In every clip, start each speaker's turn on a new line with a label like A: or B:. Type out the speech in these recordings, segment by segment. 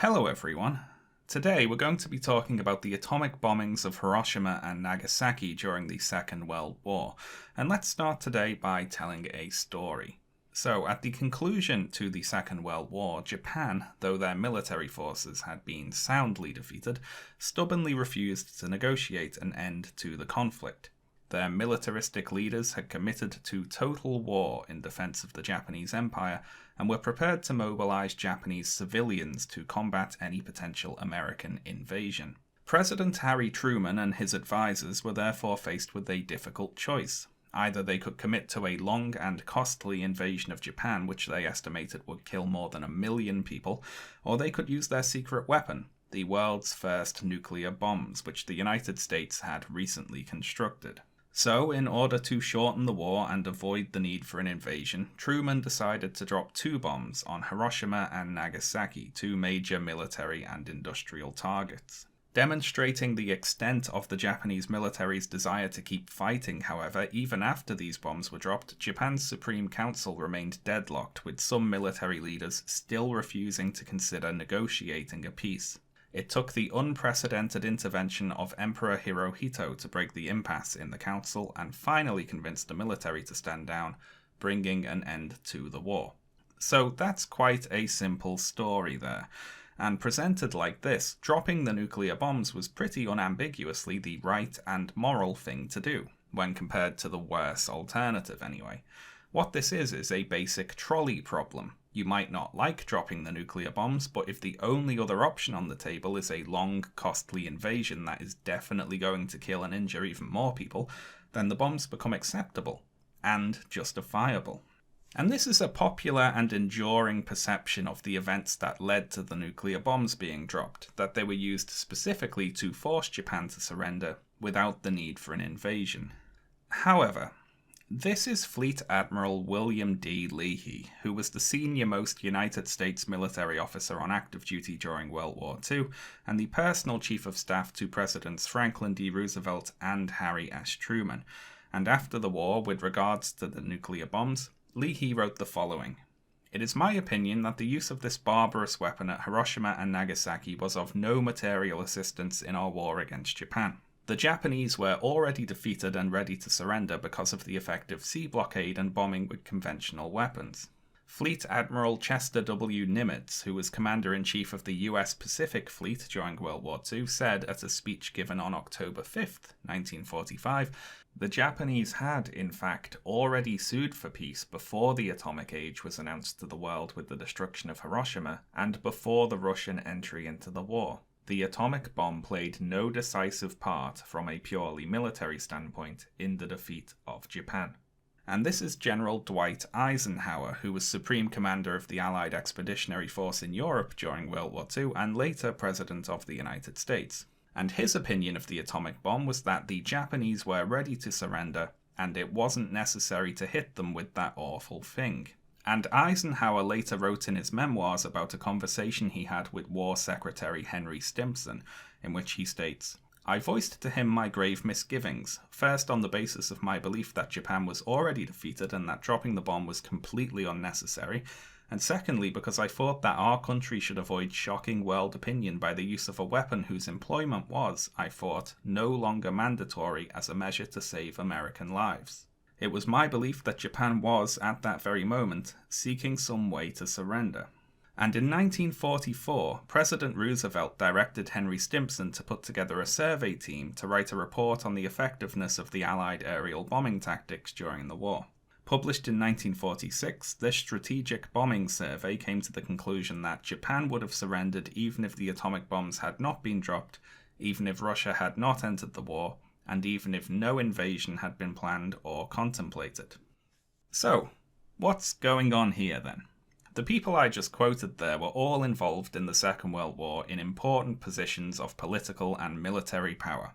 A: Hello everyone. Today we're going to be talking about the atomic bombings of Hiroshima and Nagasaki during the Second World War. And let's start today by telling a story. So, at the conclusion to the Second World War, Japan, though their military forces had been soundly defeated, stubbornly refused to negotiate an end to the conflict. Their militaristic leaders had committed to total war in defense of the Japanese Empire and were prepared to mobilize Japanese civilians to combat any potential American invasion. President Harry Truman and his advisors were therefore faced with a difficult choice. Either they could commit to a long and costly invasion of Japan, which they estimated would kill more than 1 million people, or they could use their secret weapon, the world's first nuclear bombs, which the United States had recently constructed. So, in order to shorten the war and avoid the need for an invasion, Truman decided to drop 2 bombs on Hiroshima and Nagasaki, 2 major military and industrial targets. Demonstrating the extent of the Japanese military's desire to keep fighting, however, even after these bombs were dropped, Japan's Supreme Council remained deadlocked, with some military leaders still refusing to consider negotiating a peace. It took the unprecedented intervention of Emperor Hirohito to break the impasse in the council and finally convince the military to stand down, bringing an end to the war. So that's quite a simple story there. And presented like this, dropping the nuclear bombs was pretty unambiguously the right and moral thing to do, when compared to the worse alternative anyway. What this is a basic trolley problem. You might not like dropping the nuclear bombs, but if the only other option on the table is a long, costly invasion that is definitely going to kill and injure even more people, then the bombs become acceptable and justifiable. And this is a popular and enduring perception of the events that led to the nuclear bombs being dropped, that they were used specifically to force Japan to surrender without the need for an invasion. However, this is Fleet Admiral William D. Leahy, who was the senior-most United States military officer on active duty during World War II, and the personal chief of staff to Presidents Franklin D. Roosevelt and Harry S. Truman. And after the war, with regards to the nuclear bombs, Leahy wrote the following: "It is my opinion that the use of this barbarous weapon at Hiroshima and Nagasaki was of no material assistance in our war against Japan. The Japanese were already defeated and ready to surrender because of the effective sea blockade and bombing with conventional weapons." Fleet Admiral Chester W. Nimitz, who was Commander-in-Chief of the US Pacific Fleet during World War II, said at a speech given on October 5th, 1945, "The Japanese had, in fact, already sued for peace before the atomic age was announced to the world with the destruction of Hiroshima and before the Russian entry into the war. The atomic bomb played no decisive part from a purely military standpoint in the defeat of Japan." And this is General Dwight Eisenhower, who was Supreme Commander of the Allied Expeditionary Force in Europe during World War II and later President of the United States. And his opinion of the atomic bomb was that the Japanese were ready to surrender and it wasn't necessary to hit them with that awful thing. And Eisenhower later wrote in his memoirs about a conversation he had with War Secretary Henry Stimson, in which he states, "I voiced to him my grave misgivings, first on the basis of my belief that Japan was already defeated and that dropping the bomb was completely unnecessary, and secondly because I thought that our country should avoid shocking world opinion by the use of a weapon whose employment was, I thought, no longer mandatory as a measure to save American lives. It was my belief that Japan was, at that very moment, seeking some way to surrender." And in 1944, President Roosevelt directed Henry Stimson to put together a survey team to write a report on the effectiveness of the Allied aerial bombing tactics during the war. Published in 1946, this strategic bombing survey came to the conclusion that Japan would have surrendered even if the atomic bombs had not been dropped, even if Russia had not entered the war, and even if no invasion had been planned or contemplated. So, what's going on here then? The people I just quoted there were all involved in the Second World War in important positions of political and military power,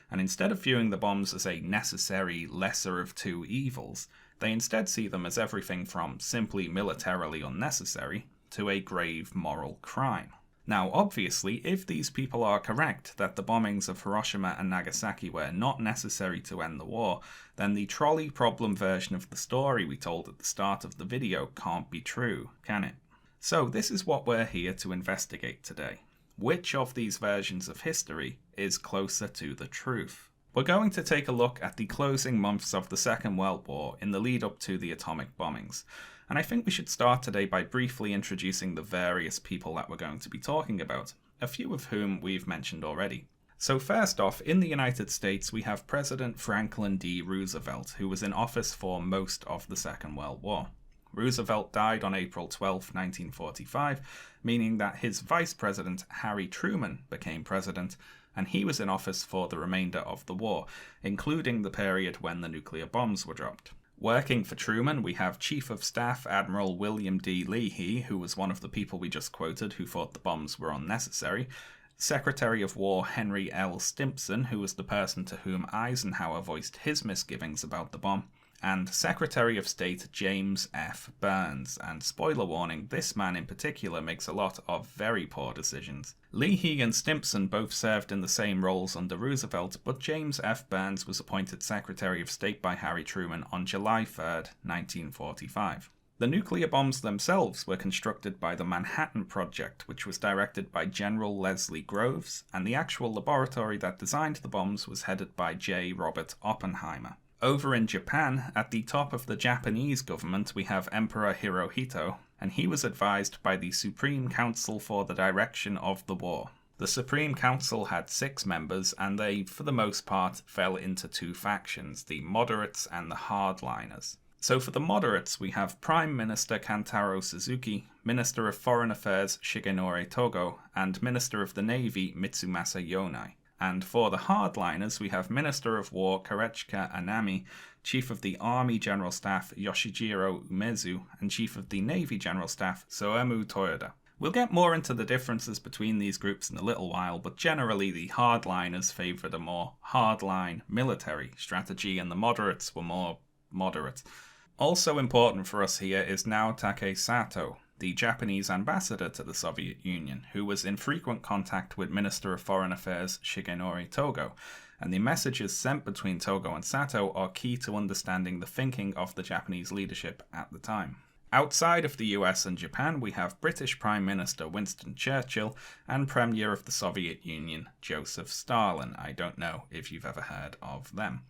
A: and instead of viewing the bombs as a necessary lesser of two evils, they instead see them as everything from simply militarily unnecessary to a grave moral crime. Now, obviously, if these people are correct that the bombings of Hiroshima and Nagasaki were not necessary to end the war, then the trolley problem version of the story we told at the start of the video can't be true, can it? So this is what we're here to investigate today. Which of these versions of history is closer to the truth? We're going to take a look at the closing months of the Second World War in the lead up to the atomic bombings. And I think we should start today by briefly introducing the various people that we're going to be talking about, a few of whom we've mentioned already. So first off, in the United States, we have President Franklin D. Roosevelt, who was in office for most of the Second World War. Roosevelt died on April 12, 1945, meaning that his vice president, Harry Truman, became president, and he was in office for the remainder of the war, including the period when the nuclear bombs were dropped. Working for Truman, we have Chief of Staff Admiral William D. Leahy, who was one of the people we just quoted who thought the bombs were unnecessary, Secretary of War Henry L. Stimson, who was the person to whom Eisenhower voiced his misgivings about the bomb, and Secretary of State James F. Byrnes, and spoiler warning, this man in particular makes a lot of very poor decisions. Leahy and Stimson both served in the same roles under Roosevelt, but James F. Byrnes was appointed Secretary of State by Harry Truman on July 3, 1945. The nuclear bombs themselves were constructed by the Manhattan Project, which was directed by General Leslie Groves, and the actual laboratory that designed the bombs was headed by J. Robert Oppenheimer. Over in Japan, at the top of the Japanese government, we have Emperor Hirohito, and he was advised by the Supreme Council for the Direction of the War. The Supreme Council had 6 members, and they, for the most part, fell into 2 factions, the moderates and the hardliners. So for the moderates, we have Prime Minister Kantaro Suzuki, Minister of Foreign Affairs Shigenori Togo, and Minister of the Navy Mitsumasa Yonai. And for the hardliners, we have Minister of War Korechika Anami, Chief of the Army General Staff Yoshijiro Umezu, and Chief of the Navy General Staff Soemu Toyoda. We'll get more into the differences between these groups in a little while, but generally the hardliners favoured a more hardline military strategy, and the moderates were more moderate. Also important for us here is Naotake Sato, the Japanese ambassador to the Soviet Union, who was in frequent contact with Minister of Foreign Affairs Shigenori Togo, and the messages sent between Togo and Sato are key to understanding the thinking of the Japanese leadership at the time. Outside of the US and Japan, we have British Prime Minister Winston Churchill and Premier of the Soviet Union Joseph Stalin. I don't know if you've ever heard of them.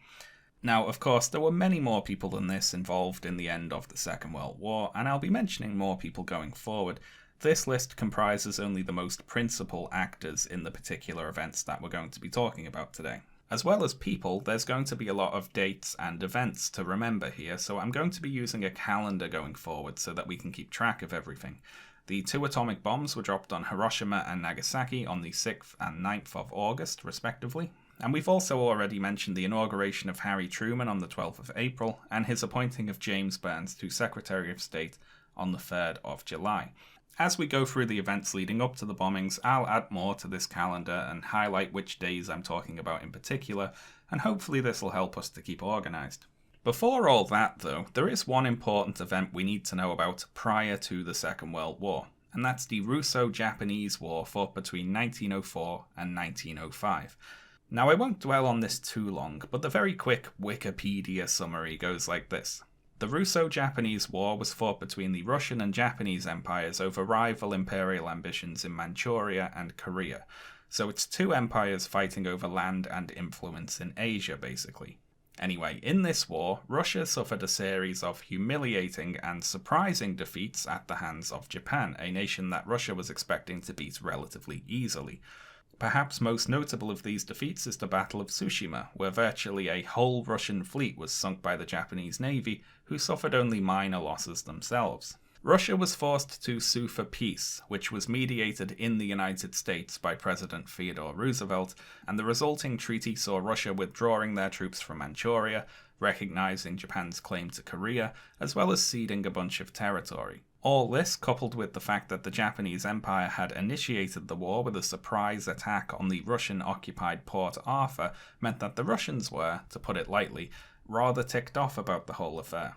A: Now, of course, there were many more people than this involved in the end of the Second World War, and I'll be mentioning more people going forward. This list comprises only the most principal actors in the particular events that we're going to be talking about today. As well as people, there's going to be a lot of dates and events to remember here, so I'm going to be using a calendar going forward so that we can keep track of everything. The 2 atomic bombs were dropped on Hiroshima and Nagasaki on the 6th and 9th of August, respectively. And we've also already mentioned the inauguration of Harry Truman on the 12th of April, and his appointing of James Byrnes to Secretary of State on the 3rd of July. As we go through the events leading up to the bombings, I'll add more to this calendar and highlight which days I'm talking about in particular, and hopefully this will help us to keep organised. Before all that, though, there is one important event we need to know about prior to the Second World War, and that's the Russo-Japanese War fought between 1904 and 1905. Now, I won't dwell on this too long, but the very quick Wikipedia summary goes like this. The Russo-Japanese War was fought between the Russian and Japanese empires over rival imperial ambitions in Manchuria and Korea. So it's 2 empires fighting over land and influence in Asia, basically. Anyway, in this war, Russia suffered a series of humiliating and surprising defeats at the hands of Japan, a nation that Russia was expecting to beat relatively easily. Perhaps most notable of these defeats is the Battle of Tsushima, where virtually a whole Russian fleet was sunk by the Japanese Navy, who suffered only minor losses themselves. Russia was forced to sue for peace, which was mediated in the United States by President Theodore Roosevelt, and the resulting treaty saw Russia withdrawing their troops from Manchuria, recognizing Japan's claim to Korea, as well as ceding a bunch of territory. All this, coupled with the fact that the Japanese Empire had initiated the war with a surprise attack on the Russian-occupied Port Arthur, meant that the Russians were, to put it lightly, rather ticked off about the whole affair.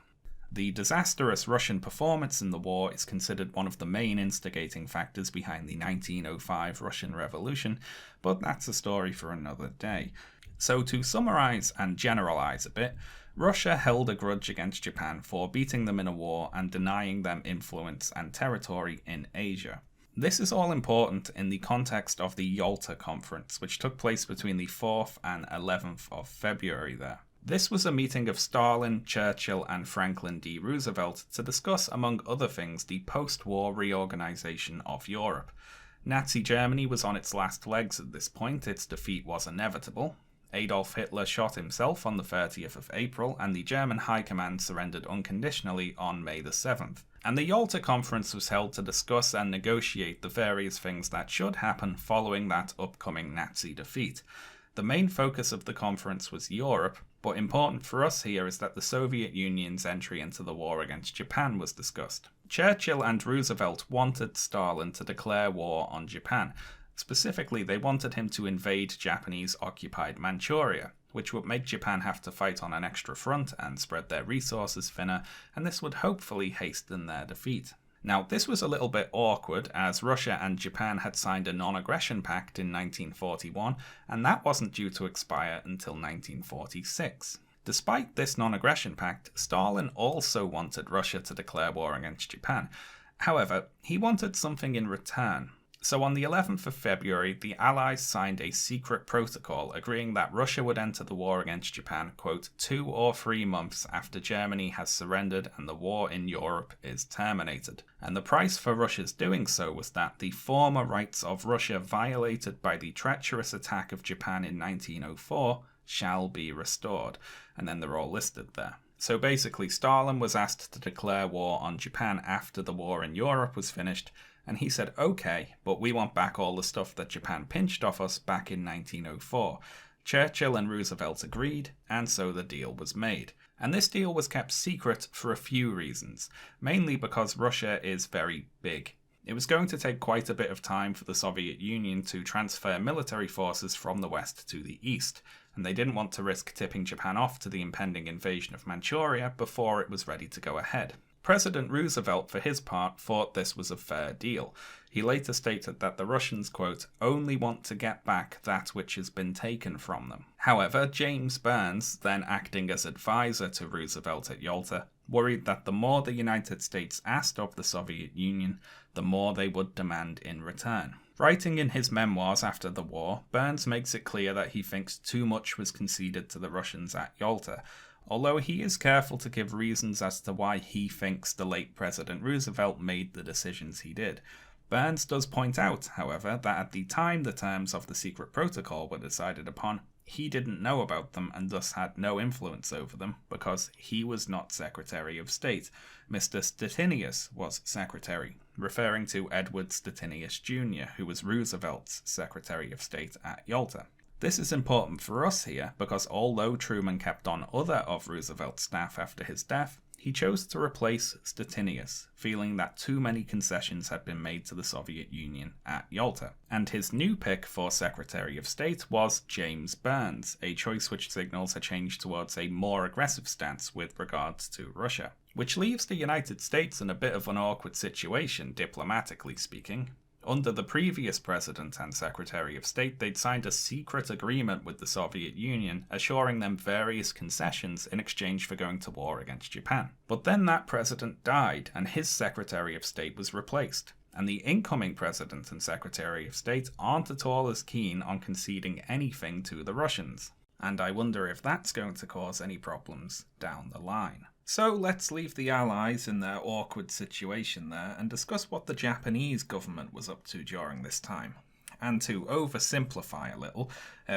A: The disastrous Russian performance in the war is considered one of the main instigating factors behind the 1905 Russian Revolution, but that's a story for another day. So to summarise and generalise a bit, Russia held a grudge against Japan for beating them in a war and denying them influence and territory in Asia. This is all important in the context of the Yalta Conference, which took place between the 4th and 11th of February there. This was a meeting of Stalin, Churchill, and Franklin D. Roosevelt to discuss, among other things, the post-war reorganization of Europe. Nazi Germany was on its last legs at this point. Its defeat was inevitable. Adolf Hitler shot himself on the 30th of April, and the German High Command surrendered unconditionally on May the 7th. And the Yalta Conference was held to discuss and negotiate the various things that should happen following that upcoming Nazi defeat. The main focus of the conference was Europe, but important for us here is that the Soviet Union's entry into the war against Japan was discussed. Churchill and Roosevelt wanted Stalin to declare war on Japan. Specifically, they wanted him to invade Japanese-occupied Manchuria, which would make Japan have to fight on an extra front and spread their resources thinner, and this would hopefully hasten their defeat. Now, this was a little bit awkward, as Russia and Japan had signed a non-aggression pact in 1941, and that wasn't due to expire until 1946. Despite this non-aggression pact, Stalin also wanted Russia to declare war against Japan. However, he wanted something in return. So on the 11th of February, the Allies signed a secret protocol agreeing that Russia would enter the war against Japan, quote, 2 or 3 months after Germany has surrendered and the war in Europe is terminated. And the price for Russia's doing so was that the former rights of Russia violated by the treacherous attack of Japan in 1904 shall be restored. And then they're all listed there. So basically, Stalin was asked to declare war on Japan after the war in Europe was finished, and he said, okay, but we want back all the stuff that Japan pinched off us back in 1904. Churchill and Roosevelt agreed, and so the deal was made. And this deal was kept secret for a few reasons, mainly because Russia is very big. It was going to take quite a bit of time for the Soviet Union to transfer military forces from the west to the east, and they didn't want to risk tipping Japan off to the impending invasion of Manchuria before it was ready to go ahead. President Roosevelt, for his part, thought this was a fair deal. He later stated that the Russians, quote, only want to get back that which has been taken from them. However, James Byrnes, then acting as advisor to Roosevelt at Yalta, worried that the more the United States asked of the Soviet Union, the more they would demand in return. Writing in his memoirs after the war, Byrnes makes it clear that he thinks too much was conceded to the Russians at Yalta, although he is careful to give reasons as to why he thinks the late President Roosevelt made the decisions he did. Byrnes does point out, however, that at the time the terms of the secret protocol were decided upon, he didn't know about them and thus had no influence over them because he was not Secretary of State. Mr. Stettinius was Secretary, referring to Edward Stettinius Jr., who was Roosevelt's Secretary of State at Yalta. This is important for us here because although Truman kept on other of Roosevelt's staff after his death, he chose to replace Stettinius, feeling that too many concessions had been made to the Soviet Union at Yalta. And his new pick for Secretary of State was James Byrnes, a choice which signals a change towards a more aggressive stance with regards to Russia. Which leaves the United States in a bit of an awkward situation, diplomatically speaking. Under the previous president and Secretary of State, they'd signed a secret agreement with the Soviet Union, assuring them various concessions in exchange for going to war against Japan. But then that president died, and his Secretary of State was replaced. And the incoming president and Secretary of State aren't at all as keen on conceding anything to the Russians. And I wonder if that's going to cause any problems down the line. So let's leave the Allies in their awkward situation there and discuss what the Japanese government was up to during this time. And to oversimplify a little,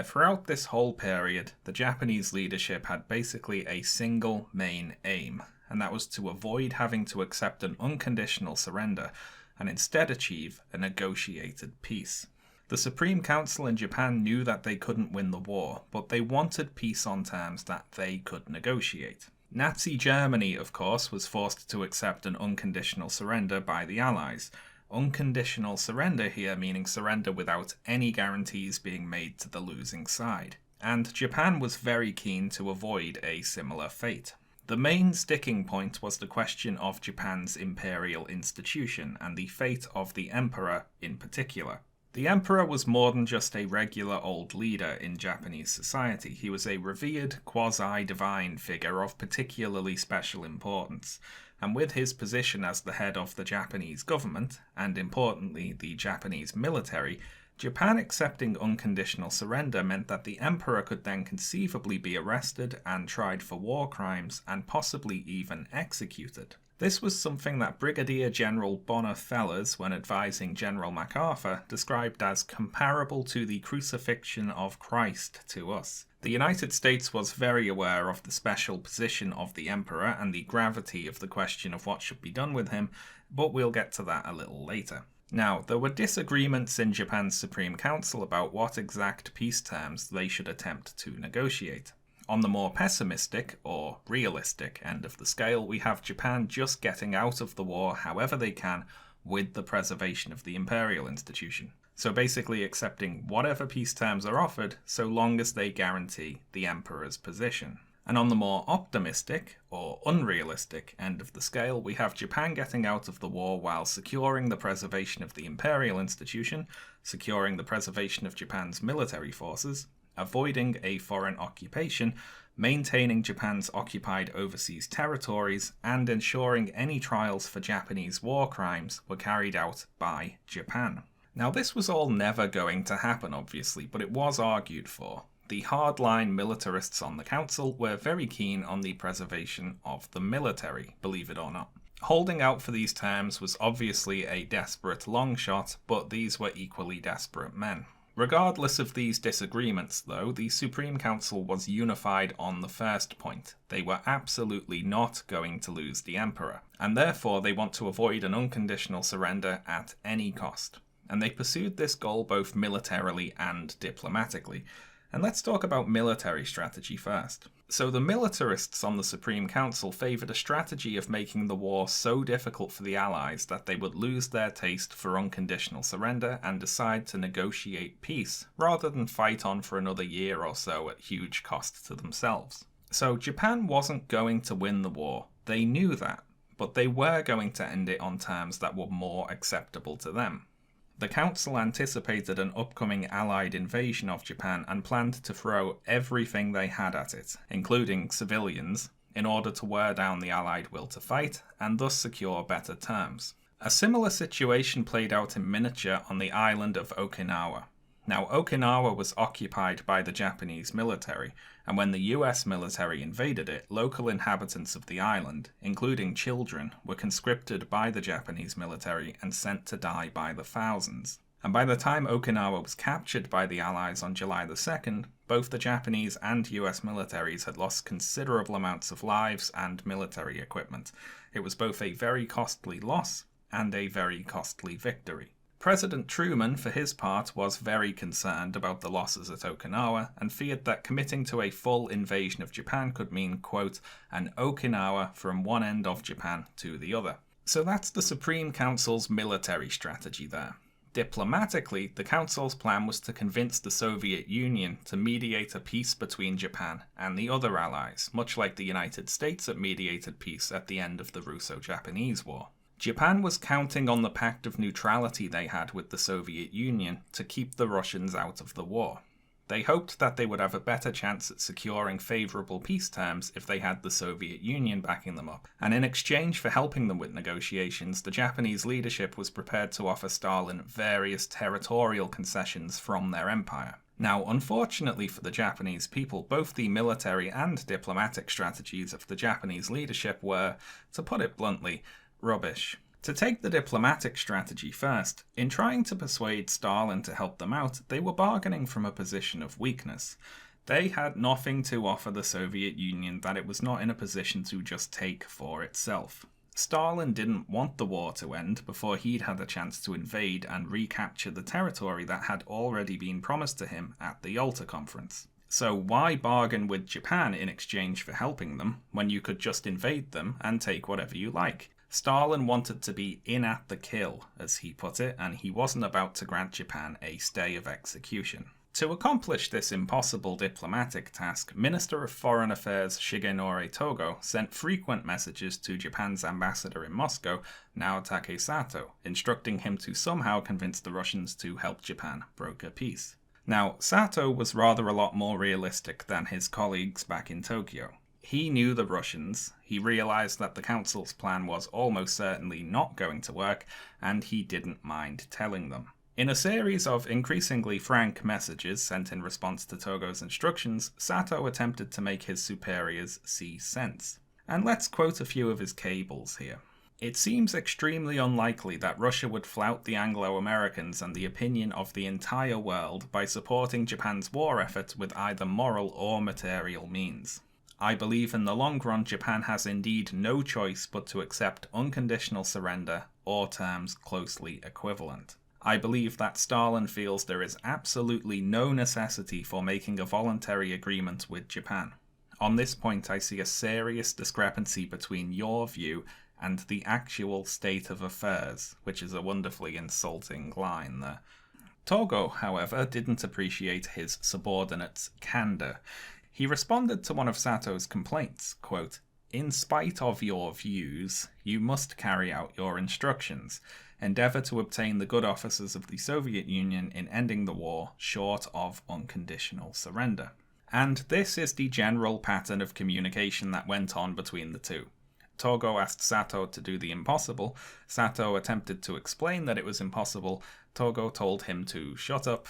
A: throughout this whole period, the Japanese leadership had basically a single main aim, and that was to avoid having to accept an unconditional surrender and instead achieve a negotiated peace. The Supreme Council in Japan knew that they couldn't win the war, but they wanted peace on terms that they could negotiate. Nazi Germany, of course, was forced to accept an unconditional surrender by the Allies. Unconditional surrender here meaning surrender without any guarantees being made to the losing side. And Japan was very keen to avoid a similar fate. The main sticking point was the question of Japan's imperial institution and the fate of the emperor in particular. The emperor was more than just a regular old leader in Japanese society. He was a revered, quasi-divine figure of particularly special importance. And with his position as the head of the Japanese government, and importantly the Japanese military, Japan accepting unconditional surrender meant that the emperor could then conceivably be arrested and tried for war crimes and possibly even executed. This was something that Brigadier General Bonner Fellers, when advising General MacArthur, described as comparable to the crucifixion of Christ to us. The United States was very aware of the special position of the emperor and the gravity of the question of what should be done with him, but we'll get to that a little later. Now, there were disagreements in Japan's Supreme Council about what exact peace terms they should attempt to negotiate. On the more pessimistic, or realistic, end of the scale, we have Japan just getting out of the war however they can with the preservation of the imperial institution. So basically accepting whatever peace terms are offered so long as they guarantee the emperor's position. And on the more optimistic, or unrealistic, end of the scale, we have Japan getting out of the war while securing the preservation of the imperial institution, securing the preservation of Japan's military forces, avoiding a foreign occupation, maintaining Japan's occupied overseas territories, and ensuring any trials for Japanese war crimes were carried out by Japan. Now, this was all never going to happen, obviously, but it was argued for. The hardline militarists on the council were very keen on the preservation of the military, believe it or not. Holding out for these terms was obviously a desperate long shot, but these were equally desperate men. Regardless of these disagreements, though, the Supreme Council was unified on the first point. They were absolutely not going to lose the emperor, and therefore they want to avoid an unconditional surrender at any cost. And they pursued this goal both militarily and diplomatically. And let's talk about military strategy first. So the militarists on the Supreme Council favoured a strategy of making the war so difficult for the Allies that they would lose their taste for unconditional surrender and decide to negotiate peace, rather than fight on for another year or so at huge cost to themselves. So Japan wasn't going to win the war. They knew that, but they were going to end it on terms that were more acceptable to them. The Council anticipated an upcoming Allied invasion of Japan and planned to throw everything they had at it, including civilians, in order to wear down the Allied will to fight, and thus secure better terms. A similar situation played out in miniature on the island of Okinawa. Now, Okinawa was occupied by the Japanese military, and when the US military invaded it, local inhabitants of the island, including children, were conscripted by the Japanese military and sent to die by the thousands. And by the time Okinawa was captured by the Allies on July the 2nd, both the Japanese and US militaries had lost considerable amounts of lives and military equipment. It was both a very costly loss and a very costly victory. President Truman, for his part, was very concerned about the losses at Okinawa and feared that committing to a full invasion of Japan could mean, quote, an Okinawa from one end of Japan to the other. So that's the Supreme Council's military strategy there. Diplomatically, the Council's plan was to convince the Soviet Union to mediate a peace between Japan and the other allies, much like the United States had mediated peace at the end of the Russo-Japanese War. Japan was counting on the pact of neutrality they had with the Soviet Union to keep the Russians out of the war. They hoped that they would have a better chance at securing favourable peace terms if they had the Soviet Union backing them up, and in exchange for helping them with negotiations, the Japanese leadership was prepared to offer Stalin various territorial concessions from their empire. Now, unfortunately for the Japanese people, both the military and diplomatic strategies of the Japanese leadership were, to put it bluntly, rubbish. To take the diplomatic strategy first, in trying to persuade Stalin to help them out, they were bargaining from a position of weakness. They had nothing to offer the Soviet Union that it was not in a position to just take for itself. Stalin didn't want the war to end before he'd had a chance to invade and recapture the territory that had already been promised to him at the Yalta conference. So why bargain with Japan in exchange for helping them when you could just invade them and take whatever you like? Stalin wanted to be in at the kill, as he put it, and he wasn't about to grant Japan a stay of execution. To accomplish this impossible diplomatic task, Minister of Foreign Affairs Shigenori Togo sent frequent messages to Japan's ambassador in Moscow, Naotake Sato, instructing him to somehow convince the Russians to help Japan broker peace. Now, Sato was rather a lot more realistic than his colleagues back in Tokyo. He knew the Russians, he realized that the Council's plan was almost certainly not going to work, and he didn't mind telling them. In a series of increasingly frank messages sent in response to Togo's instructions, Sato attempted to make his superiors see sense. And let's quote a few of his cables here. It seems extremely unlikely that Russia would flout the Anglo-Americans and the opinion of the entire world by supporting Japan's war effort with either moral or material means. I believe in the long run Japan has indeed no choice but to accept unconditional surrender or terms closely equivalent. I believe that Stalin feels there is absolutely no necessity for making a voluntary agreement with Japan. On this point, I see a serious discrepancy between your view and the actual state of affairs, which is a wonderfully insulting line there. Togo, however, didn't appreciate his subordinate's candour. He responded to one of Sato's complaints, quote, "In spite of your views, you must carry out your instructions. Endeavour to obtain the good offices of the Soviet Union in ending the war short of unconditional surrender." And this is the general pattern of communication that went on between the two. Togo asked Sato to do the impossible. Sato attempted to explain that it was impossible. Togo told him to shut up,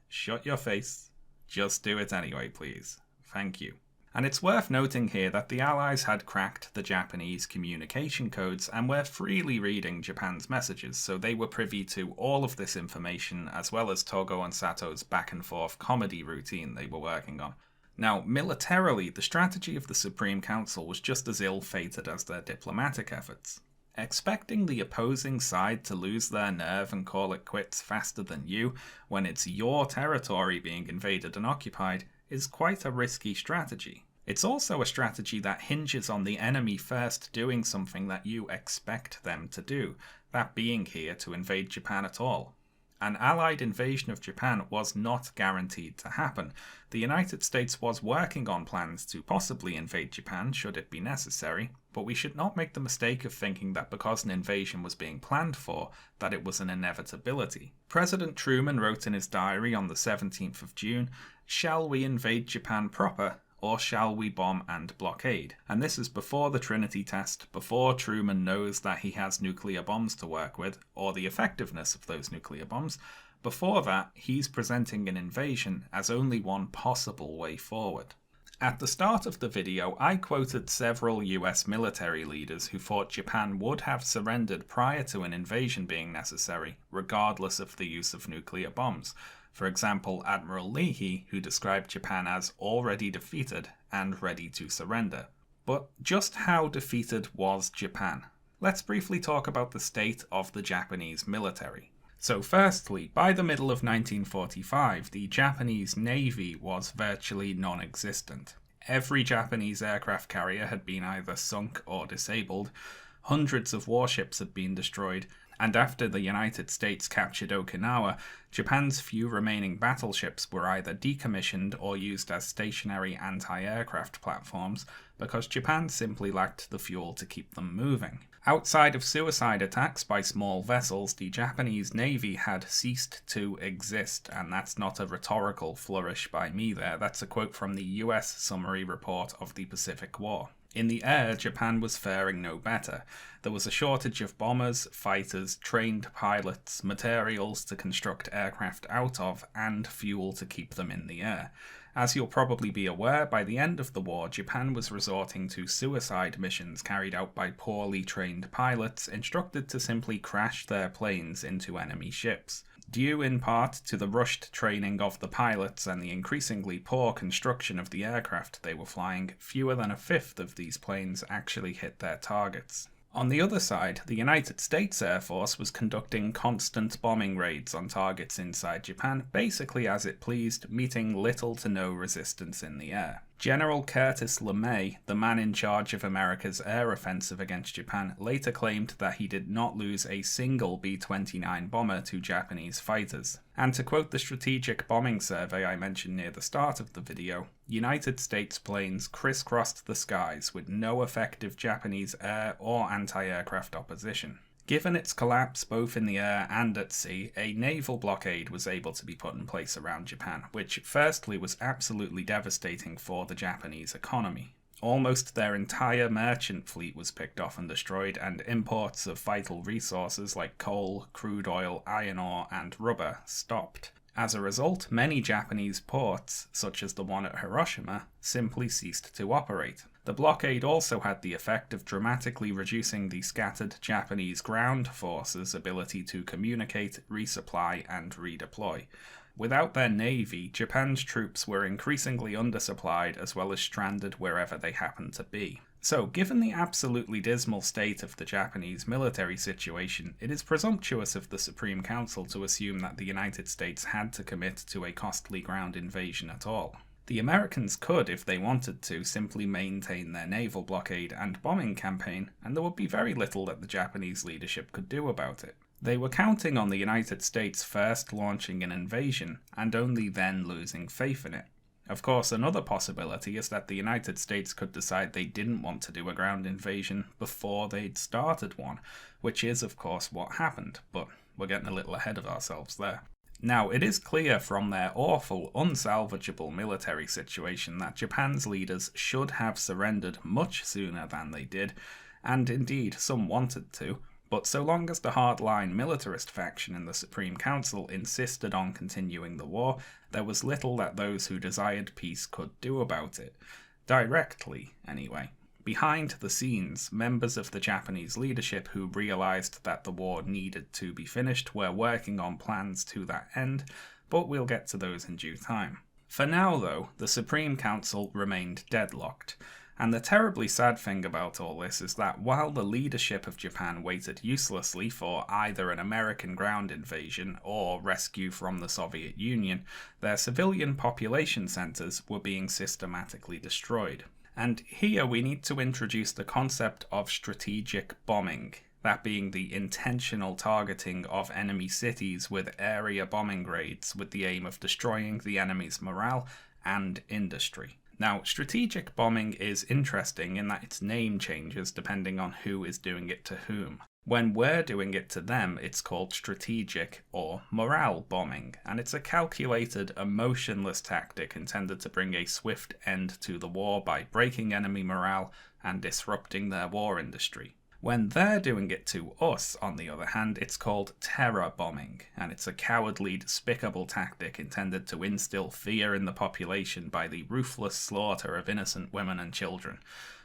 A: shut your face, just do it anyway, please. Thank you. And it's worth noting here that the Allies had cracked the Japanese communication codes and were freely reading Japan's messages, so they were privy to all of this information, as well as Togo and Sato's back and forth comedy routine they were working on. Now, militarily, the strategy of the Supreme Council was just as ill-fated as their diplomatic efforts. Expecting the opposing side to lose their nerve and call it quits faster than you, when it's your territory being invaded and occupied, is quite a risky strategy. It's also a strategy that hinges on the enemy first doing something that you expect them to do, that being here to invade Japan at all. An Allied invasion of Japan was not guaranteed to happen. The United States was working on plans to possibly invade Japan should it be necessary, but we should not make the mistake of thinking that because an invasion was being planned for, that it was an inevitability. President Truman wrote in his diary on the 17th of June, "Shall we invade Japan proper, or shall we bomb and blockade?" And this is before the Trinity test, before Truman knows that he has nuclear bombs to work with, or the effectiveness of those nuclear bombs. Before that, he's presenting an invasion as only one possible way forward. At the start of the video, I quoted several US military leaders who thought Japan would have surrendered prior to an invasion being necessary, regardless of the use of nuclear bombs. For example, Admiral Leahy, who described Japan as already defeated and ready to surrender. But just how defeated was Japan? Let's briefly talk about the state of the Japanese military. So firstly, by the middle of 1945, the Japanese Navy was virtually non-existent. Every Japanese aircraft carrier had been either sunk or disabled, hundreds of warships had been destroyed, and after the United States captured Okinawa, Japan's few remaining battleships were either decommissioned or used as stationary anti-aircraft platforms because Japan simply lacked the fuel to keep them moving. Outside of suicide attacks by small vessels, the Japanese Navy had ceased to exist, and that's not a rhetorical flourish by me there, that's a quote from the US Summary Report of the Pacific War. In the air, Japan was faring no better. There was a shortage of bombers, fighters, trained pilots, materials to construct aircraft out of, and fuel to keep them in the air. As you'll probably be aware, by the end of the war, Japan was resorting to suicide missions carried out by poorly trained pilots, instructed to simply crash their planes into enemy ships. Due in part to the rushed training of the pilots and the increasingly poor construction of the aircraft they were flying, fewer than a fifth of these planes actually hit their targets. On the other side, the United States Air Force was conducting constant bombing raids on targets inside Japan, basically as it pleased, meeting little to no resistance in the air. General Curtis LeMay, the man in charge of America's air offensive against Japan, later claimed that he did not lose a single B-29 bomber to Japanese fighters. And to quote the strategic bombing survey I mentioned near the start of the video, United States planes crisscrossed the skies with no effective Japanese air or anti-aircraft opposition. Given its collapse both in the air and at sea, a naval blockade was able to be put in place around Japan, which firstly was absolutely devastating for the Japanese economy. Almost their entire merchant fleet was picked off and destroyed, and imports of vital resources like coal, crude oil, iron ore, and rubber stopped. As a result, many Japanese ports, such as the one at Hiroshima, simply ceased to operate. The blockade also had the effect of dramatically reducing the scattered Japanese ground forces' ability to communicate, resupply, and redeploy. Without their navy, Japan's troops were increasingly undersupplied as well as stranded wherever they happened to be. So, given the absolutely dismal state of the Japanese military situation, it is presumptuous of the Supreme Council to assume that the United States had to commit to a costly ground invasion at all. The Americans could, if they wanted to, simply maintain their naval blockade and bombing campaign, and there would be very little that the Japanese leadership could do about it. They were counting on the United States first launching an invasion, and only then losing faith in it. Of course, another possibility is that the United States could decide they didn't want to do a ground invasion before they'd started one, which is, of course, what happened, but we're getting a little ahead of ourselves there. Now, it is clear from their awful, unsalvageable military situation that Japan's leaders should have surrendered much sooner than they did, and indeed some wanted to, but so long as the hardline militarist faction in the Supreme Council insisted on continuing the war, there was little that those who desired peace could do about it. Directly, anyway. Behind the scenes, members of the Japanese leadership who realised that the war needed to be finished were working on plans to that end, but we'll get to those in due time. For now, though, the Supreme Council remained deadlocked. And the terribly sad thing about all this is that while the leadership of Japan waited uselessly for either an American ground invasion or rescue from the Soviet Union, their civilian population centres were being systematically destroyed. And here we need to introduce the concept of strategic bombing, that being the intentional targeting of enemy cities with area bombing raids with the aim of destroying the enemy's morale and industry. Now, strategic bombing is interesting in that its name changes depending on who is doing it to whom. When we're doing it to them, it's called strategic or morale bombing, and it's a calculated, emotionless tactic intended to bring a swift end to the war by breaking enemy morale and disrupting their war industry. When they're doing it to us, on the other hand, it's called terror bombing, and it's a cowardly, despicable tactic intended to instill fear in the population by the ruthless slaughter of innocent women and children.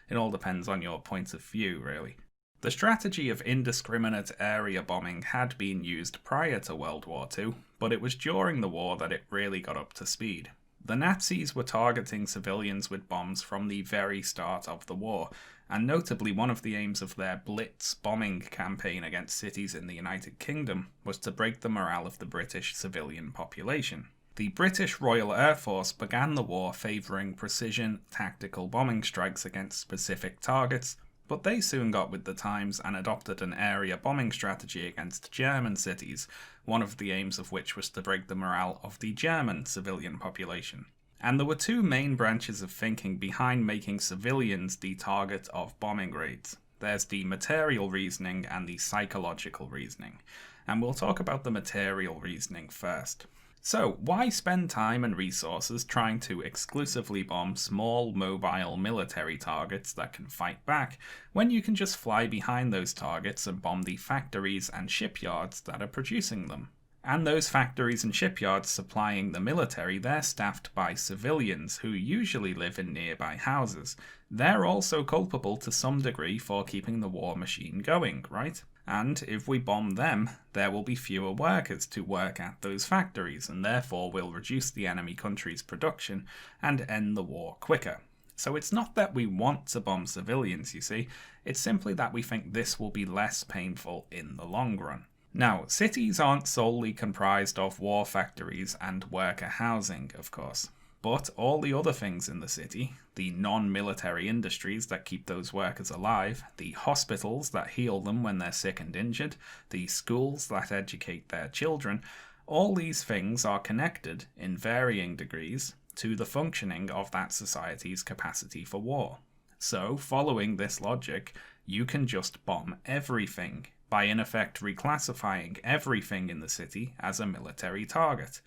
A: It all depends on your point of view, really. The strategy of indiscriminate area bombing had been used prior to World War II, but it was during the war that it really got up to speed. The Nazis were targeting civilians with bombs from the very start of the war, and notably one of the aims of their Blitz bombing campaign against cities in the United Kingdom was to break the morale of the British civilian population. The British Royal Air Force began the war favouring precision, tactical bombing strikes against specific targets, but they soon got with the times and adopted an area bombing strategy against German cities, one of the aims of which was to break the morale of the German civilian population. And there were two main branches of thinking behind making civilians the target of bombing raids. There's the material reasoning and the psychological reasoning. And we'll talk about the material reasoning first. So, why spend time and resources trying to exclusively bomb small, mobile military targets that can fight back, when you can just fly behind those targets and bomb the factories and shipyards that are producing them? And those factories and shipyards supplying the military, they're staffed by civilians who usually live in nearby houses. They're also culpable to some degree for keeping the war machine going, right? And if we bomb them, there will be fewer workers to work at those factories, and therefore will reduce the enemy country's production and end the war quicker. So it's not that we want to bomb civilians, you see, it's simply that we think this will be less painful in the long run. Now, cities aren't solely comprised of war factories and worker housing, of course. But all the other things in the city, the non-military industries that keep those workers alive, the hospitals that heal them when they're sick and injured, the schools that educate their children, all these things are connected, in varying degrees, to the functioning of that society's capacity for war. So, following this logic, you can just bomb everything, by in effect reclassifying everything in the city as a military target.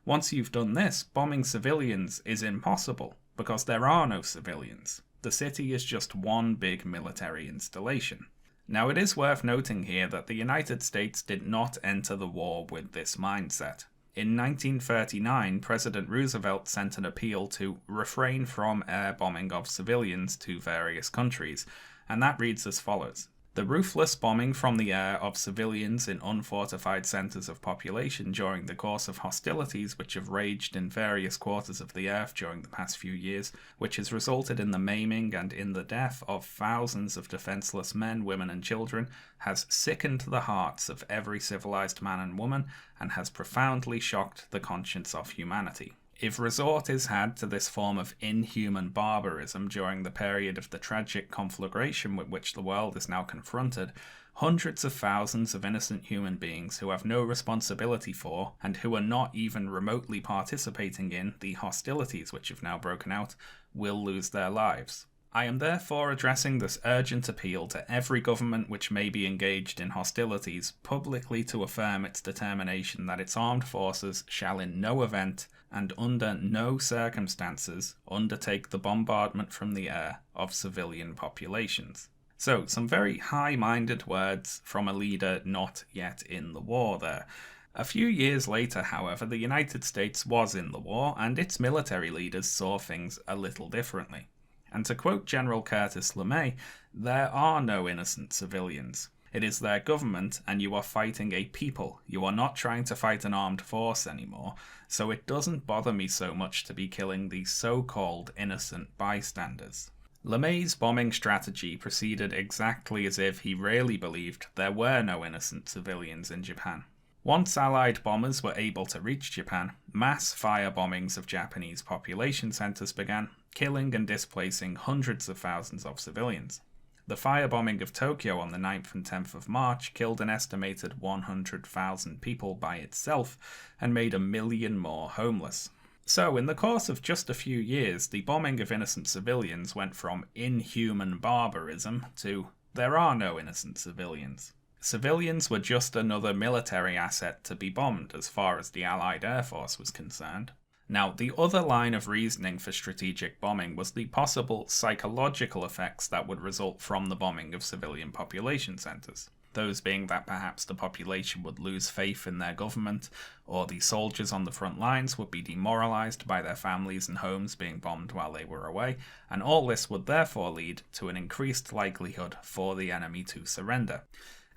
A: Once you've done this, bombing civilians is impossible, because there are no civilians. The city is just one big military installation. Now, it is worth noting here that the United States did not enter the war with this mindset. In 1939, President Roosevelt sent an appeal to refrain from air bombing of civilians to various countries, and that reads as follows. The ruthless bombing from the air of civilians in unfortified centres of population during the course of hostilities which have raged in various quarters of the earth during the past few years, which has resulted in the maiming and in the death of thousands of defenceless men, women and children, has sickened the hearts of every civilized man and woman, and has profoundly shocked the conscience of humanity. If resort is had to this form of inhuman barbarism during the period of the tragic conflagration with which the world is now confronted, hundreds of thousands of innocent human beings who have no responsibility for, and who are not even remotely participating in, the hostilities which have now broken out, will lose their lives. I am therefore addressing this urgent appeal to every government which may be engaged in hostilities publicly to affirm its determination that its armed forces shall in no event and under no circumstances undertake the bombardment from the air of civilian populations. So, some very high-minded words from a leader not yet in the war there. A few years later, however, the United States was in the war, and its military leaders saw things a little differently. And to quote General Curtis LeMay, there are no innocent civilians. It is their government, and you are fighting a people. You are not trying to fight an armed force anymore, so it doesn't bother me so much to be killing the so-called innocent bystanders. LeMay's bombing strategy proceeded exactly as if he really believed there were no innocent civilians in Japan. Once Allied bombers were able to reach Japan, mass fire bombings of Japanese population centres began, killing and displacing hundreds of thousands of civilians. The firebombing of Tokyo on the 9th and 10th of March killed an estimated 100,000 people by itself and made 1 million more homeless. So, in the course of just a few years, the bombing of innocent civilians went from inhuman barbarism to there are no innocent civilians. Civilians were just another military asset to be bombed as far as the Allied Air Force was concerned. Now, the other line of reasoning for strategic bombing was the possible psychological effects that would result from the bombing of civilian population centres. Those being that perhaps the population would lose faith in their government, or the soldiers on the front lines would be demoralised by their families and homes being bombed while they were away, and all this would therefore lead to an increased likelihood for the enemy to surrender.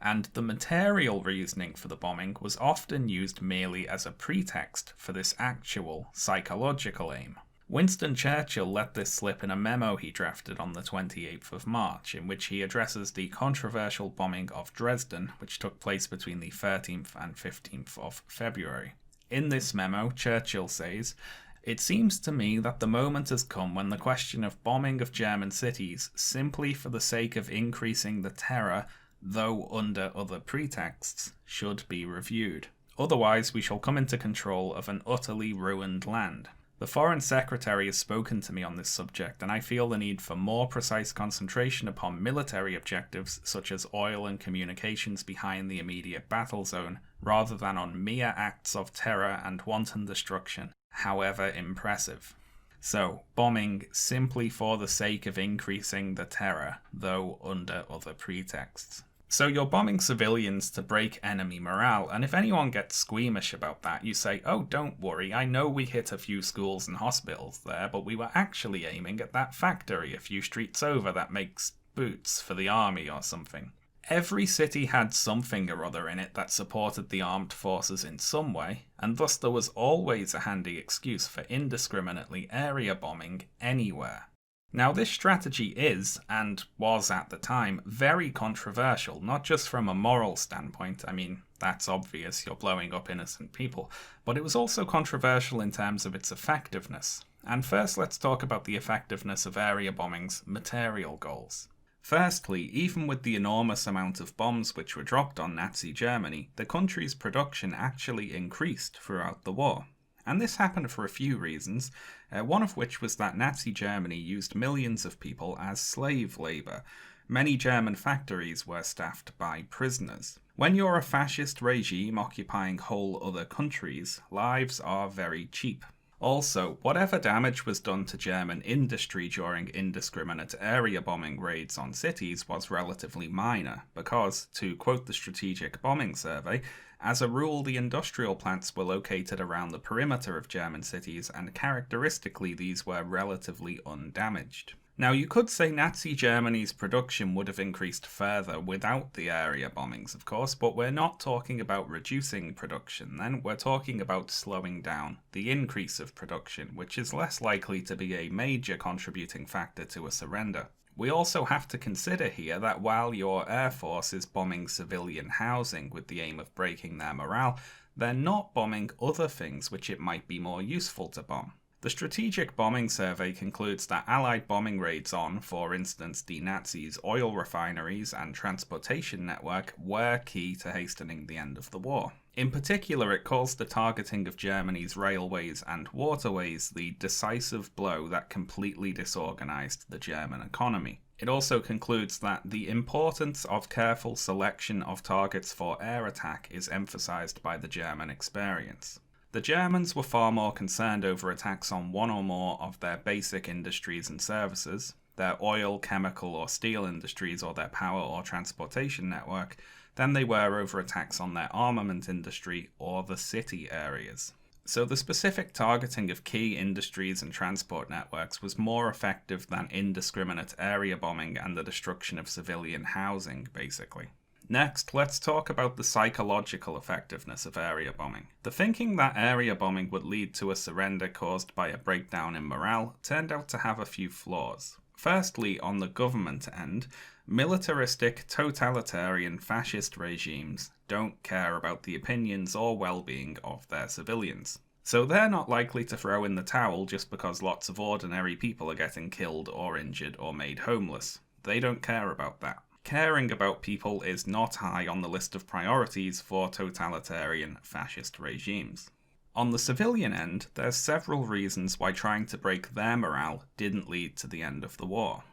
A: And the material reasoning for the bombing was often used merely as a pretext for this actual psychological aim. Winston Churchill let this slip in a memo he drafted on the 28th of March, in which he addresses the controversial bombing of Dresden, which took place between the 13th and 15th of February. In this memo, Churchill says, "It seems to me that the moment has come when the question of bombing of German cities, simply for the sake of increasing the terror, though under other pretexts, should be reviewed. Otherwise we shall come into control of an utterly ruined land. The Foreign Secretary has spoken to me on this subject, and I feel the need for more precise concentration upon military objectives such as oil and communications behind the immediate battle zone, rather than on mere acts of terror and wanton destruction, however impressive." So, bombing simply for the sake of increasing the terror, though under other pretexts. So you're bombing civilians to break enemy morale, and if anyone gets squeamish about that, you say, "Oh, don't worry, I know we hit a few schools and hospitals there, but we were actually aiming at that factory a few streets over that makes boots for the army or something." Every city had something or other in it that supported the armed forces in some way, and thus there was always a handy excuse for indiscriminately area bombing anywhere. Now, this strategy is, and was at the time, very controversial, not just from a moral standpoint. I mean, that's obvious, you're blowing up innocent people, but it was also controversial in terms of its effectiveness. And first, let's talk about the effectiveness of area bombing's material goals. Firstly, even with the enormous amount of bombs which were dropped on Nazi Germany, the country's production actually increased throughout the war. And this happened for a few reasons, one of which was that Nazi Germany used millions of people as slave labour. Many German factories were staffed by prisoners. When you're a fascist regime occupying whole other countries, lives are very cheap. Also, whatever damage was done to German industry during indiscriminate area bombing raids on cities was relatively minor, because, to quote the Strategic Bombing Survey, as a rule the industrial plants were located around the perimeter of German cities, and characteristically these were relatively undamaged. Now, you could say Nazi Germany's production would have increased further without the area bombings, of course, but we're not talking about reducing production then, we're talking about slowing down the increase of production, which is less likely to be a major contributing factor to a surrender. We also have to consider here that while your air force is bombing civilian housing with the aim of breaking their morale, they're not bombing other things which it might be more useful to bomb. The Strategic Bombing Survey concludes that Allied bombing raids on, for instance, the Nazis' oil refineries and transportation network were key to hastening the end of the war. In particular, it calls the targeting of Germany's railways and waterways the decisive blow that completely disorganized the German economy. It also concludes that the importance of careful selection of targets for air attack is emphasized by the German experience. The Germans were far more concerned over attacks on one or more of their basic industries and services, their oil, chemical or steel industries or their power or transportation network, than they were over attacks on their armament industry or the city areas. So the specific targeting of key industries and transport networks was more effective than indiscriminate area bombing and the destruction of civilian housing, basically. Next, let's talk about the psychological effectiveness of area bombing. The thinking that area bombing would lead to a surrender caused by a breakdown in morale turned out to have a few flaws. Firstly, on the government end, militaristic, totalitarian, fascist regimes don't care about the opinions or well-being of their civilians. So they're not likely to throw in the towel just because lots of ordinary people are getting killed or injured or made homeless. They don't care about that. Caring about people is not high on the list of priorities for totalitarian fascist regimes. On the civilian end, there's several reasons why trying to break their morale didn't lead to the end of the war.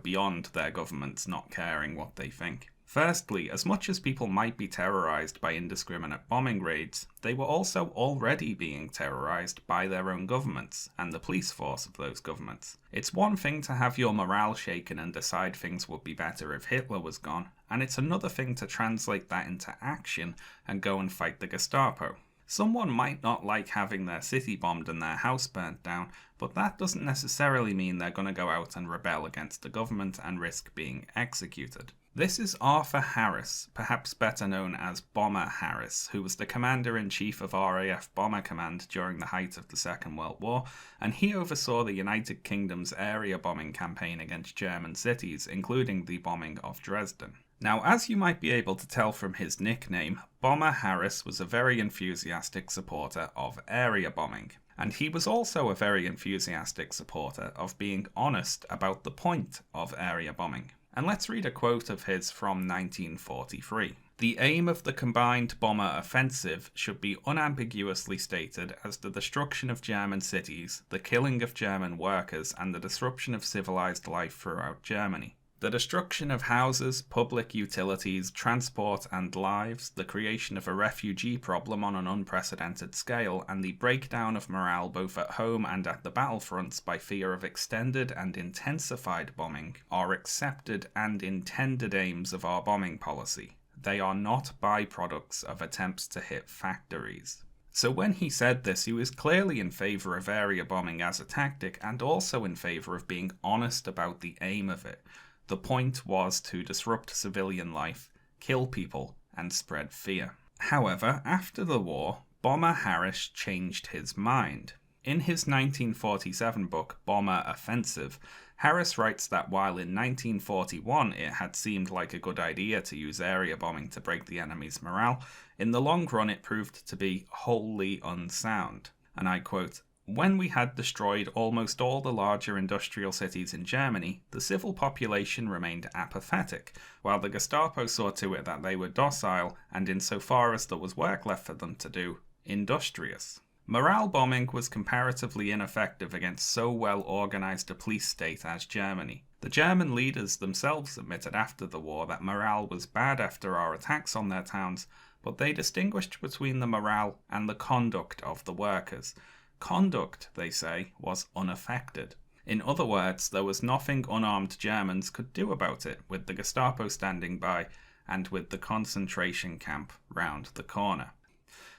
A: Beyond their governments not caring what they think. Firstly, as much as people might be terrorized by indiscriminate bombing raids, they were also already being terrorized by their own governments and the police force of those governments. It's one thing to have your morale shaken and decide things would be better if Hitler was gone, and it's another thing to translate that into action and go and fight the Gestapo. Someone might not like having their city bombed and their house burnt down, but that doesn't necessarily mean they're going to go out and rebel against the government and risk being executed. This is Arthur Harris, perhaps better known as Bomber Harris, who was the Commander-in-Chief of RAF Bomber Command during the height of the Second World War, and he oversaw the United Kingdom's area bombing campaign against German cities, including the bombing of Dresden. Now, as you might be able to tell from his nickname, Bomber Harris was a very enthusiastic supporter of area bombing. And he was also a very enthusiastic supporter of being honest about the point of area bombing. And let's read a quote of his from 1943. The aim of the combined bomber offensive should be unambiguously stated as the destruction of German cities, the killing of German workers, and the disruption of civilized life throughout Germany. The destruction of houses, public utilities, transport and lives, the creation of a refugee problem on an unprecedented scale, and the breakdown of morale both at home and at the battlefronts by fear of extended and intensified bombing are accepted and intended aims of our bombing policy. They are not byproducts of attempts to hit factories. So when he said this, he was clearly in favour of area bombing as a tactic and also in favour of being honest about the aim of it. The point was to disrupt civilian life, kill people, and spread fear. However, after the war, Bomber Harris changed his mind. In his 1947 book, Bomber Offensive, Harris writes that while in 1941 it had seemed like a good idea to use area bombing to break the enemy's morale, in the long run it proved to be wholly unsound. And I quote, When we had destroyed almost all the larger industrial cities in Germany, the civil population remained apathetic, while the Gestapo saw to it that they were docile and, insofar as there was work left for them to do, industrious. Morale bombing was comparatively ineffective against so well organised a police state as Germany. The German leaders themselves admitted after the war that morale was bad after our attacks on their towns, but they distinguished between the morale and the conduct of the workers. Conduct, they say, was unaffected. In other words, there was nothing unarmed Germans could do about it, with the Gestapo standing by and with the concentration camp round the corner.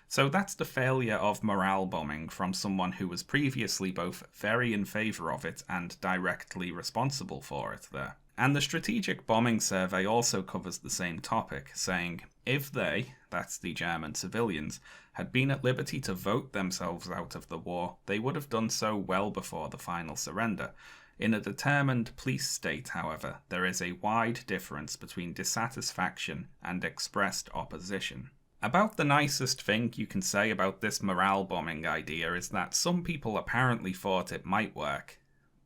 A: So that's the failure of morale bombing from someone who was previously both very in favour of it and directly responsible for it there. And the Strategic Bombing Survey also covers the same topic, saying, if they, that's the German civilians, had been at liberty to vote themselves out of the war, they would have done so well before the final surrender. In a determined police state, however, there is a wide difference between dissatisfaction and expressed opposition. About the nicest thing you can say about this morale bombing idea is that some people apparently thought it might work,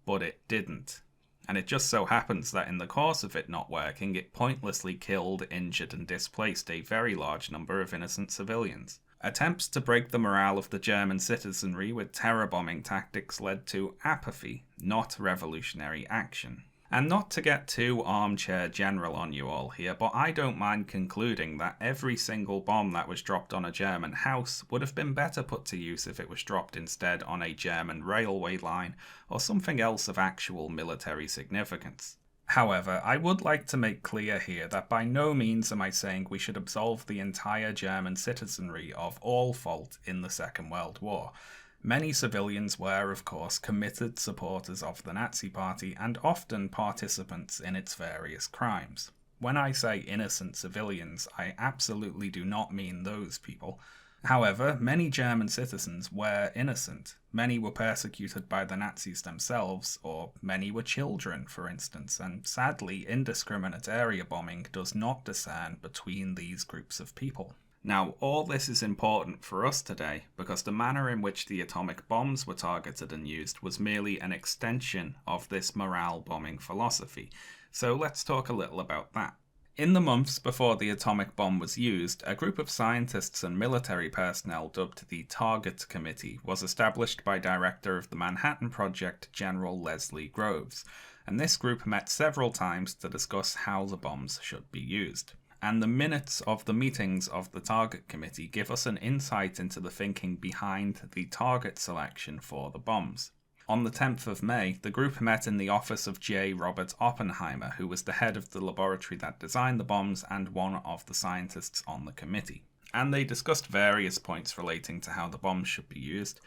A: but it didn't. And it just so happens that in the course of it not working, it pointlessly killed, injured and displaced a very large number of innocent civilians. Attempts to break the morale of the German citizenry with terror bombing tactics led to apathy, not revolutionary action. And not to get too armchair general on you all here, but I don't mind concluding that every single bomb that was dropped on a German house would have been better put to use if it was dropped instead on a German railway line or something else of actual military significance. However, I would like to make clear here that by no means am I saying we should absolve the entire German citizenry of all fault in the Second World War. Many civilians were, of course, committed supporters of the Nazi Party and often participants in its various crimes. When I say innocent civilians, I absolutely do not mean those people. However, many German citizens were innocent. Many were persecuted by the Nazis themselves, or many were children, for instance, and sadly, indiscriminate area bombing does not discern between these groups of people. Now, all this is important for us today because the manner in which the atomic bombs were targeted and used was merely an extension of this morale bombing philosophy. So let's talk a little about that. In the months before the atomic bomb was used, a group of scientists and military personnel dubbed the Target Committee was established by director of the Manhattan Project, General Leslie Groves, and this group met several times to discuss how the bombs should be used. And the minutes of the meetings of the Target Committee give us an insight into the thinking behind the target selection for the bombs. On the 10th of May, the group met in the office of J. Robert Oppenheimer, who was the head of the laboratory that designed the bombs and one of the scientists on the committee. And they discussed various points relating to how the bombs should be used.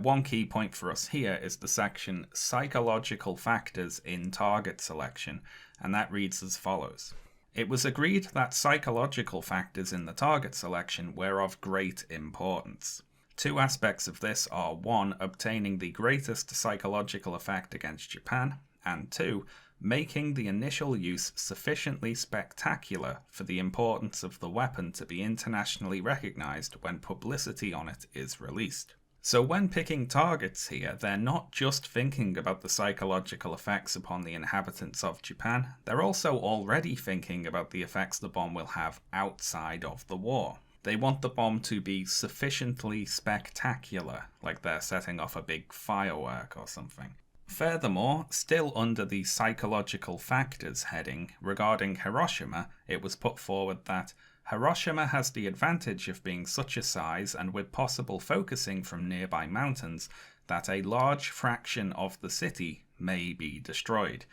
A: One key point for us here is the section Psychological Factors in Target Selection, and that reads as follows. It was agreed that psychological factors in the target selection were of great importance. Two aspects of this are 1. Obtaining the greatest psychological effect against Japan, and 2. Making the initial use sufficiently spectacular for the importance of the weapon to be internationally recognized when publicity on it is released. So when picking targets here, they're not just thinking about the psychological effects upon the inhabitants of Japan, they're also already thinking about the effects the bomb will have outside of the war. They want the bomb to be sufficiently spectacular, like they're setting off a big firework or something. Furthermore, still under the psychological factors heading, regarding Hiroshima, it was put forward that Hiroshima has the advantage of being such a size and with possible focusing from nearby mountains that a large fraction of the city may be destroyed.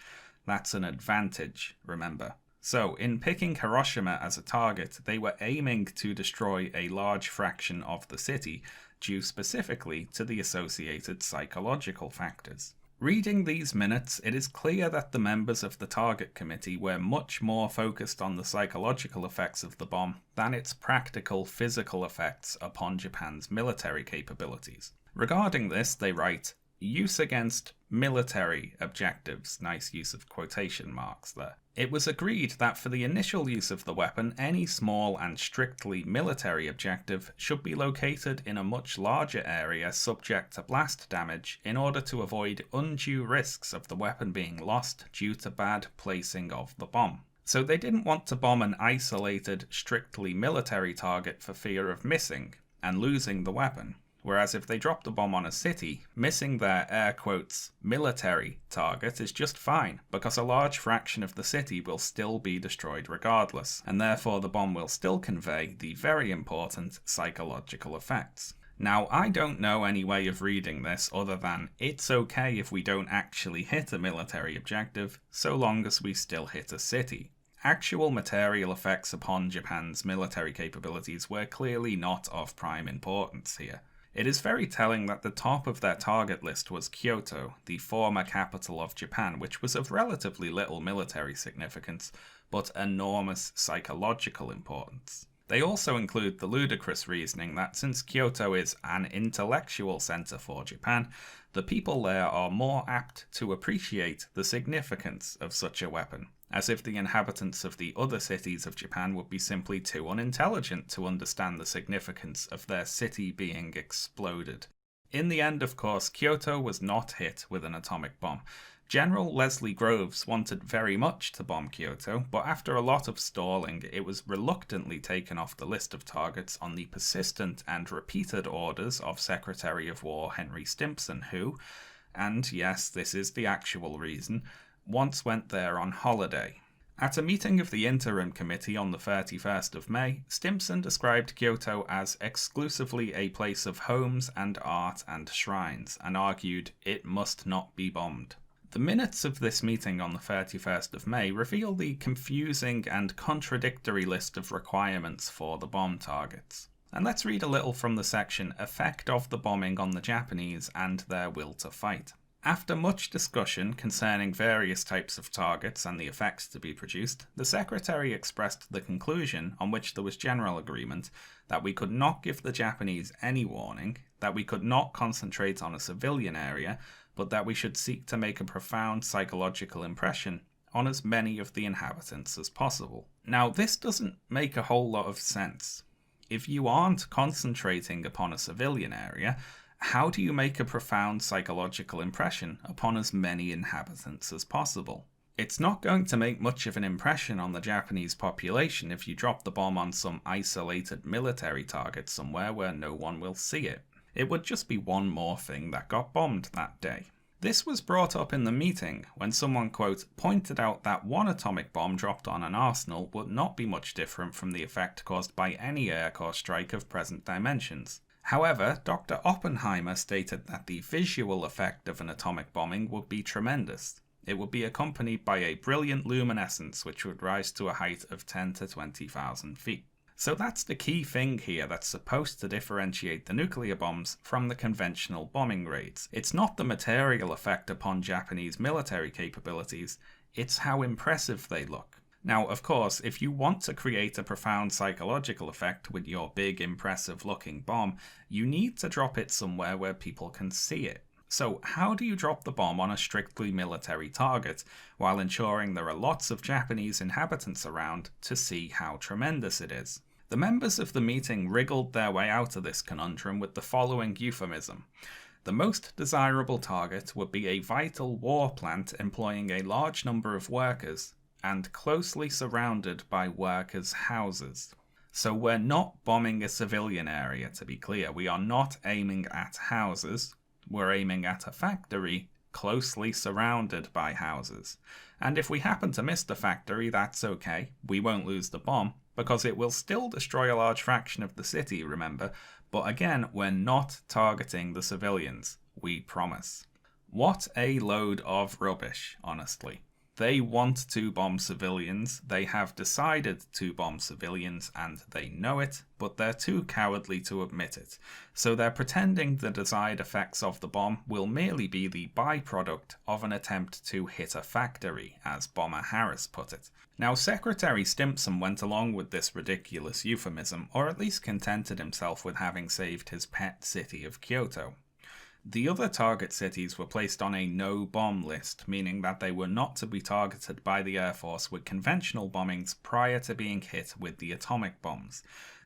A: That's an advantage, remember. So, in picking Hiroshima as a target, they were aiming to destroy a large fraction of the city, due specifically to the associated psychological factors. Reading these minutes, it is clear that the members of the Target Committee were much more focused on the psychological effects of the bomb than its practical physical effects upon Japan's military capabilities. Regarding this, they write, use against military objectives. Nice use of quotation marks there. It was agreed that for the initial use of the weapon, any small and strictly military objective should be located in a much larger area subject to blast damage in order to avoid undue risks of the weapon being lost due to bad placing of the bomb. So they didn't want to bomb an isolated, strictly military target for fear of missing and losing the weapon. Whereas if they dropped a bomb on a city, missing their air quotes military target is just fine, because a large fraction of the city will still be destroyed regardless, and therefore the bomb will still convey the very important psychological effects. Now, I don't know any way of reading this other than it's okay if we don't actually hit a military objective, so long as we still hit a city. Actual material effects upon Japan's military capabilities were clearly not of prime importance here. It is very telling that the top of their target list was Kyoto, the former capital of Japan, which was of relatively little military significance, but enormous psychological importance. They also include the ludicrous reasoning that since Kyoto is an intellectual centre for Japan, the people there are more apt to appreciate the significance of such a weapon, as if the inhabitants of the other cities of Japan would be simply too unintelligent to understand the significance of their city being exploded. In the end, of course, Kyoto was not hit with an atomic bomb. General Leslie Groves wanted very much to bomb Kyoto, but after a lot of stalling, it was reluctantly taken off the list of targets on the persistent and repeated orders of Secretary of War Henry Stimson, who, and yes, this is the actual reason, once went there on holiday. At a meeting of the Interim Committee on the 31st of May, Stimson described Kyoto as exclusively a place of homes and art and shrines, and argued it must not be bombed. The minutes of this meeting on the 31st of May reveal the confusing and contradictory list of requirements for the bomb targets. And let's read a little from the section Effect of the Bombing on the Japanese and Their Will to Fight. After much discussion concerning various types of targets and the effects to be produced, the Secretary expressed the conclusion, on which there was general agreement, that we could not give the Japanese any warning, that we could not concentrate on a civilian area, but that we should seek to make a profound psychological impression on as many of the inhabitants as possible. Now, this doesn't make a whole lot of sense. If you aren't concentrating upon a civilian area, how do you make a profound psychological impression upon as many inhabitants as possible? It's not going to make much of an impression on the Japanese population if you drop the bomb on some isolated military target somewhere where no one will see it. It would just be one more thing that got bombed that day. This was brought up in the meeting when someone, quote, pointed out that one atomic bomb dropped on an arsenal would not be much different from the effect caused by any air core strike of present dimensions. However, Dr. Oppenheimer stated that the visual effect of an atomic bombing would be tremendous. It would be accompanied by a brilliant luminescence which would rise to a height of 10 to 20,000 feet. So that's the key thing here that's supposed to differentiate the nuclear bombs from the conventional bombing raids. It's not the material effect upon Japanese military capabilities, it's how impressive they look. Now, of course, if you want to create a profound psychological effect with your big, impressive-looking bomb, you need to drop it somewhere where people can see it. So how do you drop the bomb on a strictly military target, while ensuring there are lots of Japanese inhabitants around to see how tremendous it is? The members of the meeting wriggled their way out of this conundrum with the following euphemism. The most desirable target would be a vital war plant employing a large number of workers, and closely surrounded by workers' houses. So we're not bombing a civilian area, to be clear. We are not aiming at houses. We're aiming at a factory closely surrounded by houses. And if we happen to miss the factory, that's okay. We won't lose the bomb, because it will still destroy a large fraction of the city, remember. But again, we're not targeting the civilians. We promise. What a load of rubbish, honestly. They want to bomb civilians, they have decided to bomb civilians, and they know it, but they're too cowardly to admit it. So they're pretending the desired effects of the bomb will merely be the byproduct of an attempt to hit a factory, as Bomber Harris put it. Now, Secretary Stimson went along with this ridiculous euphemism, or at least contented himself with having saved his pet city of Kyoto. The other target cities were placed on a no-bomb list, meaning that they were not to be targeted by the Air Force with conventional bombings prior to being hit with the atomic bombs.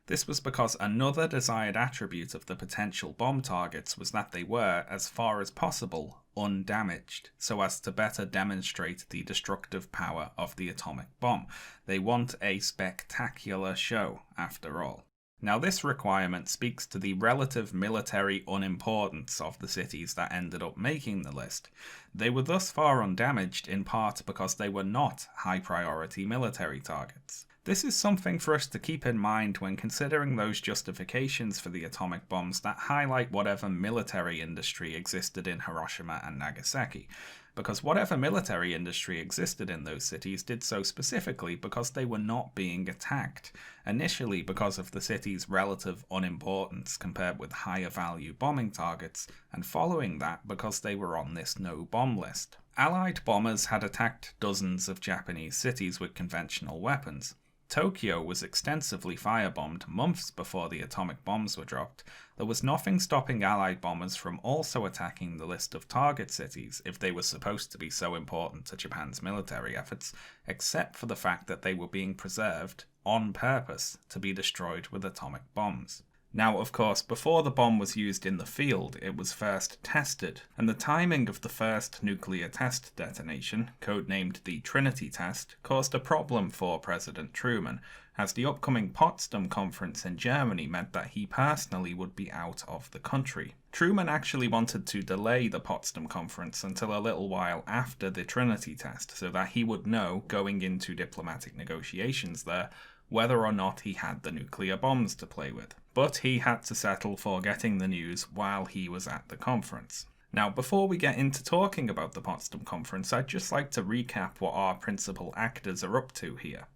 A: This was because another desired attribute of the potential bomb targets was that they were, as far as possible, undamaged, so as to better demonstrate the destructive power of the atomic bomb. They want a spectacular show, after all. Now, this requirement speaks to the relative military unimportance of the cities that ended up making the list. They were thus far undamaged in part because they were not high-priority military targets. This is something for us to keep in mind when considering those justifications for the atomic bombs that highlight whatever military industry existed in Hiroshima and Nagasaki. Because whatever military industry existed in those cities did so specifically because they were not being attacked, initially because of the city's relative unimportance compared with higher value bombing targets, and following that because they were on this no-bomb list. Allied bombers had attacked dozens of Japanese cities with conventional weapons. Tokyo was extensively firebombed months before the atomic bombs were dropped. There was nothing stopping Allied bombers from also attacking the list of target cities if they were supposed to be so important to Japan's military efforts, except for the fact that they were being preserved on purpose to be destroyed with atomic bombs. Now, of course, before the bomb was used in the field, it was first tested, and the timing of the first nuclear test detonation, codenamed the Trinity Test, caused a problem for President Truman, as the upcoming Potsdam conference in Germany meant that he personally would be out of the country. Truman actually wanted to delay the Potsdam conference until a little while after the Trinity Test, so that he would know, going into diplomatic negotiations there, whether or not he had the nuclear bombs to play with. But he had to settle for getting the news while he was at the conference. Now, before we get into talking about the Potsdam conference, I'd just like to recap what our principal actors are up to here.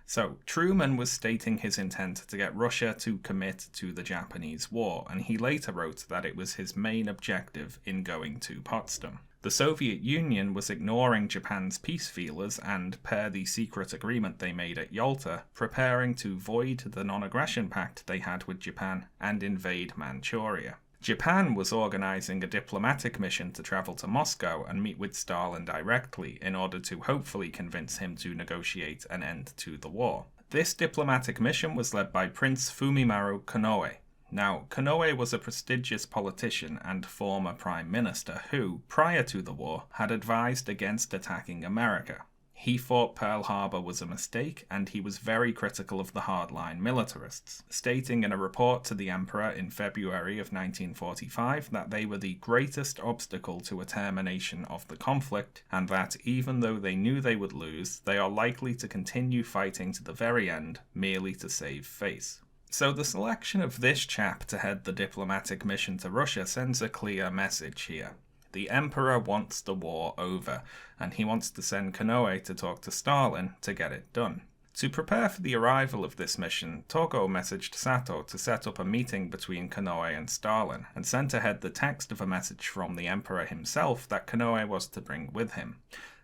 A: So, Truman was stating his intent to get Russia to commit to the Japanese war, and he later wrote that it was his main objective in going to Potsdam. The Soviet Union was ignoring Japan's peace feelers and, per the secret agreement they made at Yalta, preparing to void the non-aggression pact they had with Japan and invade Manchuria. Japan was organizing a diplomatic mission to travel to Moscow and meet with Stalin directly in order to hopefully convince him to negotiate an end to the war. This diplomatic mission was led by Prince Fumimaru Konoe. Now, Konoe was a prestigious politician and former prime minister who, prior to the war, had advised against attacking America. He thought Pearl Harbor was a mistake, and he was very critical of the hardline militarists, stating in a report to the Emperor in February of 1945 that they were the greatest obstacle to a termination of the conflict, and that even though they knew they would lose, they are likely to continue fighting to the very end, merely to save face. So the selection of this chap to head the diplomatic mission to Russia sends a clear message here. The Emperor wants the war over, and he wants to send Konoe to talk to Stalin to get it done. To prepare for the arrival of this mission, Togo messaged Sato to set up a meeting between Konoe and Stalin, and sent ahead the text of a message from the Emperor himself that Konoe was to bring with him.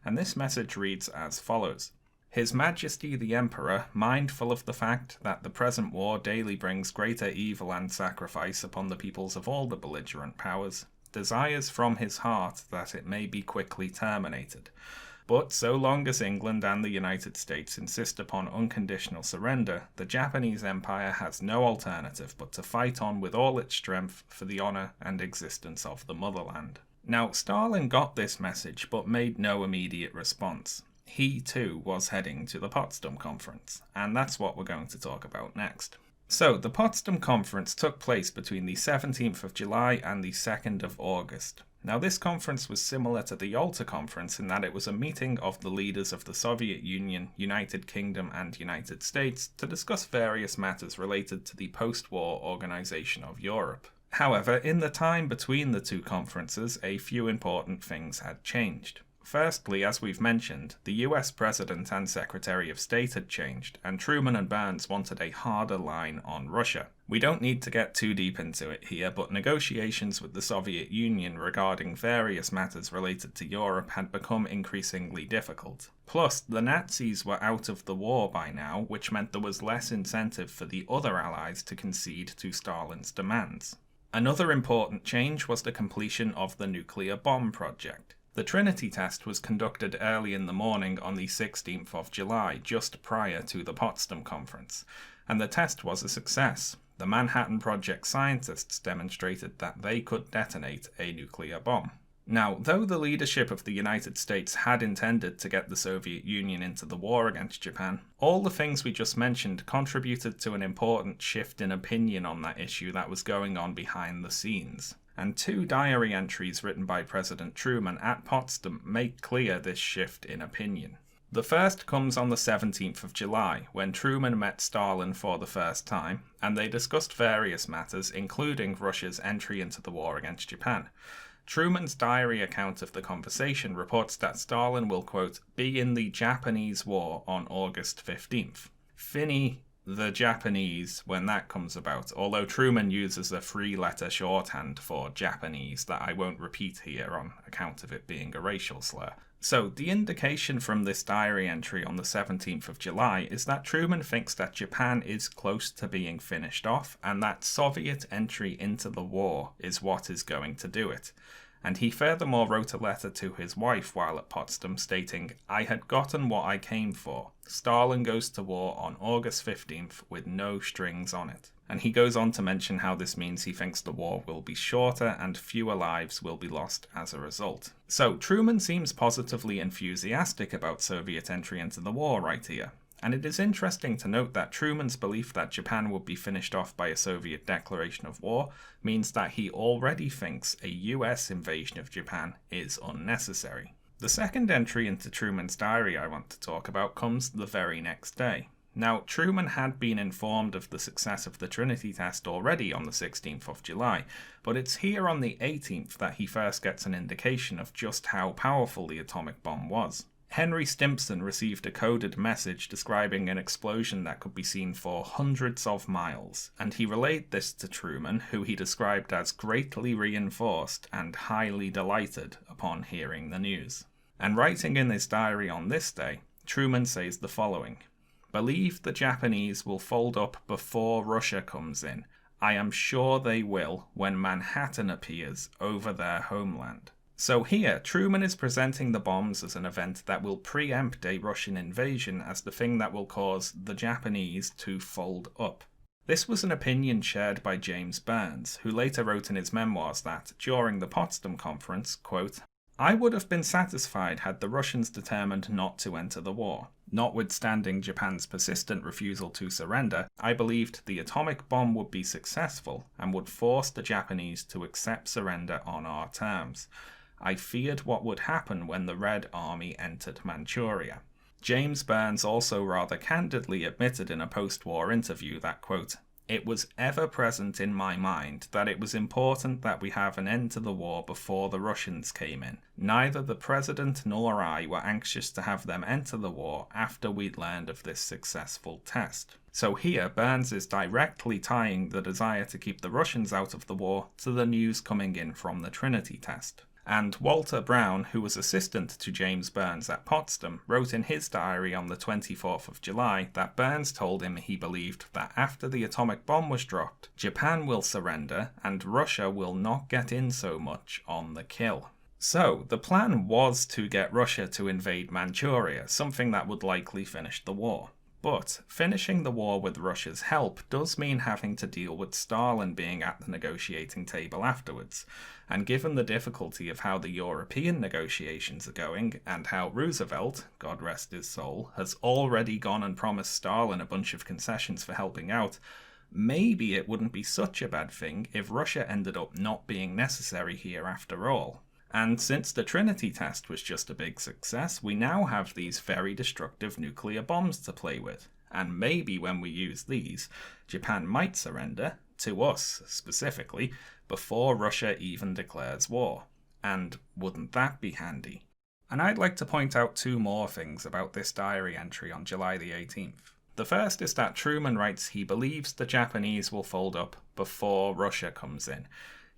A: And this message reads as follows. His Majesty the Emperor, mindful of the fact that the present war daily brings greater evil and sacrifice upon the peoples of all the belligerent powers, desires from his heart that it may be quickly terminated. But so long as England and the United States insist upon unconditional surrender, the Japanese Empire has no alternative but to fight on with all its strength for the honour and existence of the motherland. Now, Stalin got this message but made no immediate response. He too was heading to the Potsdam Conference, and that's what we're going to talk about next. So, the Potsdam Conference took place between the 17th of July and the 2nd of August. Now, this conference was similar to the Yalta Conference in that it was a meeting of the leaders of the Soviet Union, United Kingdom, and United States to discuss various matters related to the post-war organization of Europe. However, in the time between the two conferences, a few important things had changed. Firstly, as we've mentioned, the US President and Secretary of State had changed, and Truman and Byrnes wanted a harder line on Russia. We don't need to get too deep into it here, but negotiations with the Soviet Union regarding various matters related to Europe had become increasingly difficult. Plus, the Nazis were out of the war by now, which meant there was less incentive for the other allies to concede to Stalin's demands. Another important change was the completion of the nuclear bomb project. The Trinity test was conducted early in the morning on the 16th of July, just prior to the Potsdam conference, and the test was a success. The Manhattan Project scientists demonstrated that they could detonate a nuclear bomb. Now, though the leadership of the United States had intended to get the Soviet Union into the war against Japan, all the things we just mentioned contributed to an important shift in opinion on that issue that was going on behind the scenes. And 2 diary entries written by President Truman at Potsdam make clear this shift in opinion. The first comes on the 17th of July, when Truman met Stalin for the first time, and they discussed various matters, including Russia's entry into the war against Japan. Truman's diary account of the conversation reports that Stalin will, quote, be in the Japanese war on August 15th. Finny the Japanese when that comes about, although Truman uses a 3-letter shorthand for Japanese that I won't repeat here on account of it being a racial slur. So, the indication from this diary entry on the 17th of July is that Truman thinks that Japan is close to being finished off, and that Soviet entry into the war is what is going to do it. And he furthermore wrote a letter to his wife while at Potsdam stating, I had gotten what I came for. Stalin goes to war on August 15th with no strings on it. And he goes on to mention how this means he thinks the war will be shorter and fewer lives will be lost as a result. So Truman seems positively enthusiastic about Soviet entry into the war right here. And it is interesting to note that Truman's belief that Japan would be finished off by a Soviet declaration of war means that he already thinks a US invasion of Japan is unnecessary. The second entry into Truman's diary I want to talk about comes the very next day. Now, Truman had been informed of the success of the Trinity test already on the 16th of July, but it's here on the 18th that he first gets an indication of just how powerful the atomic bomb was. Henry Stimson received a coded message describing an explosion that could be seen for hundreds of miles, and he relayed this to Truman, who he described as greatly reinforced and highly delighted upon hearing the news. And writing in his diary on this day, Truman says the following, believe the Japanese will fold up before Russia comes in. I am sure they will when Manhattan appears over their homeland. So here, Truman is presenting the bombs as an event that will preempt a Russian invasion as the thing that will cause the Japanese to fold up. This was an opinion shared by James Byrnes, who later wrote in his memoirs that, during the Potsdam conference, quote, I would have been satisfied had the Russians determined not to enter the war. Notwithstanding Japan's persistent refusal to surrender, I believed the atomic bomb would be successful and would force the Japanese to accept surrender on our terms. I feared what would happen when the Red Army entered Manchuria. James Byrnes also rather candidly admitted in a post-war interview that, quote, it was ever present in my mind that it was important that we have an end to the war before the Russians came in. Neither the President nor I were anxious to have them enter the war after we'd learned of this successful test. So here, Byrnes is directly tying the desire to keep the Russians out of the war to the news coming in from the Trinity test. And Walter Brown, who was assistant to James Byrnes at Potsdam, wrote in his diary on the 24th of July that Byrnes told him he believed that after the atomic bomb was dropped, Japan will surrender and Russia will not get in so much on the kill. So, the plan was to get Russia to invade Manchuria, something that would likely finish the war. But finishing the war with Russia's help does mean having to deal with Stalin being at the negotiating table afterwards, and given the difficulty of how the European negotiations are going, and how Roosevelt, God rest his soul, has already gone and promised Stalin a bunch of concessions for helping out, maybe it wouldn't be such a bad thing if Russia ended up not being necessary here after all. And since the Trinity test was just a big success, we now have these very destructive nuclear bombs to play with. And maybe when we use these, Japan might surrender, to us specifically, before Russia even declares war. And wouldn't that be handy? And I'd like to point out 2 more things about this diary entry on July the 18th. The first is that Truman writes he believes the Japanese will fold up before Russia comes in.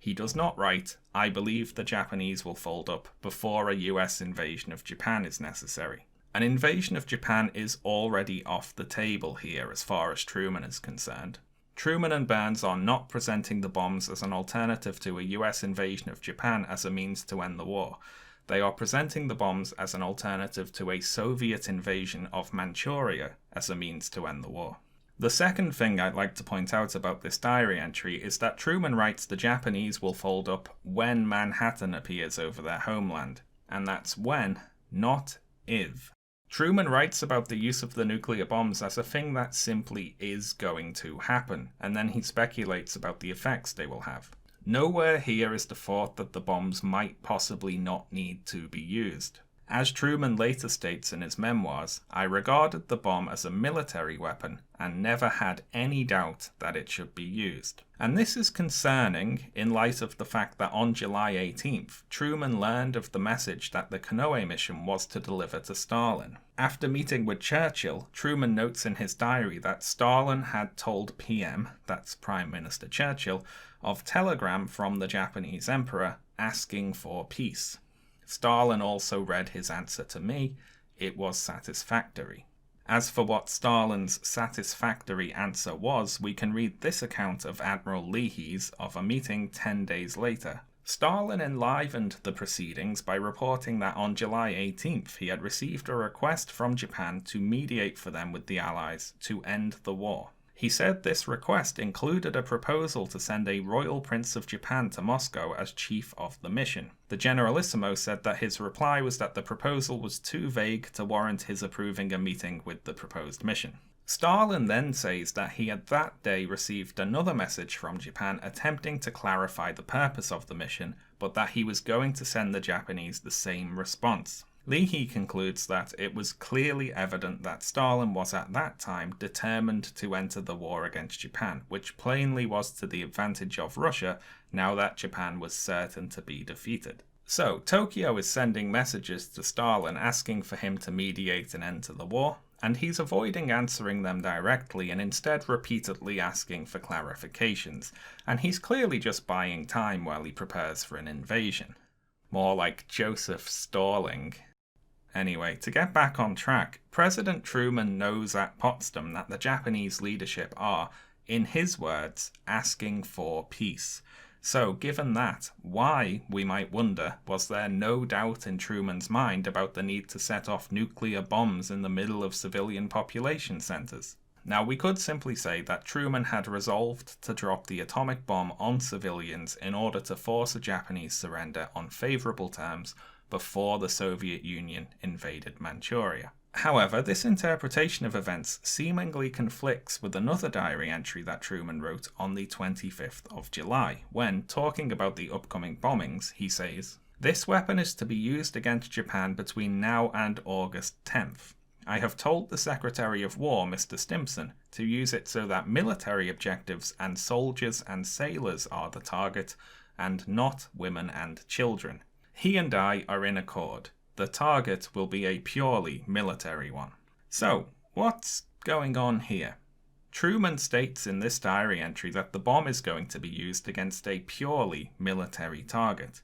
A: He does not write, I believe the Japanese will fold up before a US invasion of Japan is necessary. An invasion of Japan is already off the table here as far as Truman is concerned. Truman and Byrnes are not presenting the bombs as an alternative to a US invasion of Japan as a means to end the war. They are presenting the bombs as an alternative to a Soviet invasion of Manchuria as a means to end the war. The second thing I'd like to point out about this diary entry is that Truman writes the Japanese will fold up when Manhattan appears over their homeland. And that's when, not if. Truman writes about the use of the nuclear bombs as a thing that simply is going to happen, and then he speculates about the effects they will have. Nowhere here is the thought that the bombs might possibly not need to be used. As Truman later states in his memoirs, I regarded the bomb as a military weapon and never had any doubt that it should be used. And this is concerning in light of the fact that on July 18th, Truman learned of the message that the Kanoe mission was to deliver to Stalin. After meeting with Churchill, Truman notes in his diary that Stalin had told PM, that's Prime Minister Churchill, of telegram from the Japanese Emperor asking for peace. Stalin also read his answer to me. It was satisfactory. As for what Stalin's satisfactory answer was, we can read this account of Admiral Leahy's of a meeting 10 days later. Stalin enlivened the proceedings by reporting that on July 18th he had received a request from Japan to mediate for them with the Allies to end the war. He said this request included a proposal to send a Royal Prince of Japan to Moscow as chief of the mission. The Generalissimo said that his reply was that the proposal was too vague to warrant his approving a meeting with the proposed mission. Stalin then says that he had that day received another message from Japan attempting to clarify the purpose of the mission, but that he was going to send the Japanese the same response. Leahy concludes that it was clearly evident that Stalin was at that time determined to enter the war against Japan, which plainly was to the advantage of Russia now that Japan was certain to be defeated. So, Tokyo is sending messages to Stalin asking for him to mediate an end to the war, and he's avoiding answering them directly and instead repeatedly asking for clarifications, and he's clearly just buying time while he prepares for an invasion. More like Joseph stalling. Anyway, to get back on track, President Truman knows at Potsdam that the Japanese leadership are, in his words, asking for peace. So, given that, why, we might wonder, was there no doubt in Truman's mind about the need to set off nuclear bombs in the middle of civilian population centers? Now, we could simply say that Truman had resolved to drop the atomic bomb on civilians in order to force a Japanese surrender on favourable terms before the Soviet Union invaded Manchuria. However, this interpretation of events seemingly conflicts with another diary entry that Truman wrote on the 25th of July, when, talking about the upcoming bombings, he says, "This weapon is to be used against Japan between now and August 10th. I have told the Secretary of War, Mr. Stimson, to use it so that military objectives and soldiers and sailors are the target, and not women and children. He and I are in accord. The target will be a purely military one." So, what's going on here? Truman states in this diary entry that the bomb is going to be used against a purely military target.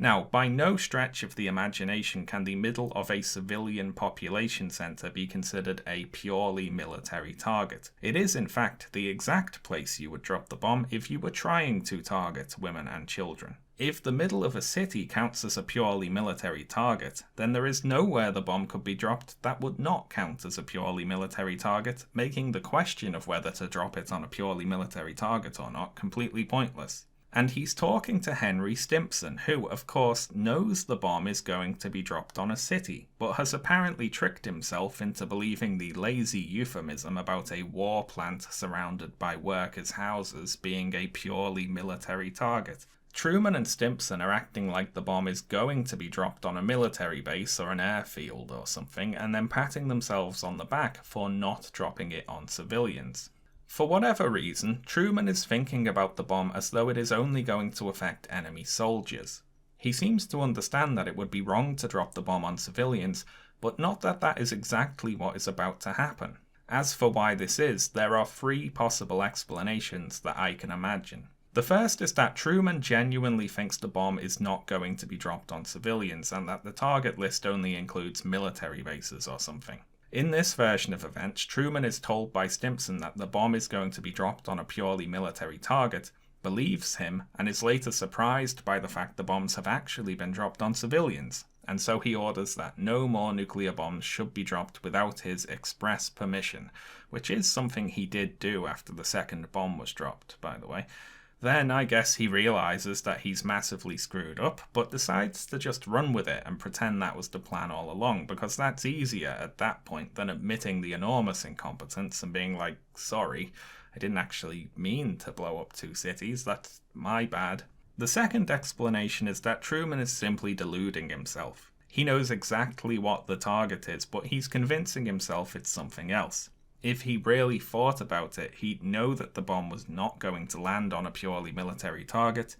A: Now, by no stretch of the imagination can the middle of a civilian population centre be considered a purely military target. It is, in fact, the exact place you would drop the bomb if you were trying to target women and children. If the middle of a city counts as a purely military target, then there is nowhere the bomb could be dropped that would not count as a purely military target, making the question of whether to drop it on a purely military target or not completely pointless. And he's talking to Henry Stimson, who, of course, knows the bomb is going to be dropped on a city, but has apparently tricked himself into believing the lazy euphemism about a war plant surrounded by workers' houses being a purely military target. Truman and Stimson are acting like the bomb is going to be dropped on a military base or an airfield or something, and then patting themselves on the back for not dropping it on civilians. For whatever reason, Truman is thinking about the bomb as though it is only going to affect enemy soldiers. He seems to understand that it would be wrong to drop the bomb on civilians, but not that that is exactly what is about to happen. As for why this is, there are 3 possible explanations that I can imagine. The first is that Truman genuinely thinks the bomb is not going to be dropped on civilians and that the target list only includes military bases or something. In this version of events, Truman is told by Stimson that the bomb is going to be dropped on a purely military target, believes him, and is later surprised by the fact the bombs have actually been dropped on civilians, and so he orders that no more nuclear bombs should be dropped without his express permission, which is something he did do after the second bomb was dropped, by the way. Then I guess he realizes that he's massively screwed up, but decides to just run with it and pretend that was the plan all along, because that's easier at that point than admitting the enormous incompetence and being like, sorry, I didn't actually mean to blow up 2 cities, that's my bad. The second explanation is that Truman is simply deluding himself. He knows exactly what the target is, but he's convincing himself it's something else. If he really thought about it, he'd know that the bomb was not going to land on a purely military target,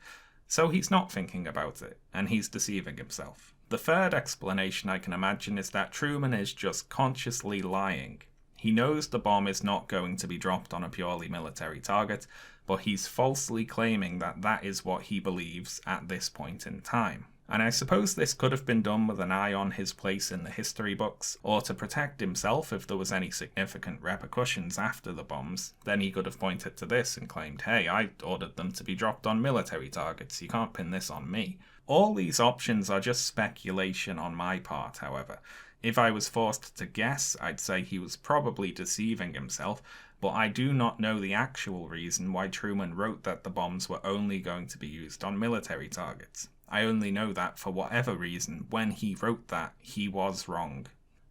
A: so he's not thinking about it, and he's deceiving himself. The third explanation I can imagine is that Truman is just consciously lying. He knows the bomb is not going to be dropped on a purely military target, but he's falsely claiming that that is what he believes at this point in time. And I suppose this could have been done with an eye on his place in the history books, or to protect himself if there was any significant repercussions after the bombs. Then he could have pointed to this and claimed, hey, I ordered them to be dropped on military targets, you can't pin this on me. All these options are just speculation on my part, however. If I was forced to guess, I'd say he was probably deceiving himself, but I do not know the actual reason why Truman wrote that the bombs were only going to be used on military targets. I only know that for whatever reason, when he wrote that, he was wrong.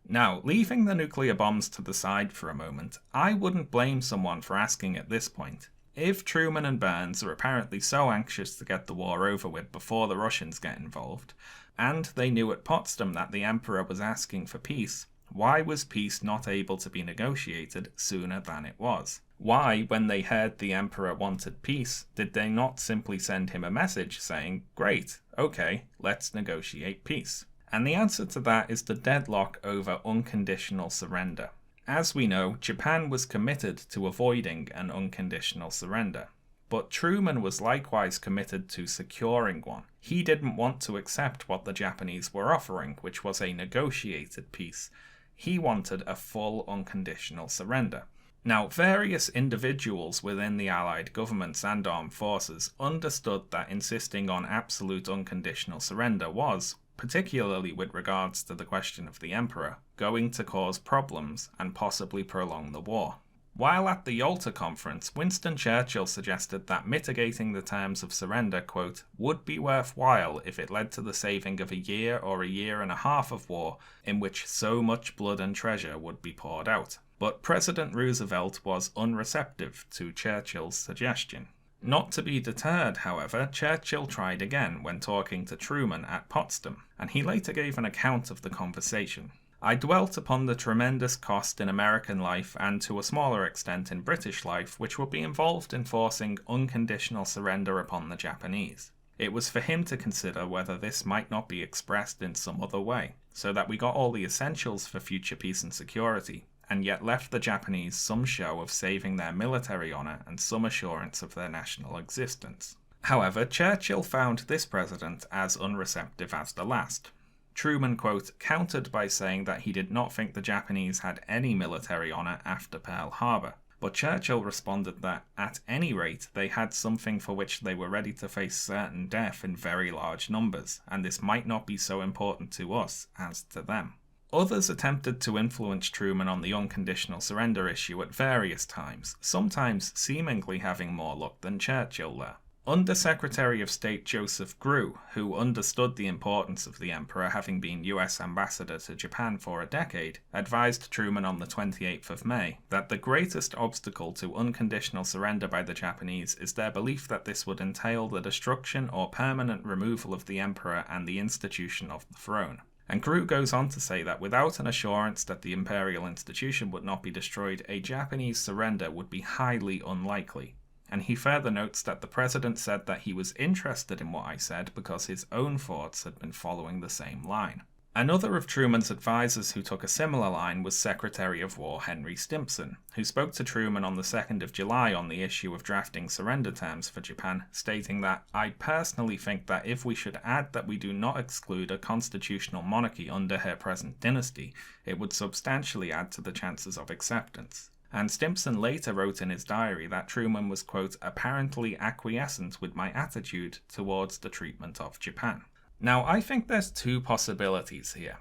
A: Now, leaving the nuclear bombs to the side for a moment, I wouldn't blame someone for asking at this point. If Truman and Byrnes are apparently so anxious to get the war over with before the Russians get involved, and they knew at Potsdam that the Emperor was asking for peace, why was peace not able to be negotiated sooner than it was? Why, when they heard the Emperor wanted peace, did they not simply send him a message saying, great, okay, let's negotiate peace? And the answer to that is the deadlock over unconditional surrender. As we know, Japan was committed to avoiding an unconditional surrender. But Truman was likewise committed to securing one. He didn't want to accept what the Japanese were offering, which was a negotiated peace. He wanted a full unconditional surrender. Now, various individuals within the Allied governments and armed forces understood that insisting on absolute unconditional surrender was, particularly with regards to the question of the Emperor, going to cause problems and possibly prolong the war. While at the Yalta conference, Winston Churchill suggested that mitigating the terms of surrender, quote, would be worthwhile if it led to the saving of a year or a year and a half of war in which so much blood and treasure would be poured out. But President Roosevelt was unreceptive to Churchill's suggestion. Not to be deterred, however, Churchill tried again when talking to Truman at Potsdam, and he later gave an account of the conversation. I dwelt upon the tremendous cost in American life and to a smaller extent in British life which would be involved in forcing unconditional surrender upon the Japanese. It was for him to consider whether this might not be expressed in some other way, so that we got all the essentials for future peace and security, and yet left the Japanese some show of saving their military honour and some assurance of their national existence. However, Churchill found this president as unreceptive as the last. Truman, quote, countered by saying that he did not think the Japanese had any military honour after Pearl Harbor, but Churchill responded that, at any rate, they had something for which they were ready to face certain death in very large numbers, and this might not be so important to us as to them. Others attempted to influence Truman on the unconditional surrender issue at various times, sometimes seemingly having more luck than Churchill there. Under-Secretary of State Joseph Grew, who understood the importance of the Emperor having been US ambassador to Japan for a decade, advised Truman on the 28th of May that the greatest obstacle to unconditional surrender by the Japanese is their belief that this would entail the destruction or permanent removal of the Emperor and the institution of the throne. And Grew goes on to say that without an assurance that the imperial institution would not be destroyed, a Japanese surrender would be highly unlikely. And he further notes that the president said that he was interested in what I said because his own thoughts had been following the same line. Another of Truman's advisors who took a similar line was Secretary of War Henry Stimson, who spoke to Truman on the 2nd of July on the issue of drafting surrender terms for Japan, stating that, "I personally think that if we should add that we do not exclude a constitutional monarchy under her present dynasty, it would substantially add to the chances of acceptance." And Stimson later wrote in his diary that Truman was, quote, "apparently acquiescent with my attitude towards the treatment of Japan." Now, I think there's two possibilities here.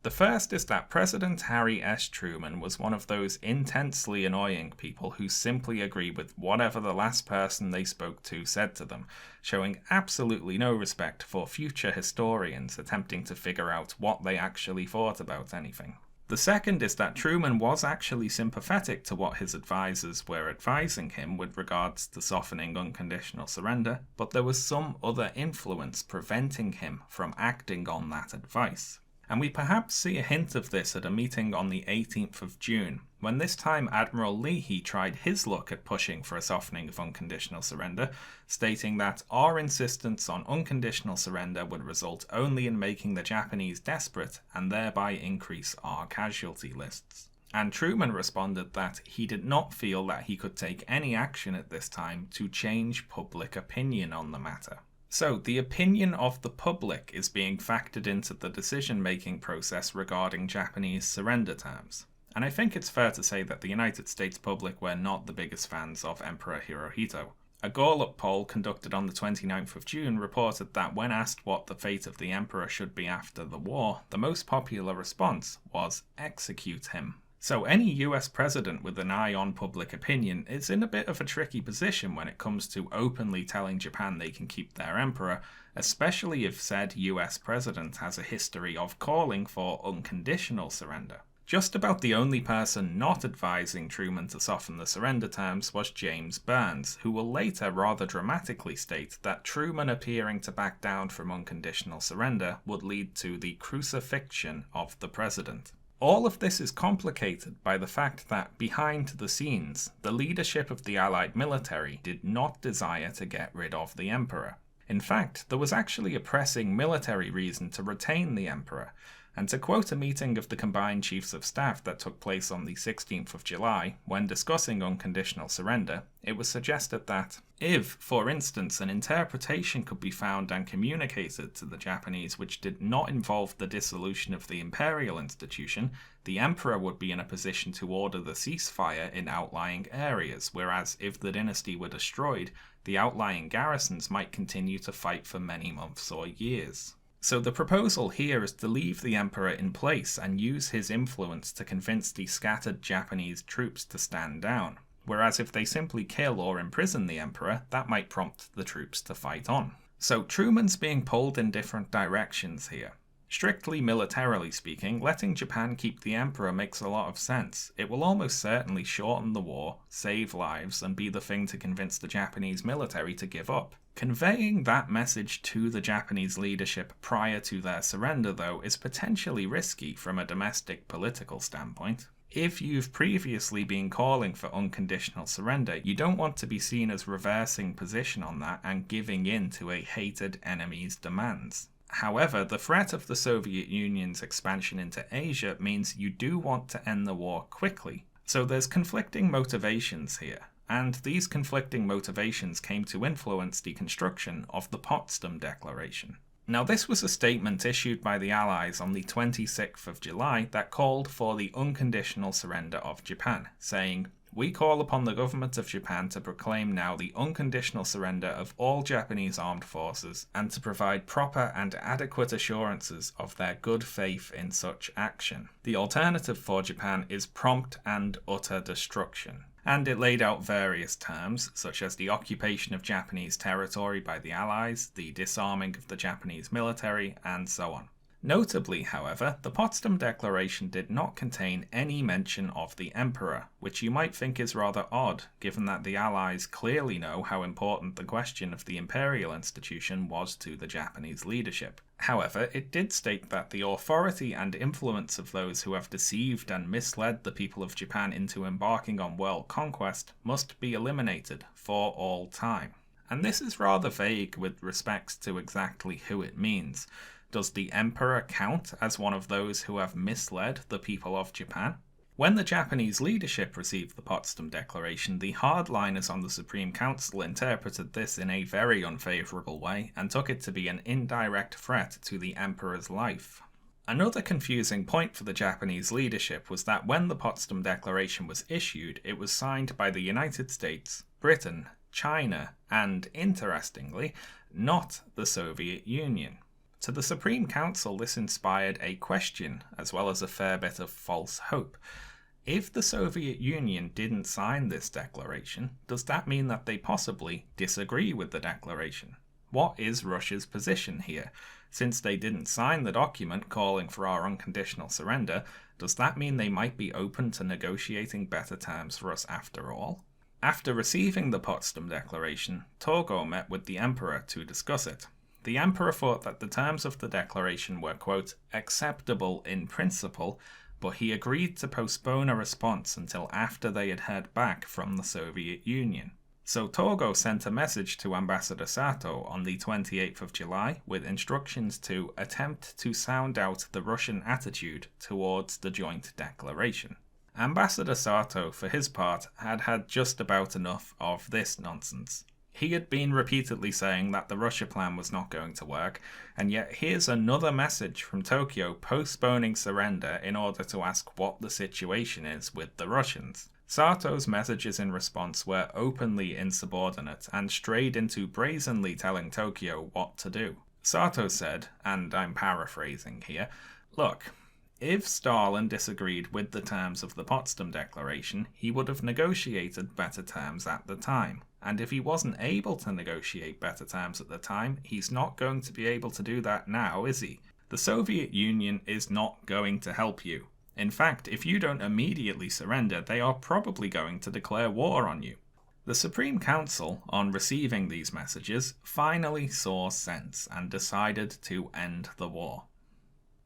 A: The first is that President Harry S. Truman was one of those intensely annoying people who simply agree with whatever the last person they spoke to said to them, showing absolutely no respect for future historians attempting to figure out what they actually thought about anything. The second is that Truman was actually sympathetic to what his advisors were advising him with regards to softening unconditional surrender, but there was some other influence preventing him from acting on that advice. And we perhaps see a hint of this at a meeting on the 18th of June, when this time Admiral Leahy tried his luck at pushing for a softening of unconditional surrender, stating that our insistence on unconditional surrender would result only in making the Japanese desperate and thereby increase our casualty lists. And Truman responded that he did not feel that he could take any action at this time to change public opinion on the matter. So, the opinion of the public is being factored into the decision-making process regarding Japanese surrender terms. And I think it's fair to say that the United States public were not the biggest fans of Emperor Hirohito. A Gallup poll conducted on the 29th of June reported that when asked what the fate of the emperor should be after the war, the most popular response was "execute him." So any US president with an eye on public opinion is in a bit of a tricky position when it comes to openly telling Japan they can keep their emperor, especially if said US president has a history of calling for unconditional surrender. Just about the only person not advising Truman to soften the surrender terms was James Byrnes, who will later rather dramatically state that Truman appearing to back down from unconditional surrender would lead to the crucifixion of the president. All of this is complicated by the fact that, behind the scenes, the leadership of the Allied military did not desire to get rid of the emperor. In fact, there was actually a pressing military reason to retain the emperor, and to quote a meeting of the combined chiefs of staff that took place on the 16th of July, when discussing unconditional surrender, it was suggested that, if, for instance, an interpretation could be found and communicated to the Japanese which did not involve the dissolution of the imperial institution, the emperor would be in a position to order the ceasefire in outlying areas, whereas if the dynasty were destroyed, the outlying garrisons might continue to fight for many months or years. So the proposal here is to leave the emperor in place and use his influence to convince the scattered Japanese troops to stand down, whereas if they simply kill or imprison the emperor, that might prompt the troops to fight on. So Truman's being pulled in different directions here. Strictly militarily speaking, letting Japan keep the emperor makes a lot of sense. It will almost certainly shorten the war, save lives, and be the thing to convince the Japanese military to give up. Conveying that message to the Japanese leadership prior to their surrender, though, is potentially risky from a domestic political standpoint. If you've previously been calling for unconditional surrender, you don't want to be seen as reversing position on that and giving in to a hated enemy's demands. However, the threat of the Soviet Union's expansion into Asia means you do want to end the war quickly. So there's conflicting motivations here, and these conflicting motivations came to influence the construction of the Potsdam Declaration. Now, this was a statement issued by the Allies on the 26th of July that called for the unconditional surrender of Japan, saying, "We call upon the government of Japan to proclaim now the unconditional surrender of all Japanese armed forces and to provide proper and adequate assurances of their good faith in such action. The alternative for Japan is prompt and utter destruction." And it laid out various terms, such as the occupation of Japanese territory by the Allies, the disarming of the Japanese military, and so on. Notably, however, the Potsdam Declaration did not contain any mention of the emperor, which you might think is rather odd, given that the Allies clearly know how important the question of the imperial institution was to the Japanese leadership. However, it did state that the authority and influence of those who have deceived and misled the people of Japan into embarking on world conquest must be eliminated for all time. And this is rather vague with respect to exactly who it means. Does the Emperor count as one of those who have misled the people of Japan? When the Japanese leadership received the Potsdam Declaration, the hardliners on the Supreme Council interpreted this in a very unfavourable way and took it to be an indirect threat to the Emperor's life. Another confusing point for the Japanese leadership was that when the Potsdam Declaration was issued, it was signed by the United States, Britain, China, and, interestingly, not the Soviet Union. To the Supreme Council, this inspired a question, as well as a fair bit of false hope. If the Soviet Union didn't sign this declaration, does that mean that they possibly disagree with the declaration? What is Russia's position here? Since they didn't sign the document calling for our unconditional surrender, does that mean they might be open to negotiating better terms for us after all? After receiving the Potsdam Declaration, Togo met with the Emperor to discuss it. The Emperor thought that the terms of the declaration were, quote, acceptable in principle, but he agreed to postpone a response until after they had heard back from the Soviet Union. So Togo sent a message to Ambassador Sato on the 28th of July with instructions to attempt to sound out the Russian attitude towards the joint declaration. Ambassador Sato, for his part, had had just about enough of this nonsense. He had been repeatedly saying that the Russia plan was not going to work, and yet here's another message from Tokyo postponing surrender in order to ask what the situation is with the Russians. Sato's messages in response were openly insubordinate and strayed into brazenly telling Tokyo what to do. Sato said, and I'm paraphrasing here, "Look, if Stalin disagreed with the terms of the Potsdam Declaration, he would have negotiated better terms at the time. And if he wasn't able to negotiate better terms at the time, he's not going to be able to do that now, is he? The Soviet Union is not going to help you. In fact, if you don't immediately surrender, they are probably going to declare war on you." The Supreme Council, on receiving these messages, finally saw sense and decided to end the war.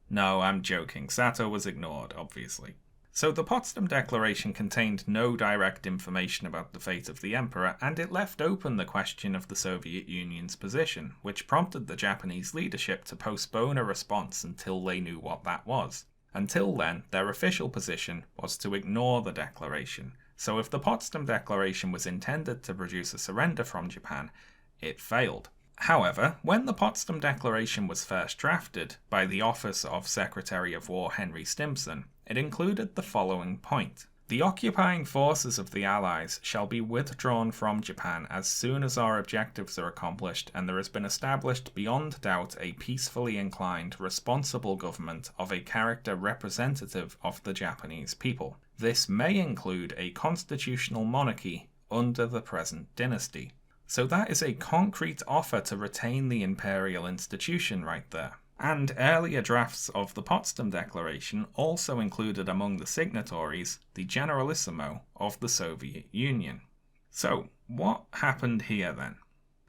A: No, I'm joking. Sato was ignored, obviously. So the Potsdam Declaration contained no direct information about the fate of the Emperor, and it left open the question of the Soviet Union's position, which prompted the Japanese leadership to postpone a response until they knew what that was. Until then, their official position was to ignore the declaration. So if the Potsdam Declaration was intended to produce a surrender from Japan, it failed. However, when the Potsdam Declaration was first drafted by the Office of Secretary of War Henry Stimson, it included the following point. The occupying forces of the Allies shall be withdrawn from Japan as soon as our objectives are accomplished and there has been established beyond doubt a peacefully inclined, responsible government of a character representative of the Japanese people. This may include a constitutional monarchy under the present dynasty. So that is a concrete offer to retain the imperial institution right there. And earlier drafts of the Potsdam Declaration also included among the signatories the Generalissimo of the Soviet Union. So, what happened here then?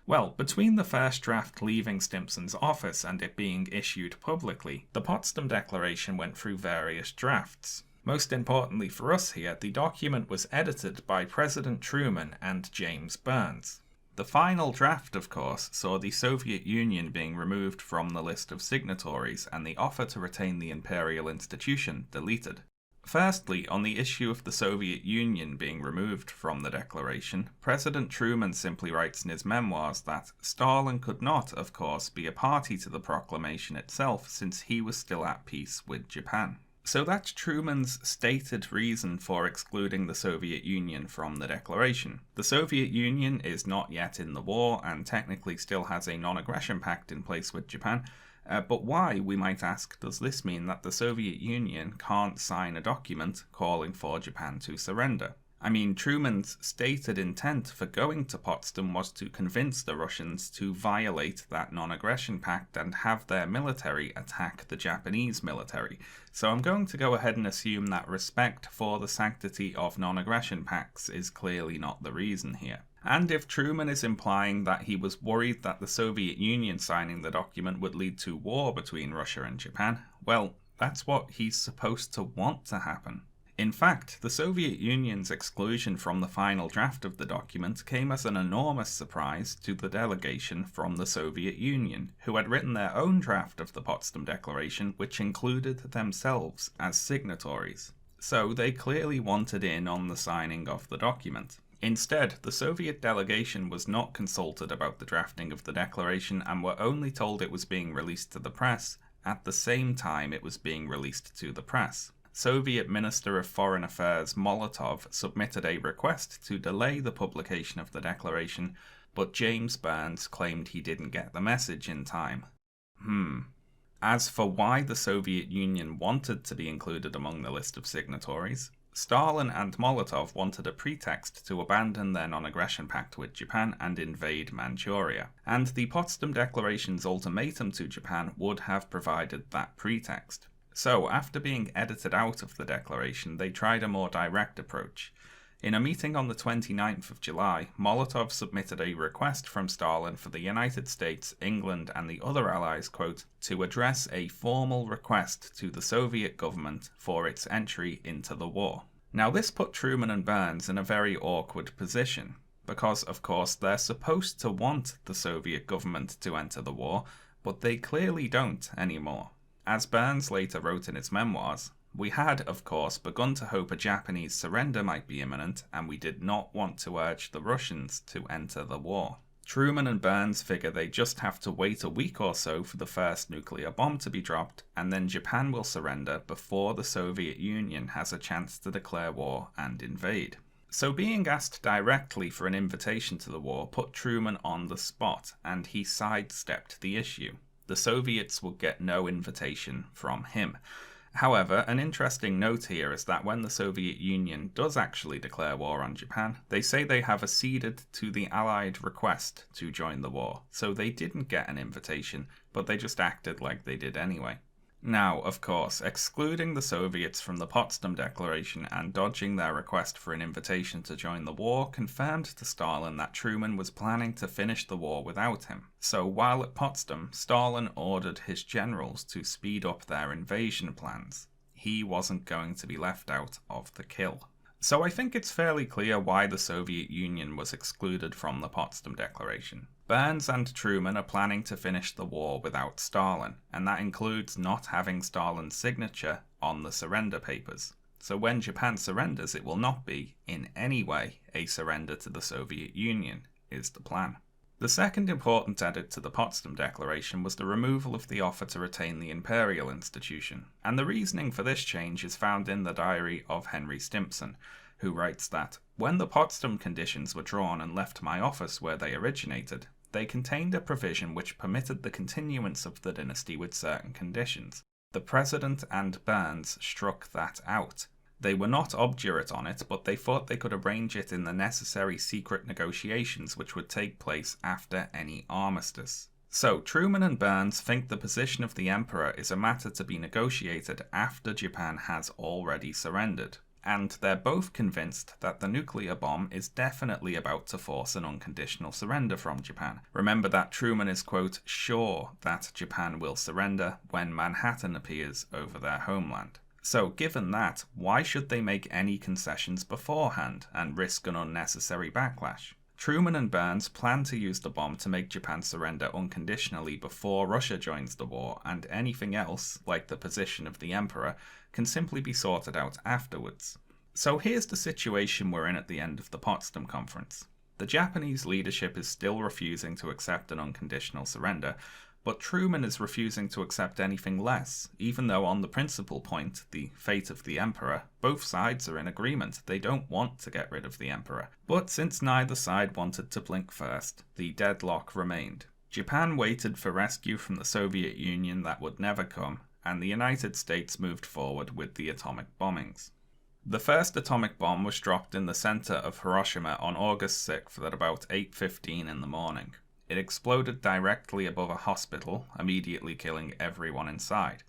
A: Well, between the first draft leaving Stimson's office and it being issued publicly, the Potsdam Declaration went through various drafts. Most importantly for us here, the document was edited by President Truman and James Byrnes. The final draft, of course, saw the Soviet Union being removed from the list of signatories and the offer to retain the imperial institution deleted. Firstly, on the issue of the Soviet Union being removed from the declaration, President Truman simply writes in his memoirs that Stalin could not, of course, be a party to the proclamation itself since he was still at peace with Japan. So that's Truman's stated reason for excluding the Soviet Union from the declaration. The Soviet Union is not yet in the war and technically still has a non-aggression pact in place with Japan. But why, we might ask, does this mean that the Soviet Union can't sign a document calling for Japan to surrender? I mean, Truman's stated intent for going to Potsdam was to convince the Russians to violate that non-aggression pact and have their military attack the Japanese military. So I'm going to go ahead and assume that respect for the sanctity of non-aggression pacts is clearly not the reason here. And if Truman is implying that he was worried that the Soviet Union signing the document would lead to war between Russia and Japan, well, that's what he's supposed to want to happen. In fact, the Soviet Union's exclusion from the final draft of the document came as an enormous surprise to the delegation from the Soviet Union, who had written their own draft of the Potsdam Declaration, which included themselves as signatories. So they clearly wanted in on the signing of the document. Instead, the Soviet delegation was not consulted about the drafting of the declaration and were only told it was being released to the press at the same time it was being released to the press. Soviet Minister of Foreign Affairs Molotov submitted a request to delay the publication of the declaration, but James Byrnes claimed he didn't get the message in time. As for why the Soviet Union wanted to be included among the list of signatories, Stalin and Molotov wanted a pretext to abandon their non-aggression pact with Japan and invade Manchuria, and the Potsdam Declaration's ultimatum to Japan would have provided that pretext. So, after being edited out of the declaration, they tried a more direct approach. In a meeting on the 29th of July, Molotov submitted a request from Stalin for the United States, England, and the other allies, quote, to address a formal request to the Soviet government for its entry into the war. Now, this put Truman and Byrnes in a very awkward position, because, of course, they're supposed to want the Soviet government to enter the war, but they clearly don't anymore. As Byrnes later wrote in his memoirs, we had, of course, begun to hope a Japanese surrender might be imminent, and we did not want to urge the Russians to enter the war. Truman and Byrnes figure they just have to wait a week or so for the first nuclear bomb to be dropped, and then Japan will surrender before the Soviet Union has a chance to declare war and invade. So being asked directly for an invitation to the war put Truman on the spot, and he sidestepped the issue. The Soviets would get no invitation from him. However, an interesting note here is that when the Soviet Union does actually declare war on Japan, they say they have acceded to the Allied request to join the war, so they didn't get an invitation, but they just acted like they did anyway. Now, of course, excluding the Soviets from the Potsdam Declaration and dodging their request for an invitation to join the war confirmed to Stalin that Truman was planning to finish the war without him. So while at Potsdam, Stalin ordered his generals to speed up their invasion plans. He wasn't going to be left out of the kill. So I think it's fairly clear why the Soviet Union was excluded from the Potsdam Declaration. Byrnes and Truman are planning to finish the war without Stalin, and that includes not having Stalin's signature on the surrender papers. So when Japan surrenders, it will not be, in any way, a surrender to the Soviet Union, is the plan. The second important edit to the Potsdam Declaration was the removal of the offer to retain the imperial institution, and the reasoning for this change is found in the diary of Henry Stimson, who writes that, when the Potsdam conditions were drawn and left my office where they originated, they contained a provision which permitted the continuance of the dynasty with certain conditions. The President and Byrnes struck that out. They were not obdurate on it, but they thought they could arrange it in the necessary secret negotiations which would take place after any armistice. So, Truman and Byrnes think the position of the Emperor is a matter to be negotiated after Japan has already surrendered. And they're both convinced that the nuclear bomb is definitely about to force an unconditional surrender from Japan. Remember that Truman is, quote, sure that Japan will surrender when Manhattan appears over their homeland. So, given that, why should they make any concessions beforehand and risk an unnecessary backlash? Truman and Byrnes plan to use the bomb to make Japan surrender unconditionally before Russia joins the war, and anything else, like the position of the Emperor, can simply be sorted out afterwards. So here's the situation we're in at the end of the Potsdam Conference. The Japanese leadership is still refusing to accept an unconditional surrender, but Truman is refusing to accept anything less, even though on the principal point, the fate of the Emperor, both sides are in agreement. They don't want to get rid of the Emperor. But since neither side wanted to blink first, the deadlock remained. Japan waited for rescue from the Soviet Union that would never come, and the United States moved forward with the atomic bombings. The first atomic bomb was dropped in the center of Hiroshima on August 6th at about 8:15 in the morning. It exploded directly above a hospital, immediately killing everyone inside.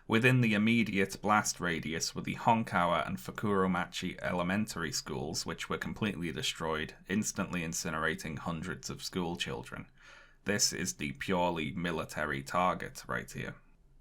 A: Within the immediate blast radius were the Honkawa and Fukuromachi elementary schools, which were completely destroyed, instantly incinerating hundreds of school children. This is the purely military target right here.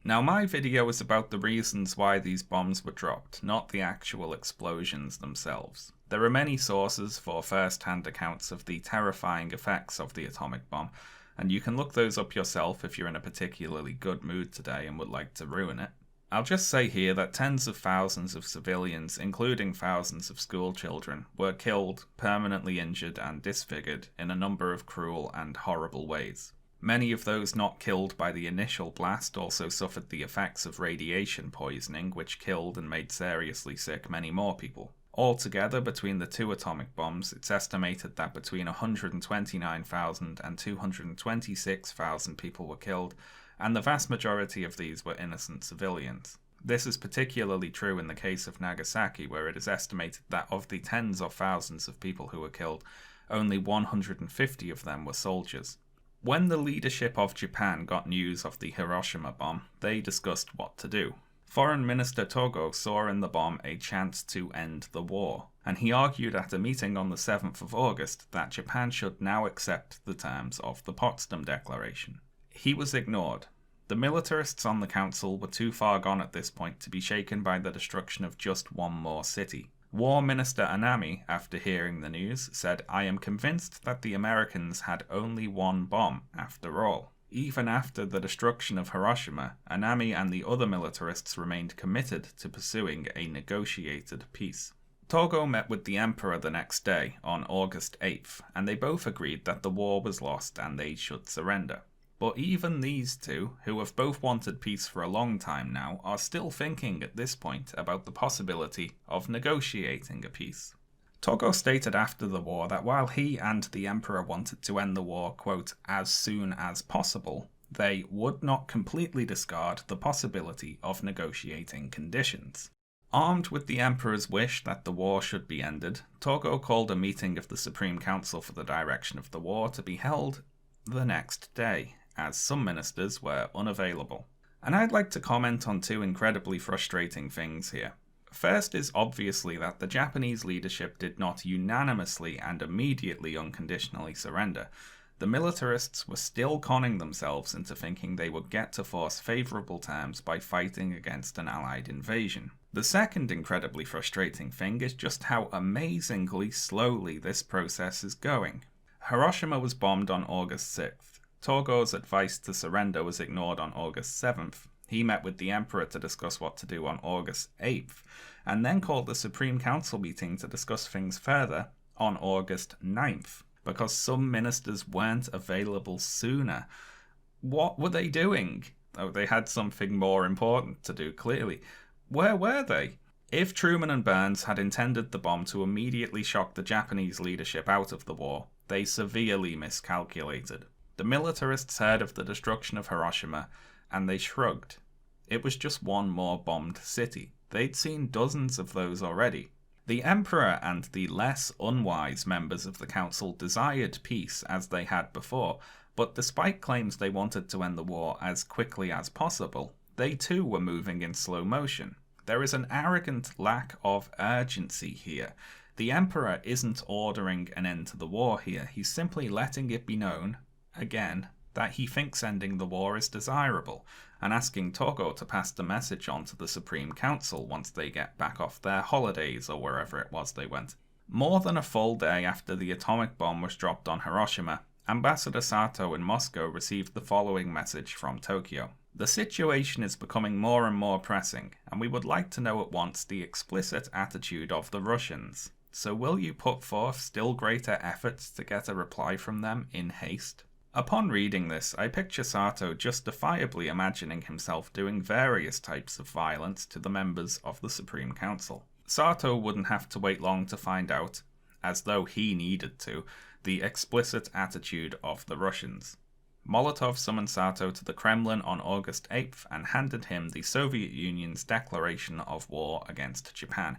A: Now, my video is about the reasons why these bombs were dropped, not the actual explosions themselves. There are many sources for first-hand accounts of the terrifying effects of the atomic bomb, and you can look those up yourself if you're in a particularly good mood today and would like to ruin it. I'll just say here that tens of thousands of civilians, including thousands of school children, were killed, permanently injured and disfigured in a number of cruel and horrible ways. Many of those not killed by the initial blast also suffered the effects of radiation poisoning, which killed and made seriously sick many more people. Altogether, between the two atomic bombs, it's estimated that between 129,000 and 226,000 people were killed, and the vast majority of these were innocent civilians. This is particularly true in the case of Nagasaki, where it is estimated that of the tens of thousands of people who were killed, only 150 of them were soldiers. When the leadership of Japan got news of the Hiroshima bomb, they discussed what to do. Foreign Minister Togo saw in the bomb a chance to end the war, and he argued at a meeting on the 7th of August that Japan should now accept the terms of the Potsdam Declaration. He was ignored. The militarists on the council were too far gone at this point to be shaken by the destruction of just one more city. War Minister Anami, after hearing the news, said, "I am convinced that the Americans had only one bomb, after all." Even after the destruction of Hiroshima, Anami and the other militarists remained committed to pursuing a negotiated peace. Togo met with the emperor the next day, on August 8th, and they both agreed that the war was lost and they should surrender. But even these two, who have both wanted peace for a long time now, are still thinking at this point about the possibility of negotiating a peace. Togo stated after the war that while he and the emperor wanted to end the war, quote, as soon as possible, they would not completely discard the possibility of negotiating conditions. Armed with the emperor's wish that the war should be ended, Togo called a meeting of the Supreme Council for the direction of the war to be held the next day, as some ministers were unavailable. And I'd like to comment on two incredibly frustrating things here. First is obviously that the Japanese leadership did not unanimously and immediately unconditionally surrender. The militarists were still conning themselves into thinking they would get to force favourable terms by fighting against an Allied invasion. The second incredibly frustrating thing is just how amazingly slowly this process is going. Hiroshima was bombed on August 6th. Togo's advice to surrender was ignored on August 7th. He met with the emperor to discuss what to do on August 8th, and then called the Supreme Council meeting to discuss things further on August 9th, because some ministers weren't available sooner. What were they doing? Oh, they had something more important to do, clearly. Where were they? If Truman and Byrnes had intended the bomb to immediately shock the Japanese leadership out of the war, they severely miscalculated. The militarists heard of the destruction of Hiroshima, and they shrugged. It was just one more bombed city. They'd seen dozens of those already. The emperor and the less unwise members of the council desired peace as they had before, but despite claims they wanted to end the war as quickly as possible, they too were moving in slow motion. There is an arrogant lack of urgency here. The emperor isn't ordering an end to the war here, he's simply letting it be known, again, that he thinks ending the war is desirable, and asking Togo to pass the message on to the Supreme Council once they get back off their holidays or wherever it was they went. More than a full day after the atomic bomb was dropped on Hiroshima, Ambassador Sato in Moscow received the following message from Tokyo. The situation is becoming more and more pressing, and we would like to know at once the explicit attitude of the Russians. So will you put forth still greater efforts to get a reply from them in haste? Upon reading this, I picture Sato justifiably imagining himself doing various types of violence to the members of the Supreme Council. Sato wouldn't have to wait long to find out, as though he needed to, the explicit attitude of the Russians. Molotov summoned Sato to the Kremlin on August 8th and handed him the Soviet Union's declaration of war against Japan.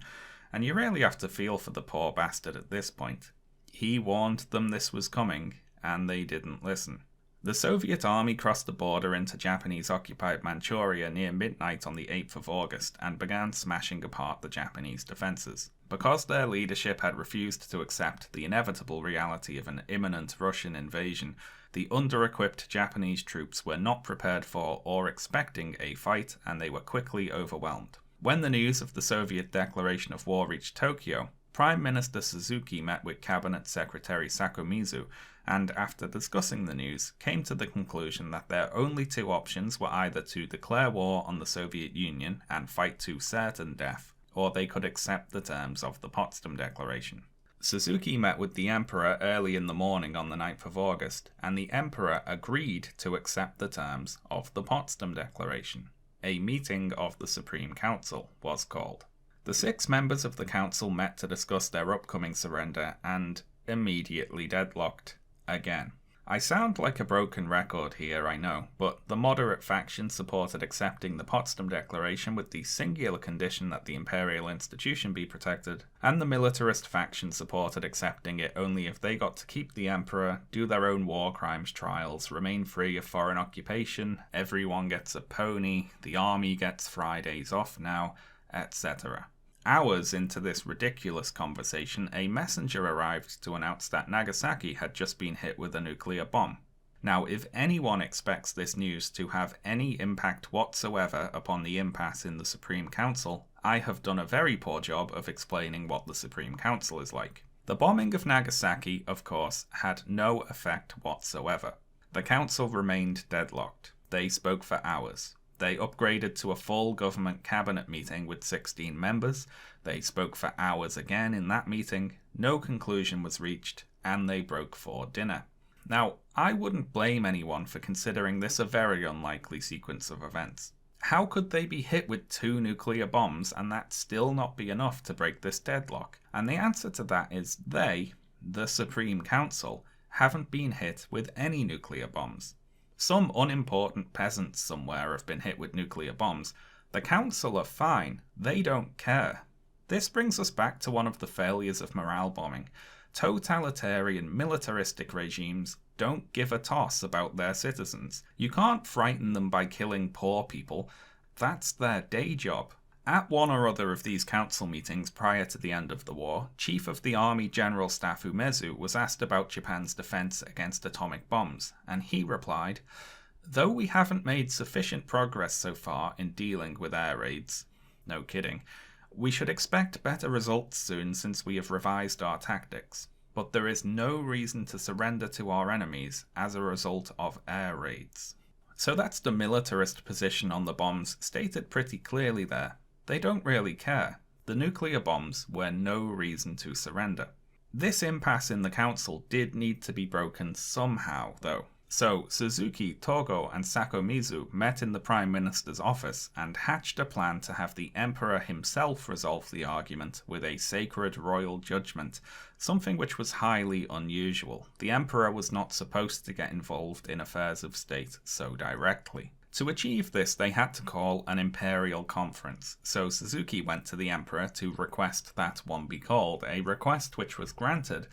A: And you really have to feel for the poor bastard at this point. He warned them this was coming, and they didn't listen. The Soviet army crossed the border into Japanese-occupied Manchuria near midnight on the 8th of August and began smashing apart the Japanese defences. Because their leadership had refused to accept the inevitable reality of an imminent Russian invasion, the under-equipped Japanese troops were not prepared for or expecting a fight, and they were quickly overwhelmed. When the news of the Soviet declaration of war reached Tokyo, Prime Minister Suzuki met with Cabinet Secretary Sakomizu, and after discussing the news, came to the conclusion that their only two options were either to declare war on the Soviet Union and fight to certain death, or they could accept the terms of the Potsdam Declaration. Suzuki met with the Emperor early in the morning on the 9th of August, and the Emperor agreed to accept the terms of the Potsdam Declaration. A meeting of the Supreme Council was called. The 6 members of the council met to discuss their upcoming surrender and immediately deadlocked again. I sound like a broken record here, I know, but the moderate faction supported accepting the Potsdam Declaration with the singular condition that the imperial institution be protected, and the militarist faction supported accepting it only if they got to keep the emperor, do their own war crimes trials, remain free of foreign occupation, everyone gets a pony, the army gets Fridays off now, etc. Hours into this ridiculous conversation, a messenger arrived to announce that Nagasaki had just been hit with a nuclear bomb. Now, if anyone expects this news to have any impact whatsoever upon the impasse in the Supreme Council, I have done a very poor job of explaining what the Supreme Council is like. The bombing of Nagasaki, of course, had no effect whatsoever. The council remained deadlocked. They spoke for hours. They upgraded to a full government cabinet meeting with 16 members. They spoke for hours again in that meeting. No conclusion was reached, and they broke for dinner. Now, I wouldn't blame anyone for considering this a very unlikely sequence of events. How could they be hit with 2 nuclear bombs and that still not be enough to break this deadlock? And the answer to that is they, the Supreme Council, haven't been hit with any nuclear bombs. Some unimportant peasants somewhere have been hit with nuclear bombs. The council are fine. They don't care. This brings us back to one of the failures of morale bombing. Totalitarian, militaristic regimes don't give a toss about their citizens. You can't frighten them by killing poor people. That's their day job. At one or other of these council meetings prior to the end of the war, Chief of the Army General Staff Umezu was asked about Japan's defense against atomic bombs, and he replied, "Though we haven't made sufficient progress so far in dealing with air raids," no kidding, "we should expect better results soon since we have revised our tactics. But there is no reason to surrender to our enemies as a result of air raids." So that's the militarist position on the bombs stated pretty clearly there. They don't really care. The nuclear bombs were no reason to surrender. This impasse in the council did need to be broken somehow, though. So Suzuki, Togo, and Sakomizu met in the Prime Minister's office and hatched a plan to have the Emperor himself resolve the argument with a sacred royal judgment, something which was highly unusual. The Emperor was not supposed to get involved in affairs of state so directly. To achieve this, they had to call an imperial conference, so Suzuki went to the Emperor to request that one be called, a request which was granted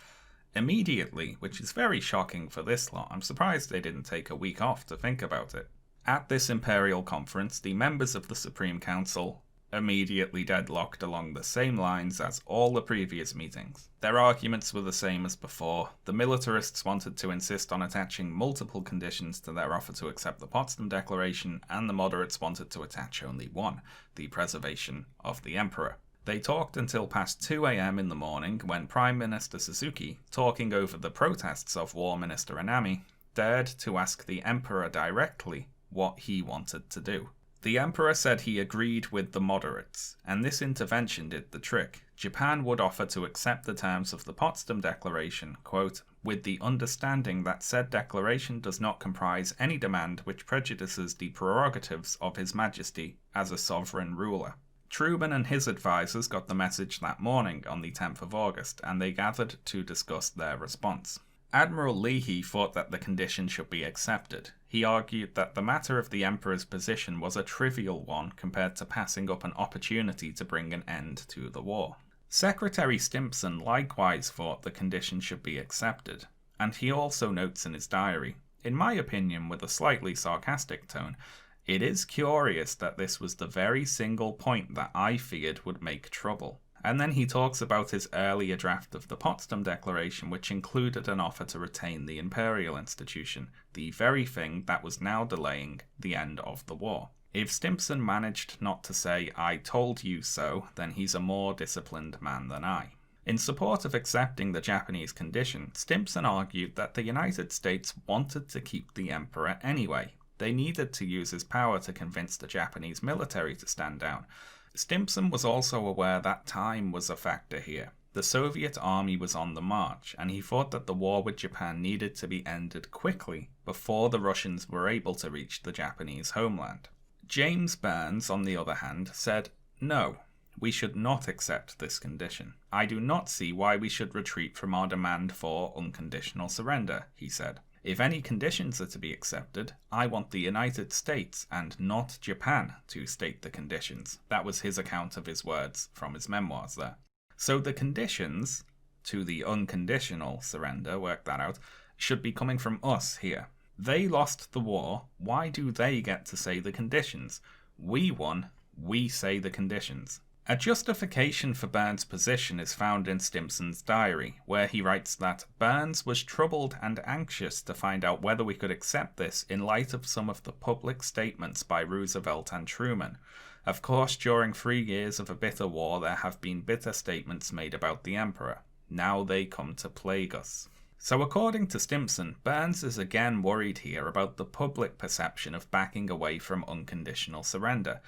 A: immediately, which is very shocking for this lot. I'm surprised they didn't take a week off to think about it. At this imperial conference, the members of the Supreme Council immediately deadlocked along the same lines as all the previous meetings. Their arguments were the same as before. The militarists wanted to insist on attaching multiple conditions to their offer to accept the Potsdam Declaration, and the moderates wanted to attach only one, the preservation of the Emperor. They talked until past 2 a.m. in the morning when Prime Minister Suzuki, talking over the protests of War Minister Anami, dared to ask the Emperor directly what he wanted to do. The Emperor said he agreed with the moderates, and this intervention did the trick. Japan would offer to accept the terms of the Potsdam Declaration, quote, "with the understanding that said declaration does not comprise any demand which prejudices the prerogatives of His Majesty as a sovereign ruler." Truman and his advisors got the message that morning on the 10th of August, and they gathered to discuss their response. Admiral Leahy thought that the condition should be accepted. He argued that the matter of the Emperor's position was a trivial one compared to passing up an opportunity to bring an end to the war. Secretary Stimson likewise thought the condition should be accepted, and he also notes in his diary, In my opinion, with a slightly sarcastic tone, it is curious that this was the very single point that I feared would make trouble. And then he talks about his earlier draft of the Potsdam Declaration, which included an offer to retain the imperial institution, the very thing that was now delaying the end of the war. If Stimson managed not to say, "I told you so," then he's a more disciplined man than I. In support of accepting the Japanese condition, Stimson argued that the United States wanted to keep the emperor anyway. They needed to use his power to convince the Japanese military to stand down. Stimson was also aware that time was a factor here. The Soviet army was on the march, and he thought that the war with Japan needed to be ended quickly before the Russians were able to reach the Japanese homeland. James Byrnes, on the other hand, said, "No, we should not accept this condition. I do not see why we should retreat from our demand for unconditional surrender," he said. "If any conditions are to be accepted, I want the United States and not Japan to state the conditions." That was his account of his words from his memoirs there. So the conditions to the unconditional surrender, work that out, should be coming from us here. They lost the war, why do they get to say the conditions? We won, we say the conditions. A justification for Byrnes' position is found in Stimson's diary, where he writes that Byrnes was troubled and anxious to find out whether we could accept this in light of some of the public statements by Roosevelt and Truman. Of course, during 3 years of a bitter war, there have been bitter statements made about the emperor. Now they come to plague us. So according to Stimson, Byrnes is again worried here about the public perception of backing away from unconditional surrender.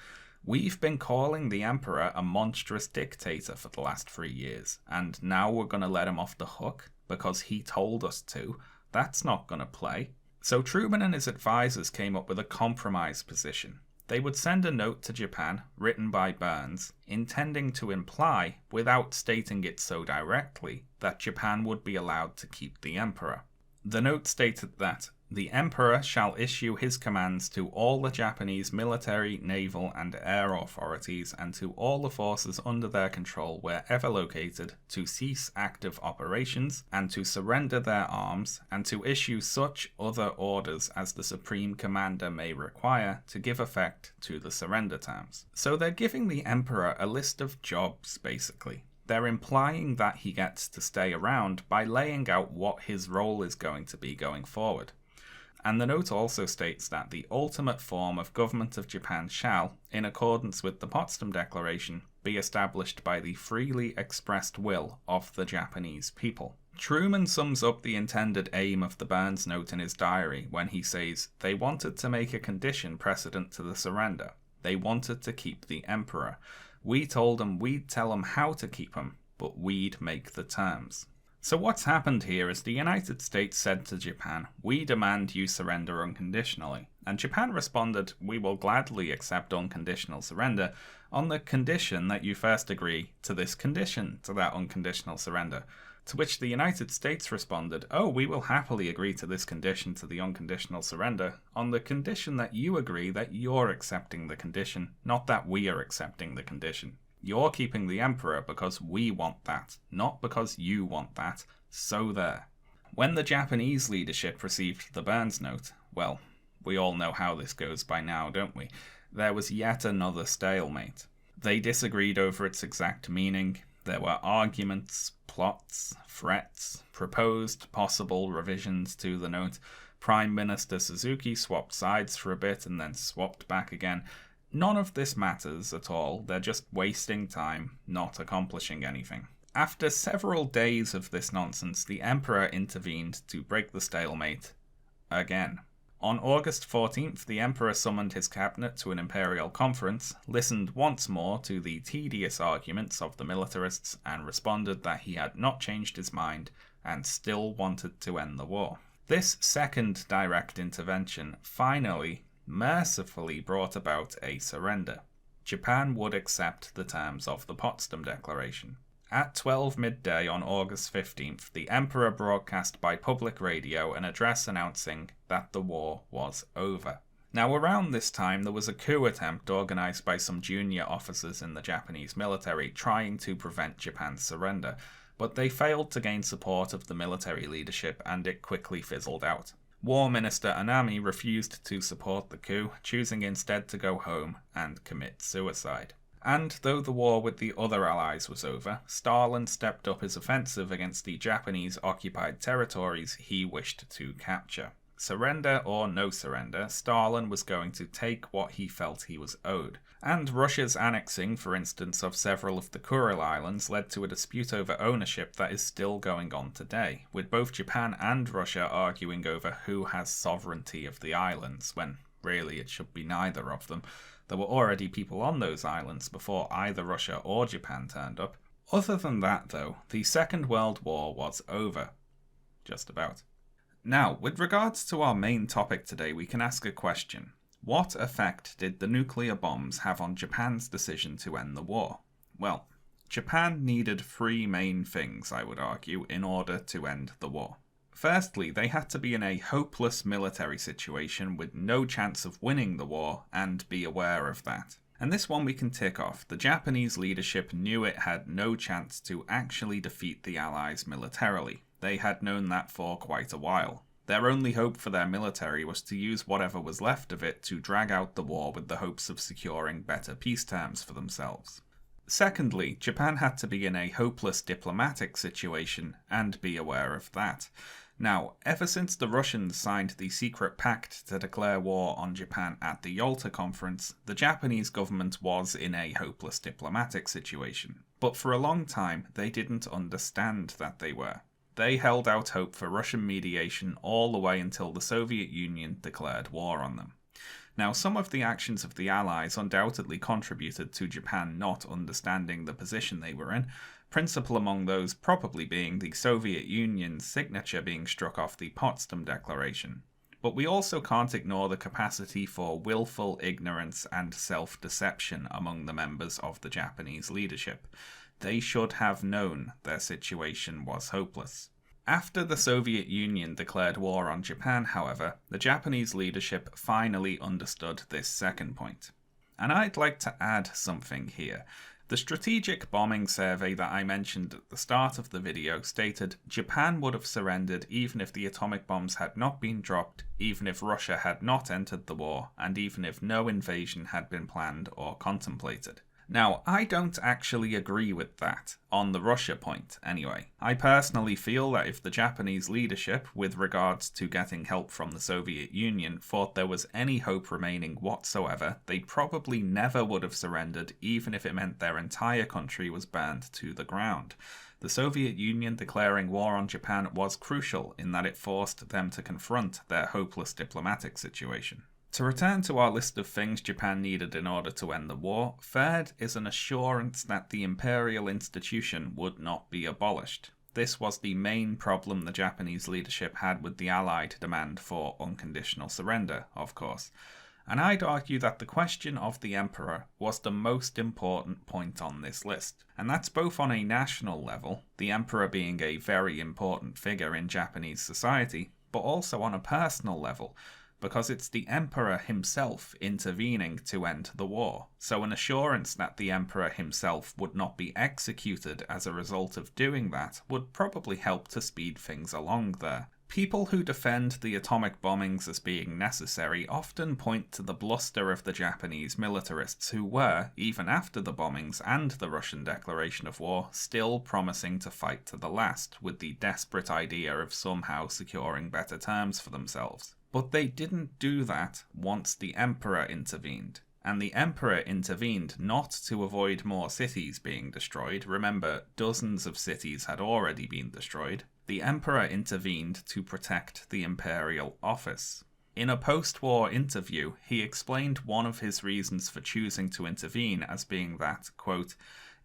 A: We've been calling the emperor a monstrous dictator for the last 3 years, and now we're going to let him off the hook because he told us to. That's not going to play. So Truman and his advisors came up with a compromise position. They would send a note to Japan, written by Byrnes, intending to imply, without stating it so directly, that Japan would be allowed to keep the emperor. The note stated that the emperor shall issue his commands to all the Japanese military, naval, and air authorities and to all the forces under their control wherever located to cease active operations and to surrender their arms and to issue such other orders as the supreme commander may require to give effect to the surrender terms. So they're giving the emperor a list of jobs, basically. They're implying that he gets to stay around by laying out what his role is going to be going forward. And the note also states that the ultimate form of government of Japan shall, in accordance with the Potsdam Declaration, be established by the freely expressed will of the Japanese people. Truman sums up the intended aim of the Byrnes note in his diary when he says, "They wanted to make a condition precedent to the surrender. They wanted to keep the emperor. We told them we'd tell them how to keep him, but we'd make the terms." So what's happened here is the United States said to Japan, "We demand you surrender unconditionally." And Japan responded, "We will gladly accept unconditional surrender on the condition that you first agree to this condition to that unconditional surrender." To which the United States responded, "Oh, we will happily agree to this condition to the unconditional surrender on the condition that you agree that you're accepting the condition, not that we are accepting the condition. You're keeping the emperor because we want that, not because you want that, so there." When the Japanese leadership received the Byrnes note, well, we all know how this goes by now, don't we? There was yet another stalemate. They disagreed over its exact meaning. There were arguments, plots, threats, proposed possible revisions to the note. Prime Minister Suzuki swapped sides for a bit and then swapped back again. None of this matters at all. They're just wasting time, not accomplishing anything. After several days of this nonsense, the emperor intervened to break the stalemate again. On August 14th, the emperor summoned his cabinet to an imperial conference, listened once more to the tedious arguments of the militarists, and responded that he had not changed his mind and still wanted to end the war. This second direct intervention finally, mercifully brought about a surrender. Japan would accept the terms of the Potsdam Declaration. At 12 midday on August 15th, the emperor broadcast by public radio an address announcing that the war was over. Now, around this time, there was a coup attempt organized by some junior officers in the Japanese military trying to prevent Japan's surrender, but they failed to gain support of the military leadership and it quickly fizzled out. War Minister Anami refused to support the coup, choosing instead to go home and commit suicide. And though the war with the other allies was over, Stalin stepped up his offensive against the Japanese-occupied territories he wished to capture. Surrender or no surrender, Stalin was going to take what he felt he was owed. And Russia's annexing, for instance, of several of the Kuril Islands led to a dispute over ownership that is still going on today, with both Japan and Russia arguing over who has sovereignty of the islands, when really it should be neither of them. There were already people on those islands before either Russia or Japan turned up. Other than that, though, the Second World War was over. Just about. Now, with regards to our main topic today, we can ask a question. What effect did the nuclear bombs have on Japan's decision to end the war? Well, Japan needed three main things, I would argue, in order to end the war. Firstly, they had to be in a hopeless military situation with no chance of winning the war, and be aware of that. And this one we can tick off. The Japanese leadership knew it had no chance to actually defeat the Allies militarily. They had known that for quite a while. Their only hope for their military was to use whatever was left of it to drag out the war with the hopes of securing better peace terms for themselves. Secondly, Japan had to be in a hopeless diplomatic situation, and be aware of that. Now, ever since the Russians signed the secret pact to declare war on Japan at the Yalta conference, the Japanese government was in a hopeless diplomatic situation. But for a long time, they didn't understand that they were. They held out hope for Russian mediation all the way until the Soviet Union declared war on them. Now, some of the actions of the Allies undoubtedly contributed to Japan not understanding the position they were in, principal among those probably being the Soviet Union's signature being struck off the Potsdam Declaration. But we also can't ignore the capacity for willful ignorance and self-deception among the members of the Japanese leadership. They should have known their situation was hopeless. After the Soviet Union declared war on Japan, however, the Japanese leadership finally understood this second point. And I'd like to add something here. The strategic bombing survey that I mentioned at the start of the video stated Japan would have surrendered even if the atomic bombs had not been dropped, even if Russia had not entered the war, and even if no invasion had been planned or contemplated. Now, I don't actually agree with that, on the Russia point anyway. I personally feel that if the Japanese leadership, with regards to getting help from the Soviet Union, thought there was any hope remaining whatsoever, they probably never would have surrendered even if it meant their entire country was burned to the ground. The Soviet Union declaring war on Japan was crucial in that it forced them to confront their hopeless diplomatic situation. To return to our list of things Japan needed in order to end the war, third is an assurance that the imperial institution would not be abolished. This was the main problem the Japanese leadership had with the Allied demand for unconditional surrender, of course. And I'd argue that the question of the emperor was the most important point on this list. And that's both on a national level, the emperor being a very important figure in Japanese society, but also on a personal level, because it's the emperor himself intervening to end the war. So an assurance that the emperor himself would not be executed as a result of doing that would probably help to speed things along there. People who defend the atomic bombings as being necessary often point to the bluster of the Japanese militarists who were, even after the bombings and the Russian declaration of war, still promising to fight to the last, with the desperate idea of somehow securing better terms for themselves. But they didn't do that once the emperor intervened. And the emperor intervened not to avoid more cities being destroyed. Remember, dozens of cities had already been destroyed. The emperor intervened to protect the imperial office. In a post-war interview, he explained one of his reasons for choosing to intervene as being that, quote,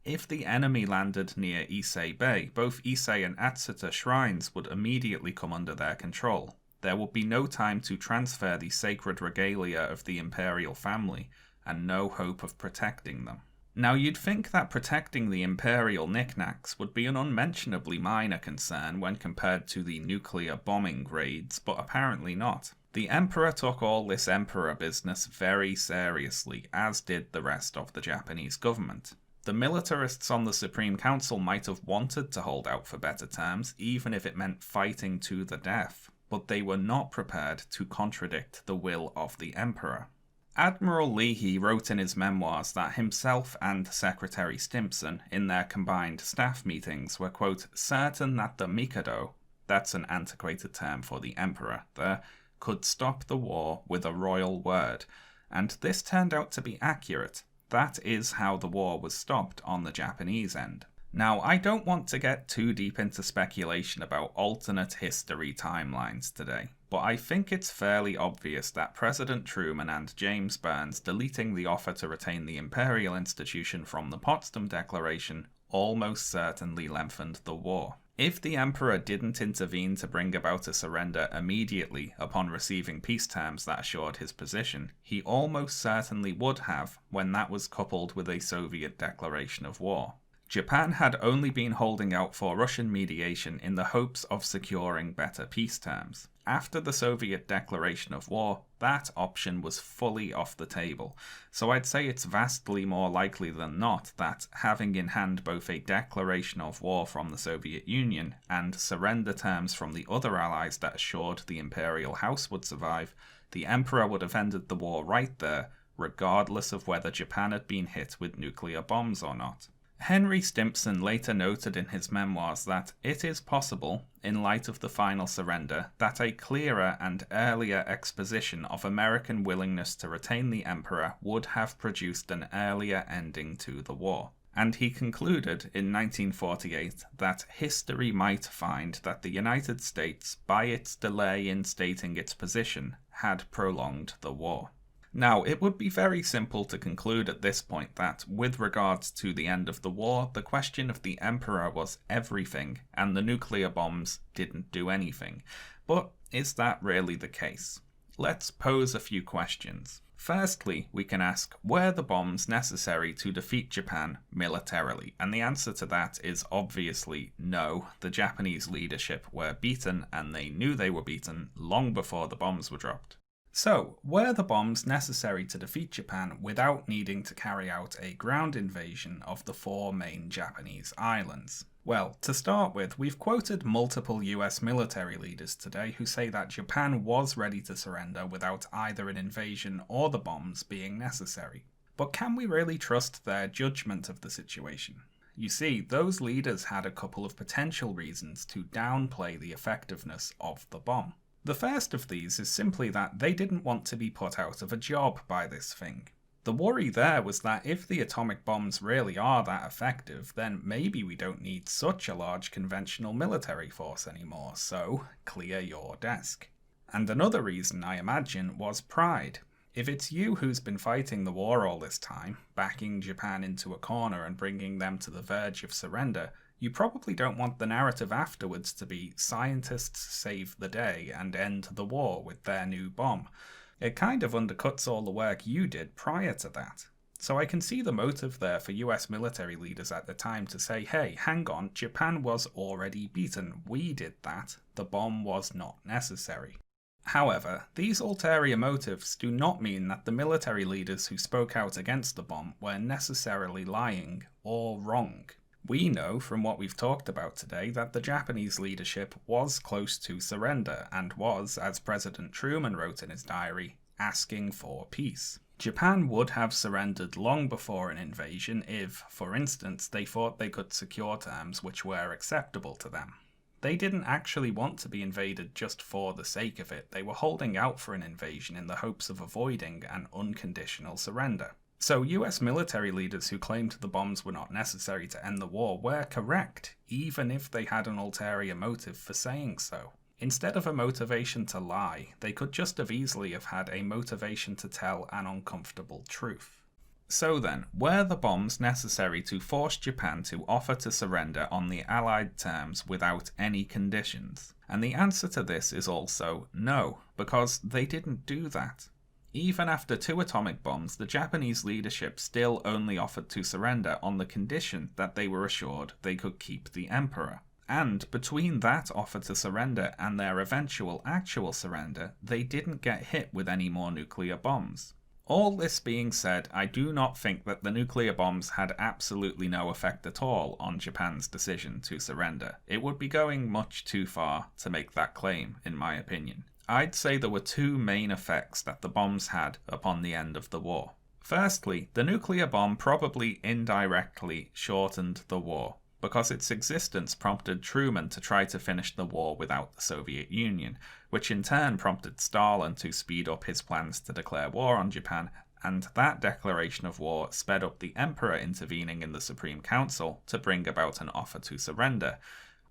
A: if the enemy landed near Ise Bay, both Ise and Atsuta shrines would immediately come under their control. There would be no time to transfer the sacred regalia of the imperial family, and no hope of protecting them. Now, you'd think that protecting the imperial knickknacks would be an unmentionably minor concern when compared to the nuclear bombing raids, but apparently not. The emperor took all this emperor business very seriously, as did the rest of the Japanese government. The militarists on the Supreme Council might have wanted to hold out for better terms, even if it meant fighting to the death. but they were not prepared to contradict the will of the emperor. Admiral Leahy wrote in his memoirs that himself and Secretary Stimson, in their combined staff meetings, were, quote, certain that the Mikado, that's an antiquated term for the emperor there, could stop the war with a royal word, and this turned out to be accurate. That is how the war was stopped on the Japanese end. Now, I don't want to get too deep into speculation about alternate history timelines today, but I think it's fairly obvious that President Truman and James Byrnes deleting the offer to retain the imperial institution from the Potsdam Declaration almost certainly lengthened the war. If the emperor didn't intervene to bring about a surrender immediately upon receiving peace terms that assured his position, he almost certainly would have when that was coupled with a Soviet declaration of war. Japan had only been holding out for Russian mediation in the hopes of securing better peace terms. After the Soviet declaration of war, that option was fully off the table, so I'd say it's vastly more likely than not that, having in hand both a declaration of war from the Soviet Union and surrender terms from the other allies that assured the imperial house would survive, the emperor would have ended the war right there, regardless of whether Japan had been hit with nuclear bombs or not. Henry Stimson later noted in his memoirs that it is possible, in light of the final surrender, that a clearer and earlier exposition of American willingness to retain the emperor would have produced an earlier ending to the war. And he concluded in 1948 that history might find that the United States, by its delay in stating its position, had prolonged the war. Now, it would be very simple to conclude at this point that, with regards to the end of the war, the question of the emperor was everything, and the nuclear bombs didn't do anything. But is that really the case? Let's pose a few questions. Firstly, we can ask, were the bombs necessary to defeat Japan militarily? And the answer to that is obviously no. The Japanese leadership were beaten, and they knew they were beaten long before the bombs were dropped. So, were the bombs necessary to defeat Japan without needing to carry out a ground invasion of the 4 main Japanese islands? Well, to start with, we've quoted multiple US military leaders today who say that Japan was ready to surrender without either an invasion or the bombs being necessary. But can we really trust their judgment of the situation? You see, those leaders had a couple of potential reasons to downplay the effectiveness of the bomb. The first of these is simply that they didn't want to be put out of a job by this thing. The worry there was that if the atomic bombs really are that effective, then maybe we don't need such a large conventional military force anymore, so clear your desk. And another reason, I imagine, was pride. If it's you who's been fighting the war all this time, backing Japan into a corner and bringing them to the verge of surrender, you probably don't want the narrative afterwards to be scientists save the day and end the war with their new bomb. It kind of undercuts all the work you did prior to that. So I can see the motive there for US military leaders at the time to say, hey, hang on, Japan was already beaten. We did that. The bomb was not necessary. However, these ulterior motives do not mean that the military leaders who spoke out against the bomb were necessarily lying or wrong. We know from what we've talked about today that the Japanese leadership was close to surrender and was, as President Truman wrote in his diary, asking for peace. Japan would have surrendered long before an invasion if, for instance, they thought they could secure terms which were acceptable to them. They didn't actually want to be invaded just for the sake of it. They were holding out for an invasion in the hopes of avoiding an unconditional surrender. So US military leaders who claimed the bombs were not necessary to end the war were correct, even if they had an ulterior motive for saying so. Instead of a motivation to lie, they could just as easily have had a motivation to tell an uncomfortable truth. So then, were the bombs necessary to force Japan to offer to surrender on the Allied terms without any conditions? And the answer to this is also no, because they didn't do that. Even after 2 atomic bombs, the Japanese leadership still only offered to surrender on the condition that they were assured they could keep the emperor. And between that offer to surrender and their eventual actual surrender, they didn't get hit with any more nuclear bombs. All this being said, I do not think that the nuclear bombs had absolutely no effect at all on Japan's decision to surrender. It would be going much too far to make that claim, in my opinion. I'd say there were two main effects that the bombs had upon the end of the war. Firstly, the nuclear bomb probably indirectly shortened the war, because its existence prompted Truman to try to finish the war without the Soviet Union, which in turn prompted Stalin to speed up his plans to declare war on Japan, and that declaration of war sped up the Emperor intervening in the Supreme Council to bring about an offer to surrender,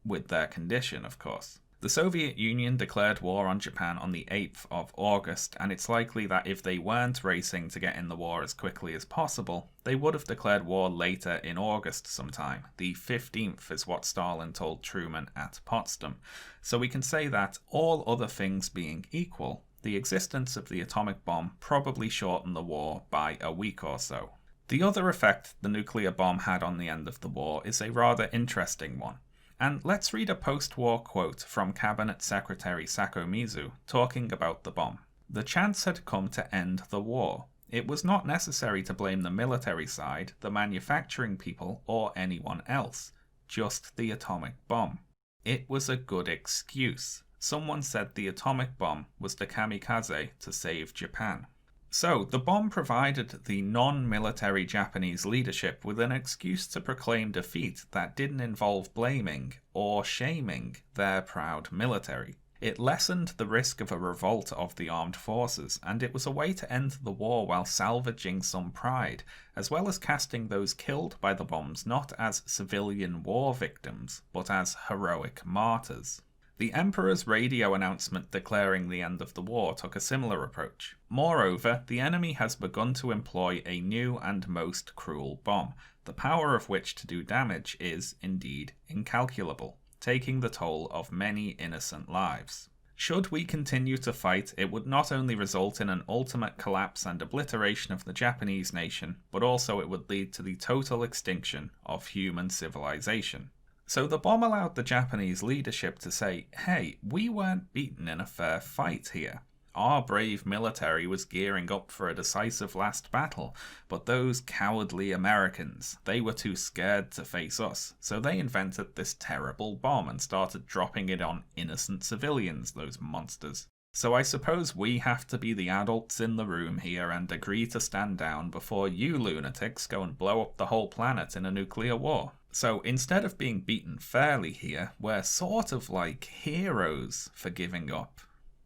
A: with their condition, of course. The Soviet Union declared war on Japan on the 8th of August, and it's likely that if they weren't racing to get in the war as quickly as possible, they would have declared war later in August sometime. The 15th is what Stalin told Truman at Potsdam. So we can say that, all other things being equal, the existence of the atomic bomb probably shortened the war by a week or so. The other effect the nuclear bomb had on the end of the war is a rather interesting one. And let's read a post-war quote from Cabinet Secretary Sakomizu talking about the bomb. The chance had come to end the war. It was not necessary to blame the military side, the manufacturing people, or anyone else. Just the atomic bomb. It was a good excuse. Someone said the atomic bomb was the kamikaze to save Japan. So, the bomb provided the non-military Japanese leadership with an excuse to proclaim defeat that didn't involve blaming or shaming their proud military. It lessened the risk of a revolt of the armed forces, and it was a way to end the war while salvaging some pride, as well as casting those killed by the bombs not as civilian war victims, but as heroic martyrs. The Emperor's radio announcement declaring the end of the war took a similar approach. Moreover, the enemy has begun to employ a new and most cruel bomb, the power of which to do damage is, indeed, incalculable, taking the toll of many innocent lives. Should we continue to fight, it would not only result in an ultimate collapse and obliteration of the Japanese nation, but also it would lead to the total extinction of human civilization. So the bomb allowed the Japanese leadership to say, hey, we weren't beaten in a fair fight here. Our brave military was gearing up for a decisive last battle, but those cowardly Americans, they were too scared to face us, so they invented this terrible bomb and started dropping it on innocent civilians, those monsters. So I suppose we have to be the adults in the room here and agree to stand down before you lunatics go and blow up the whole planet in a nuclear war. So instead of being beaten fairly here, we're sort of like heroes for giving up,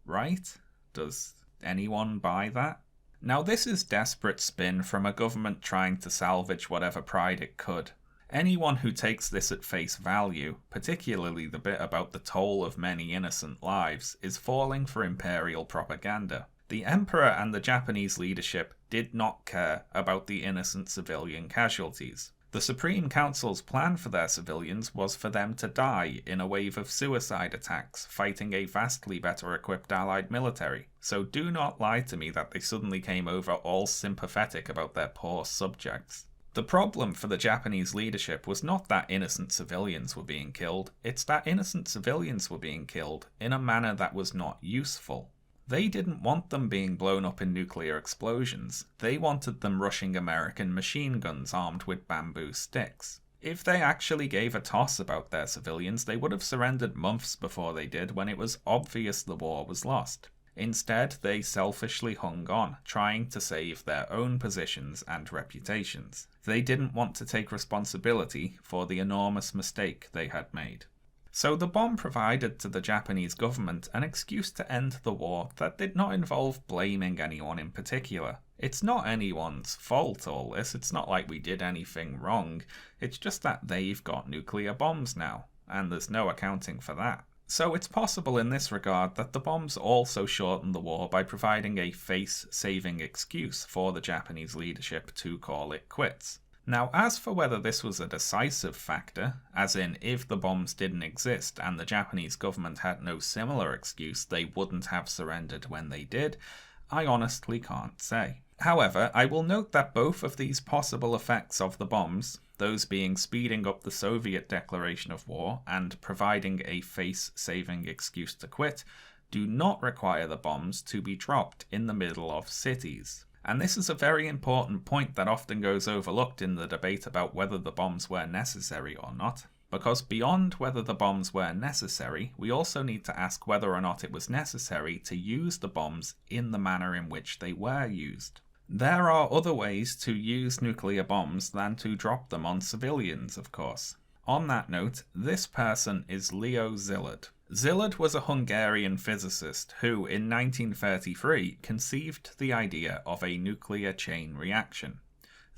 A: right? Does anyone buy that? Now this is desperate spin from a government trying to salvage whatever pride it could. Anyone who takes this at face value, particularly the bit about the toll of many innocent lives, is falling for imperial propaganda. The Emperor and the Japanese leadership did not care about the innocent civilian casualties. The Supreme Council's plan for their civilians was for them to die in a wave of suicide attacks, fighting a vastly better equipped Allied military. So do not lie to me that they suddenly came over all sympathetic about their poor subjects. The problem for the Japanese leadership was not that innocent civilians were being killed, it's that innocent civilians were being killed in a manner that was not useful. They didn't want them being blown up in nuclear explosions. They wanted them rushing American machine guns armed with bamboo sticks. If they actually gave a toss about their civilians, they would have surrendered months before they did when it was obvious the war was lost. Instead, they selfishly hung on, trying to save their own positions and reputations. They didn't want to take responsibility for the enormous mistake they had made. So the bomb provided to the Japanese government an excuse to end the war that did not involve blaming anyone in particular. It's not anyone's fault, all this. It's not like we did anything wrong. It's just that they've got nuclear bombs now, and there's no accounting for that. So it's possible in this regard that the bombs also shortened the war by providing a face-saving excuse for the Japanese leadership to call it quits. Now, as for whether this was a decisive factor, as in if the bombs didn't exist and the Japanese government had no similar excuse they wouldn't have surrendered when they did, I honestly can't say. However, I will note that both of these possible effects of the bombs, those being speeding up the Soviet declaration of war and providing a face-saving excuse to quit, do not require the bombs to be dropped in the middle of cities. And this is a very important point that often goes overlooked in the debate about whether the bombs were necessary or not. Because beyond whether the bombs were necessary, we also need to ask whether or not it was necessary to use the bombs in the manner in which they were used. There are other ways to use nuclear bombs than to drop them on civilians, of course. On that note, this person is Leo Szilard. Szilard was a Hungarian physicist who, in 1933, conceived the idea of a nuclear chain reaction.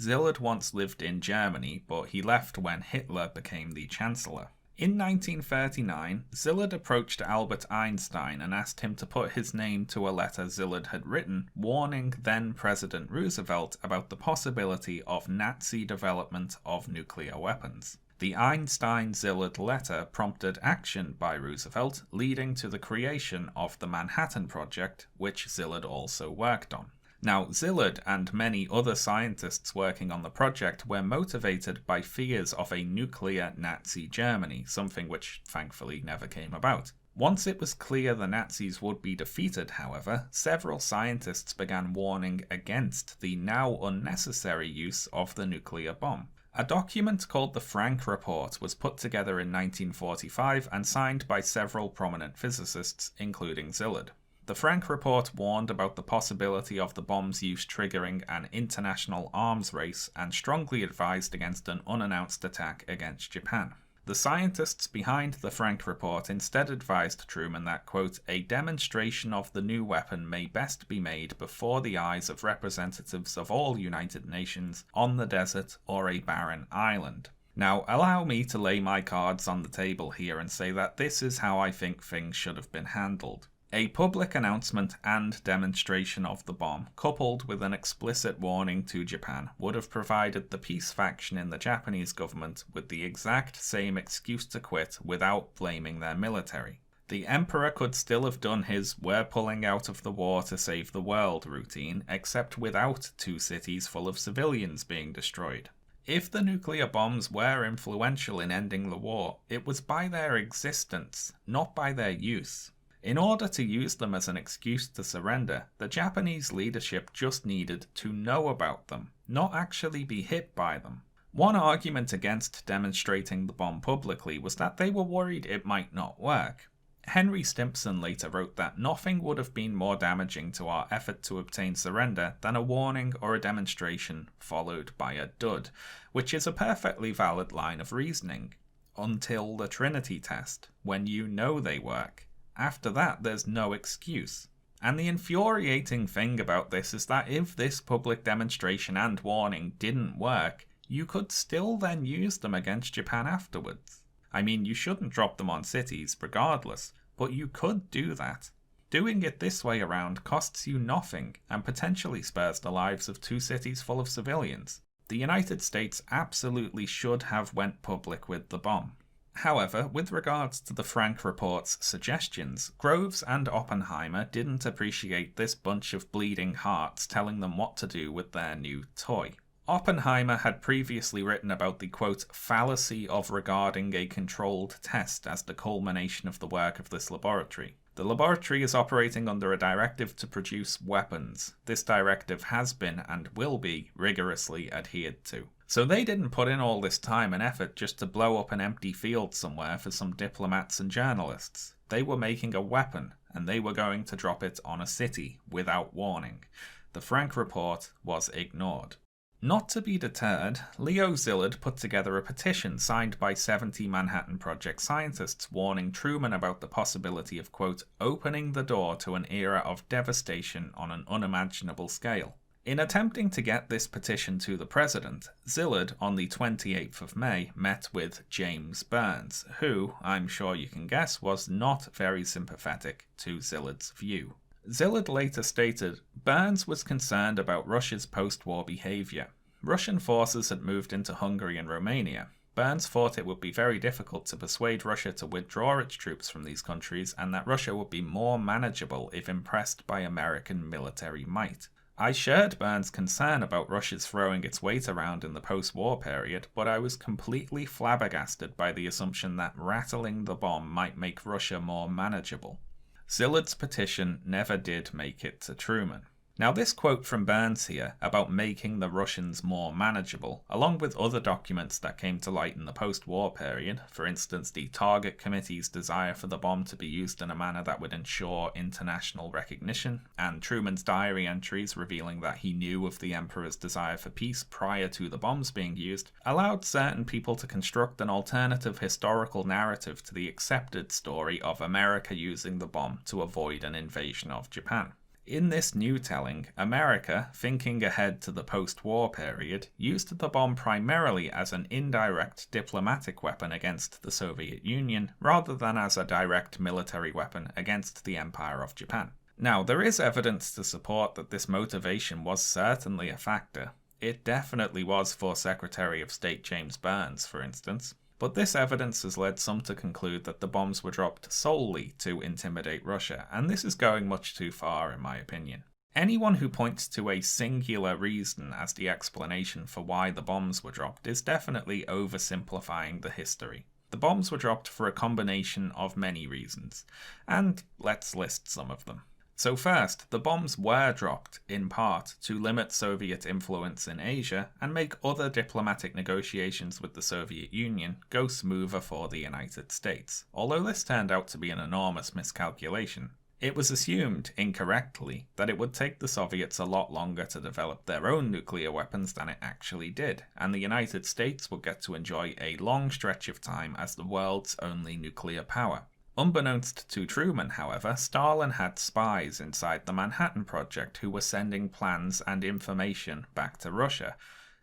A: Szilard once lived in Germany, but he left when Hitler became the Chancellor. In 1939, Szilard approached Albert Einstein and asked him to put his name to a letter Szilard had written, warning then-President Roosevelt about the possibility of Nazi development of nuclear weapons. The Einstein-Szilard letter prompted action by Roosevelt, leading to the creation of the Manhattan Project, which Szilard also worked on. Now, Szilard and many other scientists working on the project were motivated by fears of a nuclear Nazi Germany, something which thankfully never came about. Once it was clear the Nazis would be defeated, however, several scientists began warning against the now unnecessary use of the nuclear bomb. A document called the Frank Report was put together in 1945 and signed by several prominent physicists, including Szilard. The Frank Report warned about the possibility of the bomb's use triggering an international arms race and strongly advised against an unannounced attack against Japan. The scientists behind the Frank Report instead advised Truman that, quote, a demonstration of the new weapon may best be made before the eyes of representatives of all United Nations on the desert or a barren island. Now, allow me to lay my cards on the table here and say that this is how I think things should have been handled. A public announcement and demonstration of the bomb, coupled with an explicit warning to Japan, would have provided the peace faction in the Japanese government with the exact same excuse to quit without blaming their military. The emperor could still have done his "we're pulling out of the war to save the world" routine, except without 2 cities full of civilians being destroyed. If the nuclear bombs were influential in ending the war, it was by their existence, not by their use. In order to use them as an excuse to surrender, the Japanese leadership just needed to know about them, not actually be hit by them. One argument against demonstrating the bomb publicly was that they were worried it might not work. Henry Stimson later wrote that nothing would have been more damaging to our effort to obtain surrender than a warning or a demonstration followed by a dud, which is a perfectly valid line of reasoning. Until the Trinity test, when you know they work. After that, there's no excuse. And the infuriating thing about this is that if this public demonstration and warning didn't work, you could still then use them against Japan afterwards. I mean, you shouldn't drop them on cities regardless, but you could do that. Doing it this way around costs you nothing and potentially spares the lives of 2 cities full of civilians. The United States absolutely should have went public with the bomb. However, with regards to the Frank Report's suggestions, Groves and Oppenheimer didn't appreciate this bunch of bleeding hearts telling them what to do with their new toy. Oppenheimer had previously written about the, quote, fallacy of regarding a controlled test as the culmination of the work of this laboratory. The laboratory is operating under a directive to produce weapons. This directive has been and will be rigorously adhered to. So they didn't put in all this time and effort just to blow up an empty field somewhere for some diplomats and journalists. They were making a weapon, and they were going to drop it on a city without warning. The Frank Report was ignored. Not to be deterred, Leo Szilard put together a petition signed by 70 Manhattan Project scientists warning Truman about the possibility of, quote, opening the door to an era of devastation on an unimaginable scale. In attempting to get this petition to the president, Szilard, on the 28th of May, met with James Byrnes, who, I'm sure you can guess, was not very sympathetic to Szillard's view. Szilard later stated, Byrnes was concerned about Russia's post-war behaviour. Russian forces had moved into Hungary and Romania. Byrnes thought it would be very difficult to persuade Russia to withdraw its troops from these countries and that Russia would be more manageable if impressed by American military might. I shared Byrnes' concern about Russia's throwing its weight around in the post-war period, but I was completely flabbergasted by the assumption that rattling the bomb might make Russia more manageable. Szillard's petition never did make it to Truman. Now, this quote from Byrnes here about making the Russians more manageable, along with other documents that came to light in the post-war period, for instance the Target Committee's desire for the bomb to be used in a manner that would ensure international recognition, and Truman's diary entries revealing that he knew of the Emperor's desire for peace prior to the bombs being used, allowed certain people to construct an alternative historical narrative to the accepted story of America using the bomb to avoid an invasion of Japan. In this new telling, America, thinking ahead to the post-war period, used the bomb primarily as an indirect diplomatic weapon against the Soviet Union, rather than as a direct military weapon against the Empire of Japan. Now, there is evidence to support that this motivation was certainly a factor. It definitely was for Secretary of State James Byrnes, for instance. But this evidence has led some to conclude that the bombs were dropped solely to intimidate Russia, and this is going much too far in my opinion. Anyone who points to a singular reason as the explanation for why the bombs were dropped is definitely oversimplifying the history. The bombs were dropped for a combination of many reasons, and let's list some of them. So first, the bombs were dropped, in part, to limit Soviet influence in Asia and make other diplomatic negotiations with the Soviet Union go smoother for the United States, although this turned out to be an enormous miscalculation. It was assumed, incorrectly, that it would take the Soviets a lot longer to develop their own nuclear weapons than it actually did, and the United States would get to enjoy a long stretch of time as the world's only nuclear power. Unbeknownst to Truman, however, Stalin had spies inside the Manhattan Project who were sending plans and information back to Russia.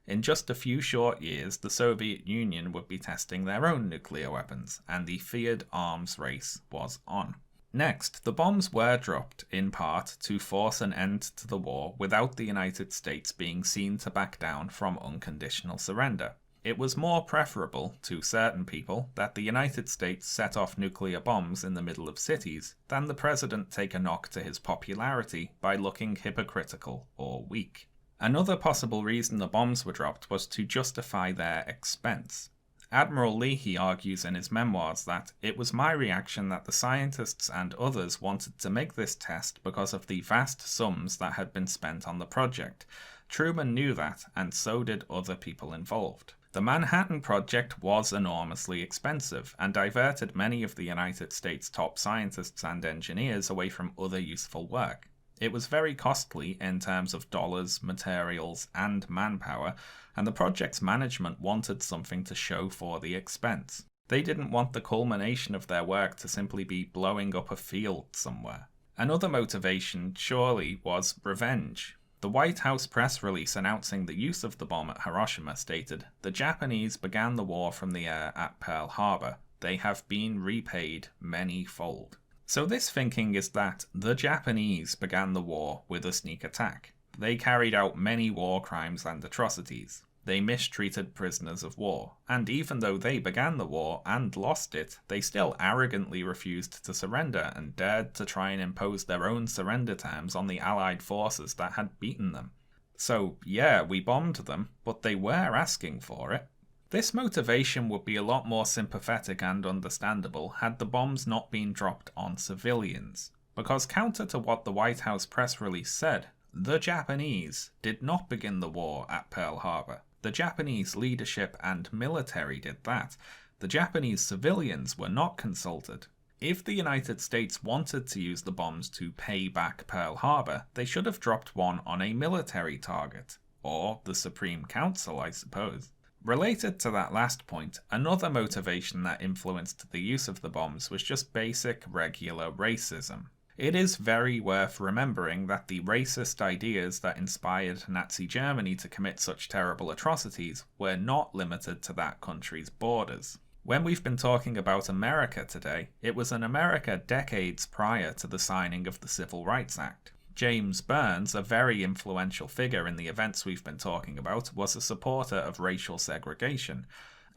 A: In just a few short years, the Soviet Union would be testing their own nuclear weapons, and the feared arms race was on. Next, the bombs were dropped, in part, to force an end to the war without the United States being seen to back down from unconditional surrender. It was more preferable, to certain people, that the United States set off nuclear bombs in the middle of cities than the president take a knock to his popularity by looking hypocritical or weak. Another possible reason the bombs were dropped was to justify their expense. Admiral Leahy argues in his memoirs that it was my reaction that the scientists and others wanted to make this test because of the vast sums that had been spent on the project. Truman knew that, and so did other people involved. The Manhattan Project was enormously expensive and diverted many of the United States' top scientists and engineers away from other useful work. It was very costly in terms of dollars, materials, and manpower, and the project's management wanted something to show for the expense. They didn't want the culmination of their work to simply be blowing up a field somewhere. Another motivation, surely, was revenge. The White House press release announcing the use of the bomb at Hiroshima stated, "The Japanese began the war from the air at Pearl Harbor. They have been repaid many-fold." So this thinking is that the Japanese began the war with a sneak attack. They carried out many war crimes and atrocities. They mistreated prisoners of war, and even though they began the war and lost it, they still arrogantly refused to surrender and dared to try and impose their own surrender terms on the Allied forces that had beaten them. So yeah, we bombed them, but they were asking for it. This motivation would be a lot more sympathetic and understandable had the bombs not been dropped on civilians. Because counter to what the White House press release said, the Japanese did not begin the war at Pearl Harbor. The Japanese leadership and military did that. The Japanese civilians were not consulted. If the United States wanted to use the bombs to pay back Pearl Harbor, they should have dropped one on a military target. Or the Supreme Council, I suppose. Related to that last point, another motivation that influenced the use of the bombs was just basic, regular racism. It is very worth remembering that the racist ideas that inspired Nazi Germany to commit such terrible atrocities were not limited to that country's borders. When we've been talking about America today, it was an America decades prior to the signing of the Civil Rights Act. James Byrnes, a very influential figure in the events we've been talking about, was a supporter of racial segregation.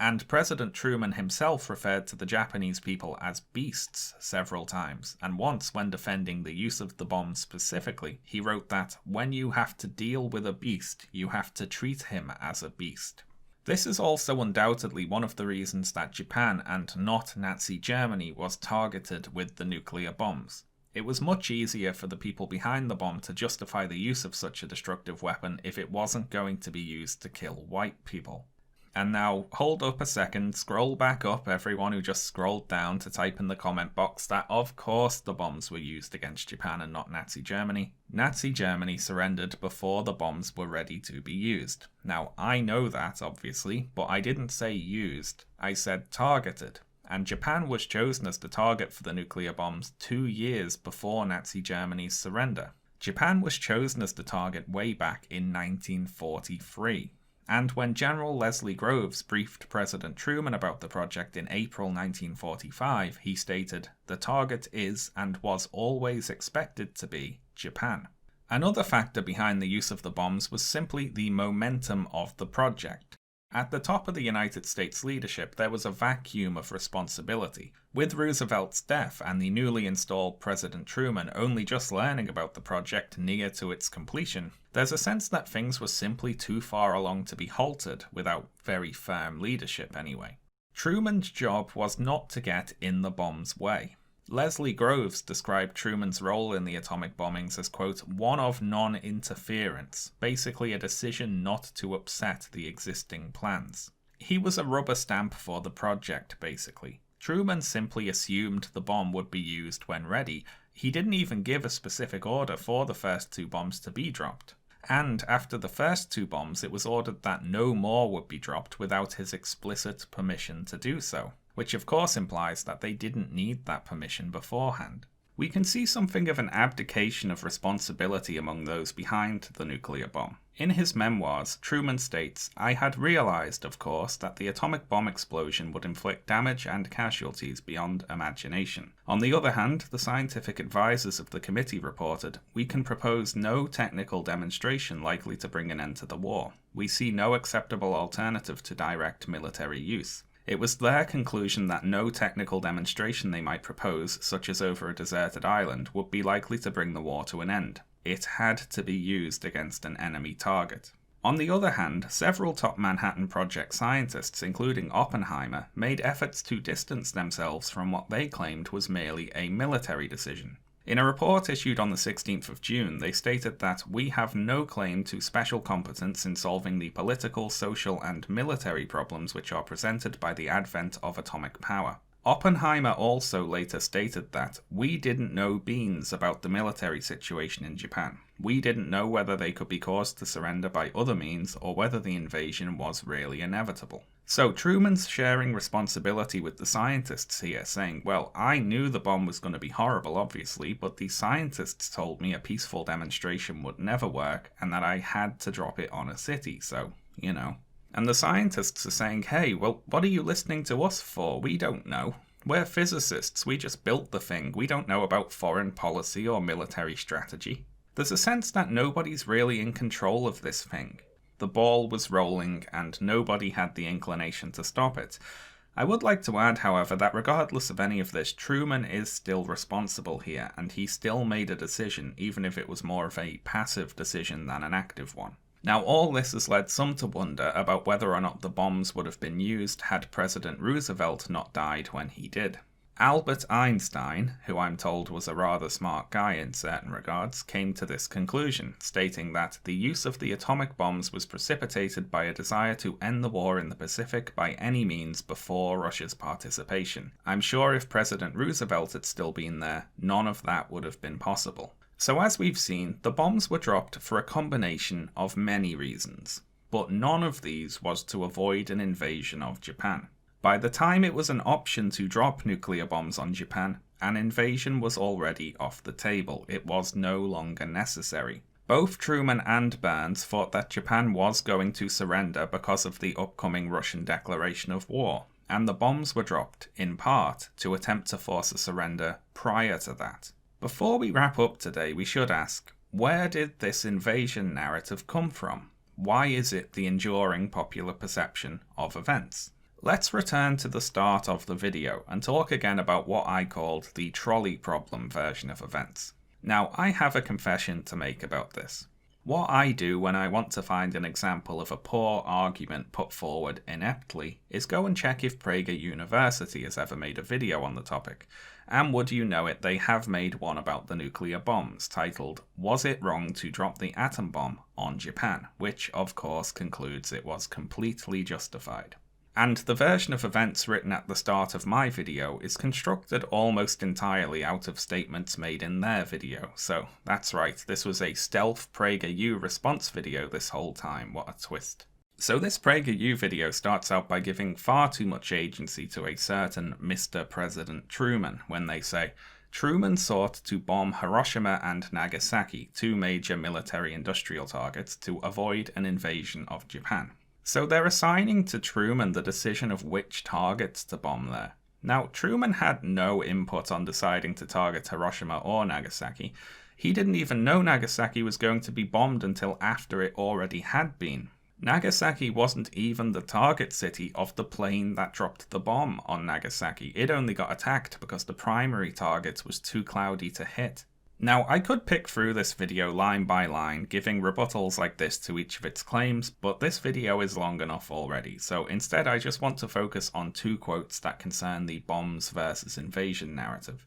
A: And President Truman himself referred to the Japanese people as beasts several times, and once when defending the use of the bomb specifically, he wrote that, "When you have to deal with a beast, you have to treat him as a beast." This is also undoubtedly one of the reasons that Japan and not Nazi Germany was targeted with the nuclear bombs. It was much easier for the people behind the bomb to justify the use of such a destructive weapon if it wasn't going to be used to kill white people. And now, hold up a second, scroll back up, everyone who just scrolled down to type in the comment box that of course the bombs were used against Japan and not Nazi Germany. Nazi Germany surrendered before the bombs were ready to be used. Now, I know that, obviously, but I didn't say used, I said targeted. And Japan was chosen as the target for the nuclear bombs 2 years before Nazi Germany's surrender. Japan was chosen as the target way back in 1943. And when General Leslie Groves briefed President Truman about the project in April 1945, he stated, "The target is and was always expected to be Japan." Another factor behind the use of the bombs was simply the momentum of the project. At the top of the United States leadership, there was a vacuum of responsibility. With Roosevelt's death and the newly installed President Truman only just learning about the project near to its completion, there's a sense that things were simply too far along to be halted without very firm leadership anyway. Truman's job was not to get in the bomb's way. Leslie Groves described Truman's role in the atomic bombings as, quote, one of non-interference, basically a decision not to upset the existing plans. He was a rubber stamp for the project, basically. Truman simply assumed the bomb would be used when ready. He didn't even give a specific order for the first 2 bombs to be dropped. And after the first 2 bombs, it was ordered that no more would be dropped without his explicit permission to do so, which of course implies that they didn't need that permission beforehand. We can see something of an abdication of responsibility among those behind the nuclear bomb. In his memoirs, Truman states, "I had realized, of course, that the atomic bomb explosion would inflict damage and casualties beyond imagination. On the other hand, the scientific advisors of the committee reported, we can propose no technical demonstration likely to bring an end to the war. We see no acceptable alternative to direct military use. It was their conclusion that no technical demonstration they might propose, such as over a deserted island, would be likely to bring the war to an end. It had to be used against an enemy target." On the other hand, several top Manhattan Project scientists, including Oppenheimer, made efforts to distance themselves from what they claimed was merely a military decision. In a report issued on the 16th of June, they stated that we have no claim to special competence in solving the political, social, and military problems which are presented by the advent of atomic power. Oppenheimer also later stated that we didn't know beans about the military situation in Japan. We didn't know whether they could be caused to surrender by other means or whether the invasion was really inevitable. So Truman's sharing responsibility with the scientists here, saying, well, I knew the bomb was going to be horrible, obviously, but the scientists told me a peaceful demonstration would never work and that I had to drop it on a city, so, you know. And the scientists are saying, hey, well, what are you listening to us for? We don't know. We're physicists. We just built the thing. We don't know about foreign policy or military strategy. There's a sense that nobody's really in control of this thing. The ball was rolling and nobody had the inclination to stop it. I would like to add, however, that regardless of any of this, Truman is still responsible here, and he still made a decision, even if it was more of a passive decision than an active one. Now, all this has led some to wonder about whether or not the bombs would have been used had President Roosevelt not died when he did. Albert Einstein, who I'm told was a rather smart guy in certain regards, came to this conclusion, stating that the use of the atomic bombs was precipitated by a desire to end the war in the Pacific by any means before Russia's participation. I'm sure if President Roosevelt had still been there, none of that would have been possible. So as we've seen, the bombs were dropped for a combination of many reasons, but none of these was to avoid an invasion of Japan. By the time it was an option to drop nuclear bombs on Japan, an invasion was already off the table. It was no longer necessary. Both Truman and Byrnes thought that Japan was going to surrender because of the upcoming Russian declaration of war, and the bombs were dropped, in part, to attempt to force a surrender prior to that. Before we wrap up today, we should ask, where did this invasion narrative come from? Why is it the enduring popular perception of events? Let's return to the start of the video and talk again about what I called the trolley problem version of events. Now, I have a confession to make about this. What I do when I want to find an example of a poor argument put forward ineptly is go and check if Prager University has ever made a video on the topic. And would you know it, they have made one about the nuclear bombs, titled "Was It Wrong to Drop the Atom Bomb on Japan?", which of course concludes it was completely justified. And the version of events written at the start of my video is constructed almost entirely out of statements made in their video. So that's right, this was a stealth PragerU response video this whole time. What a twist. So this PragerU video starts out by giving far too much agency to a certain Mr. President Truman when they say, Truman sought to bomb Hiroshima and Nagasaki, two major military-industrial targets, to avoid an invasion of Japan. So they're assigning to Truman the decision of which targets to bomb there. Now, Truman had no input on deciding to target Hiroshima or Nagasaki. He didn't even know Nagasaki was going to be bombed until after it already had been. Nagasaki wasn't even the target city of the plane that dropped the bomb on Nagasaki. It only got attacked because the primary target was too cloudy to hit. Now, I could pick through this video line by line, giving rebuttals like this to each of its claims, but this video is long enough already, so instead I just want to focus on two quotes that concern the bombs versus invasion narrative.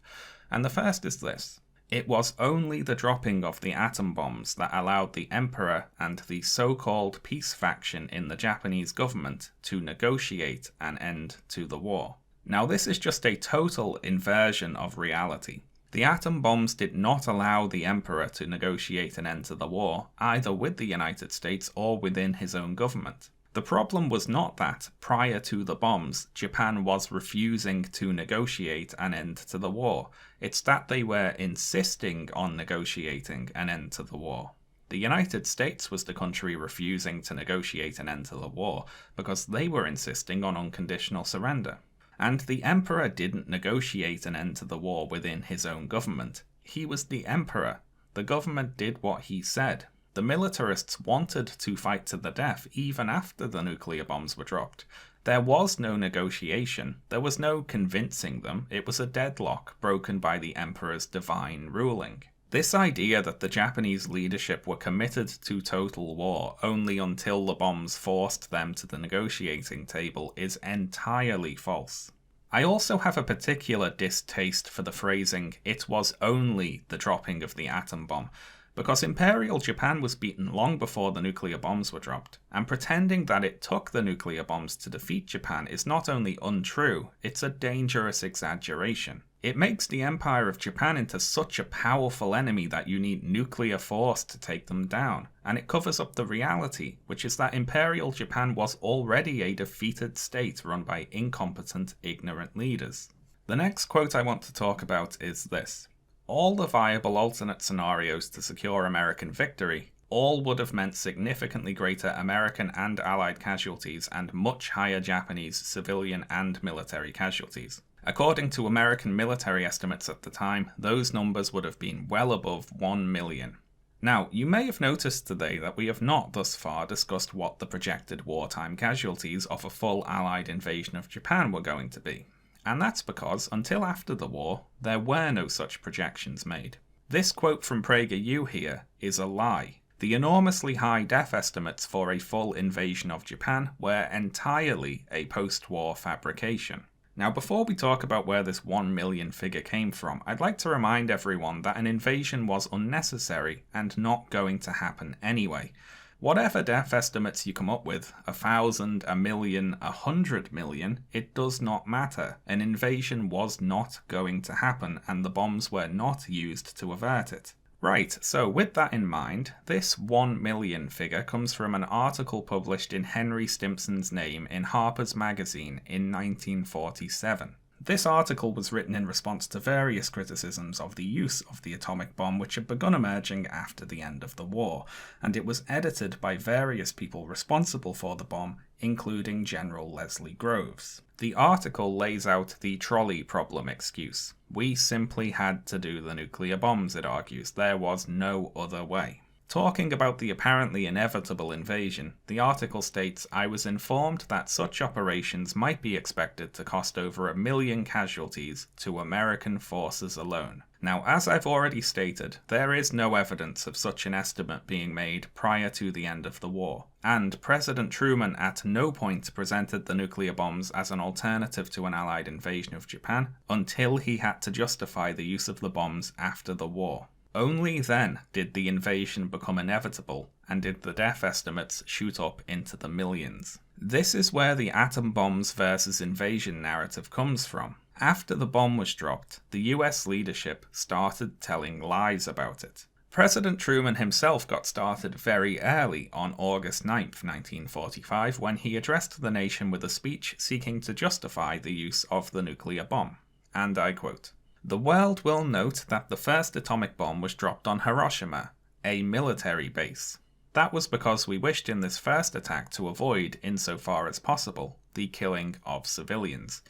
A: And the first is this: "It was only the dropping of the atom bombs that allowed the emperor and the so-called peace faction in the Japanese government to negotiate an end to the war." Now, this is just a total inversion of reality. The atom bombs did not allow the emperor to negotiate an end to the war, either with the United States or within his own government. The problem was not that, prior to the bombs, Japan was refusing to negotiate an end to the war. It's that they were insisting on negotiating an end to the war. The United States was the country refusing to negotiate an end to the war because they were insisting on unconditional surrender. And the emperor didn't negotiate an end to the war within his own government. He was the emperor. The government did what he said. The militarists wanted to fight to the death even after the nuclear bombs were dropped. There was no negotiation. There was no convincing them. It was a deadlock broken by the emperor's divine ruling. This idea that the Japanese leadership were committed to total war only until the bombs forced them to the negotiating table is entirely false. I also have a particular distaste for the phrasing, "it was only the dropping of the atom bomb," because Imperial Japan was beaten long before the nuclear bombs were dropped, and pretending that it took the nuclear bombs to defeat Japan is not only untrue, it's a dangerous exaggeration. It makes the Empire of Japan into such a powerful enemy that you need nuclear force to take them down, and it covers up the reality, which is that Imperial Japan was already a defeated state run by incompetent, ignorant leaders. The next quote I want to talk about is this: "All the viable alternate scenarios to secure American victory all would have meant significantly greater American and Allied casualties and much higher Japanese civilian and military casualties. According to American military estimates at the time, those numbers would have been well above 1 million. Now, you may have noticed today that we have not thus far discussed what the projected wartime casualties of a full Allied invasion of Japan were going to be. And that's because, until after the war, there were no such projections made. This quote from PragerU here is a lie. The enormously high death estimates for a full invasion of Japan were entirely a post-war fabrication. Now, before we talk about where this 1 million figure came from, I'd like to remind everyone that an invasion was unnecessary and not going to happen anyway. Whatever death estimates you come up with, 1,000, 1,000,000, 100 million, it does not matter. An invasion was not going to happen, and the bombs were not used to avert it. Right, so with that in mind, this 1 million figure comes from an article published in Henry Stimson's name in Harper's Magazine in 1947. This article was written in response to various criticisms of the use of the atomic bomb which had begun emerging after the end of the war, and it was edited by various people responsible for the bomb, including General Leslie Groves. The article lays out the trolley problem excuse. We simply had to do the nuclear bombs, it argues. There was no other way. Talking about the apparently inevitable invasion, the article states, "I was informed that such operations might be expected to cost over 1 million casualties to American forces alone. Now, as I've already stated, there is no evidence of such an estimate being made prior to the end of the war, and President Truman at no point presented the nuclear bombs as an alternative to an Allied invasion of Japan until he had to justify the use of the bombs after the war. Only then did the invasion become inevitable, and did the death estimates shoot up into the millions. This is where the atom bombs versus invasion narrative comes from. After the bomb was dropped, the US leadership started telling lies about it. President Truman himself got started very early on August 9th, 1945, when he addressed the nation with a speech seeking to justify the use of the nuclear bomb. And I quote, "The world will note that the first atomic bomb was dropped on Hiroshima, a military base. That was because we wished in this first attack to avoid, insofar as possible, the killing of civilians."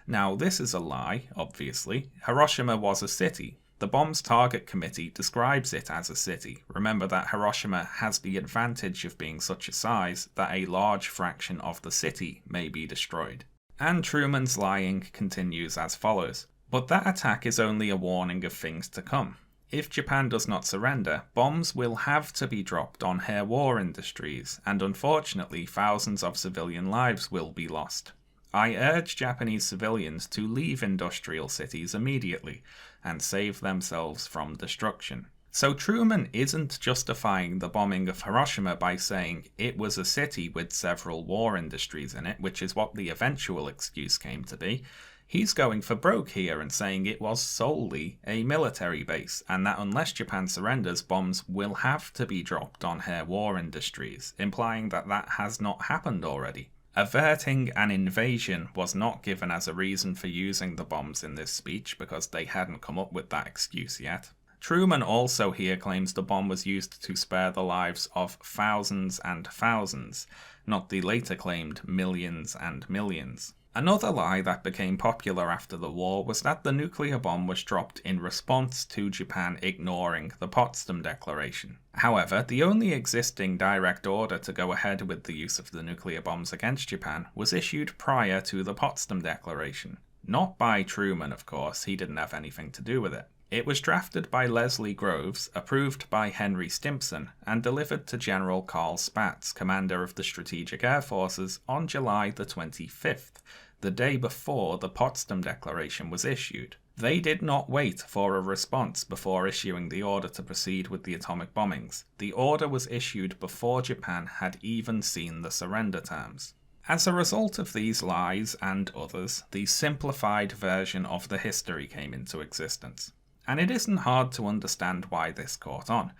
A: Now, this is a lie, obviously. Hiroshima was a city. The bomb's target committee describes it as a city. Remember that Hiroshima has the advantage of being such a size that a large fraction of the city may be destroyed. And Truman's lying continues as follows. But that attack is only a warning of things to come. If Japan does not surrender, bombs will have to be dropped on her war industries, and unfortunately thousands of civilian lives will be lost. I urge Japanese civilians to leave industrial cities immediately and save themselves from destruction. So Truman isn't justifying the bombing of Hiroshima by saying it was a city with several war industries in it, which is what the eventual excuse came to be. He's going for broke here and saying it was solely a military base, and that unless Japan surrenders, bombs will have to be dropped on her war industries, implying that that has not happened already. Averting an invasion was not given as a reason for using the bombs in this speech because they hadn't come up with that excuse yet. Truman also here claims the bomb was used to spare the lives of thousands and thousands, not the later claimed millions and millions. Another lie that became popular after the war was that the nuclear bomb was dropped in response to Japan ignoring the Potsdam Declaration. However, the only existing direct order to go ahead with the use of the nuclear bombs against Japan was issued prior to the Potsdam Declaration. Not by Truman, of course, he didn't have anything to do with it. It was drafted by Leslie Groves, approved by Henry Stimson, and delivered to General Carl Spaatz, commander of the Strategic Air Forces, on July the 25th, the day before the Potsdam Declaration was issued. They did not wait for a response before issuing the order to proceed with the atomic bombings. The order was issued before Japan had even seen the surrender terms. As a result of these lies and others, the simplified version of the history came into existence. And it isn't hard to understand why this caught on.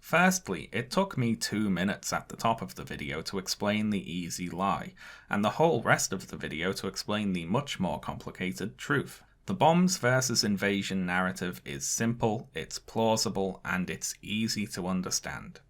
A: Firstly, it took me 2 minutes at the top of the video to explain the easy lie, and the whole rest of the video to explain the much more complicated truth. The bombs versus invasion narrative is simple, it's plausible, and it's easy to understand.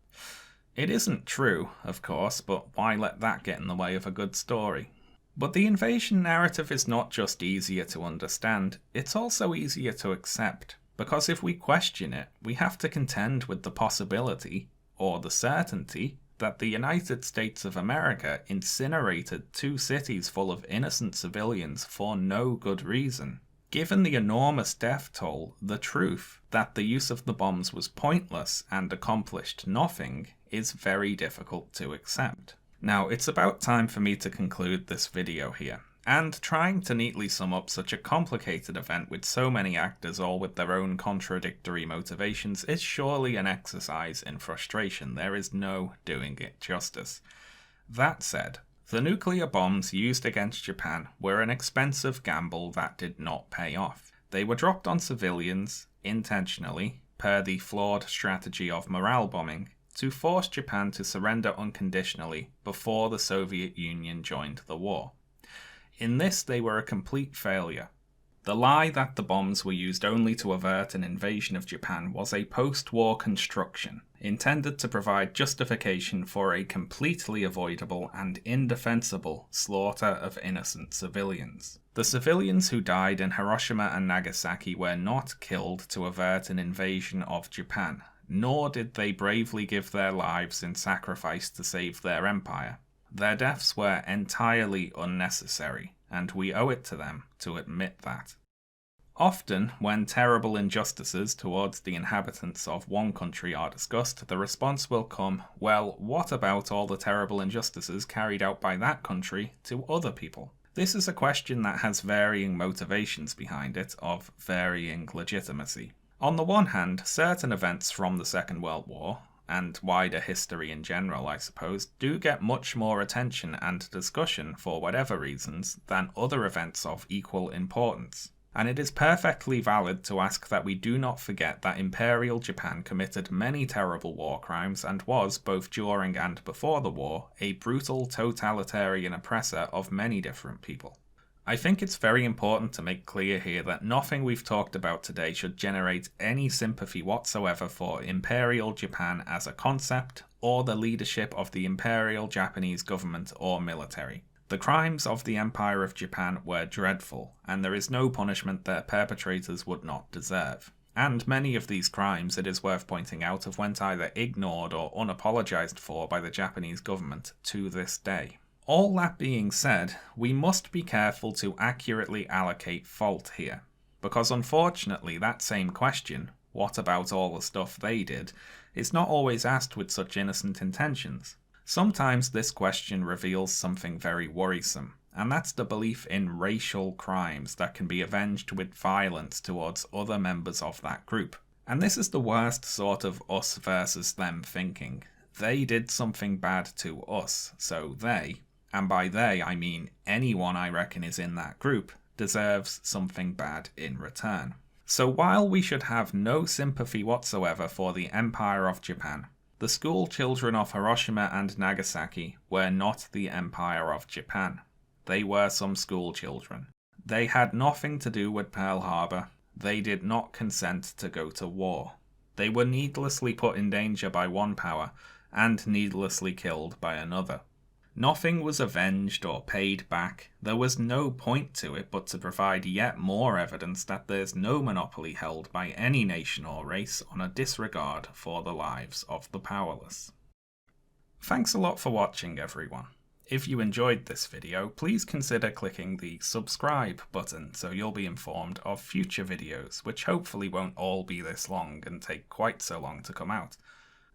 A: It isn't true, of course, but why let that get in the way of a good story? But the invasion narrative is not just easier to understand, it's also easier to accept. Because if we question it, we have to contend with the possibility, or the certainty, that the United States of America incinerated 2 cities full of innocent civilians for no good reason. Given the enormous death toll, the truth that the use of the bombs was pointless and accomplished nothing is very difficult to accept. Now, it's about time for me to conclude this video here. And trying to neatly sum up such a complicated event with so many actors all with their own contradictory motivations is surely an exercise in frustration. There is no doing it justice. That said, the nuclear bombs used against Japan were an expensive gamble that did not pay off. They were dropped on civilians, intentionally, per the flawed strategy of morale bombing, to force Japan to surrender unconditionally before the Soviet Union joined the war. In this, they were a complete failure. The lie that the bombs were used only to avert an invasion of Japan was a post-war construction, intended to provide justification for a completely avoidable and indefensible slaughter of innocent civilians. The civilians who died in Hiroshima and Nagasaki were not killed to avert an invasion of Japan, nor did they bravely give their lives in sacrifice to save their empire. Their deaths were entirely unnecessary, and we owe it to them to admit that. Often, when terrible injustices towards the inhabitants of one country are discussed, the response will come, well, what about all the terrible injustices carried out by that country to other people? This is a question that has varying motivations behind it, of varying legitimacy. On the one hand, certain events from the Second World War, and wider history in general, I suppose, do get much more attention and discussion for whatever reasons than other events of equal importance. And it is perfectly valid to ask that we do not forget that Imperial Japan committed many terrible war crimes and was, both during and before the war, a brutal totalitarian oppressor of many different people. I think it's very important to make clear here that nothing we've talked about today should generate any sympathy whatsoever for Imperial Japan as a concept, or the leadership of the Imperial Japanese government or military. The crimes of the Empire of Japan were dreadful, and there is no punishment their perpetrators would not deserve. And many of these crimes, it is worth pointing out, have went either ignored or unapologized for by the Japanese government to this day. All that being said, we must be careful to accurately allocate fault here, because unfortunately that same question, what about all the stuff they did, is not always asked with such innocent intentions. Sometimes this question reveals something very worrisome, and that's the belief in racial crimes that can be avenged with violence towards other members of that group. And this is the worst sort of us versus them thinking. They did something bad to us, so they, and by they I mean anyone I reckon is in that group, deserves something bad in return. So while we should have no sympathy whatsoever for the Empire of Japan, the school children of Hiroshima and Nagasaki were not the Empire of Japan. They were some school children. They had nothing to do with Pearl Harbor. They did not consent to go to war. They were needlessly put in danger by one power, and needlessly killed by another. Nothing was avenged or paid back. There was no point to it but to provide yet more evidence that there's no monopoly held by any nation or race on a disregard for the lives of the powerless. Thanks a lot for watching, everyone. If you enjoyed this video, please consider clicking the subscribe button so you'll be informed of future videos, which hopefully won't all be this long and take quite so long to come out.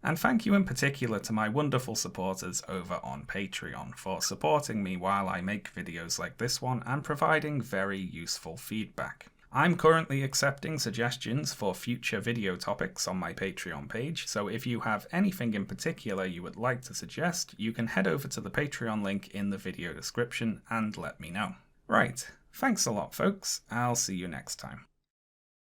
A: And thank you in particular to my wonderful supporters over on Patreon for supporting me while I make videos like this one and providing very useful feedback. I'm currently accepting suggestions for future video topics on my Patreon page, so if you have anything in particular you would like to suggest, you can head over to the Patreon link in the video description and let me know. Right, thanks a lot folks, I'll see you next time.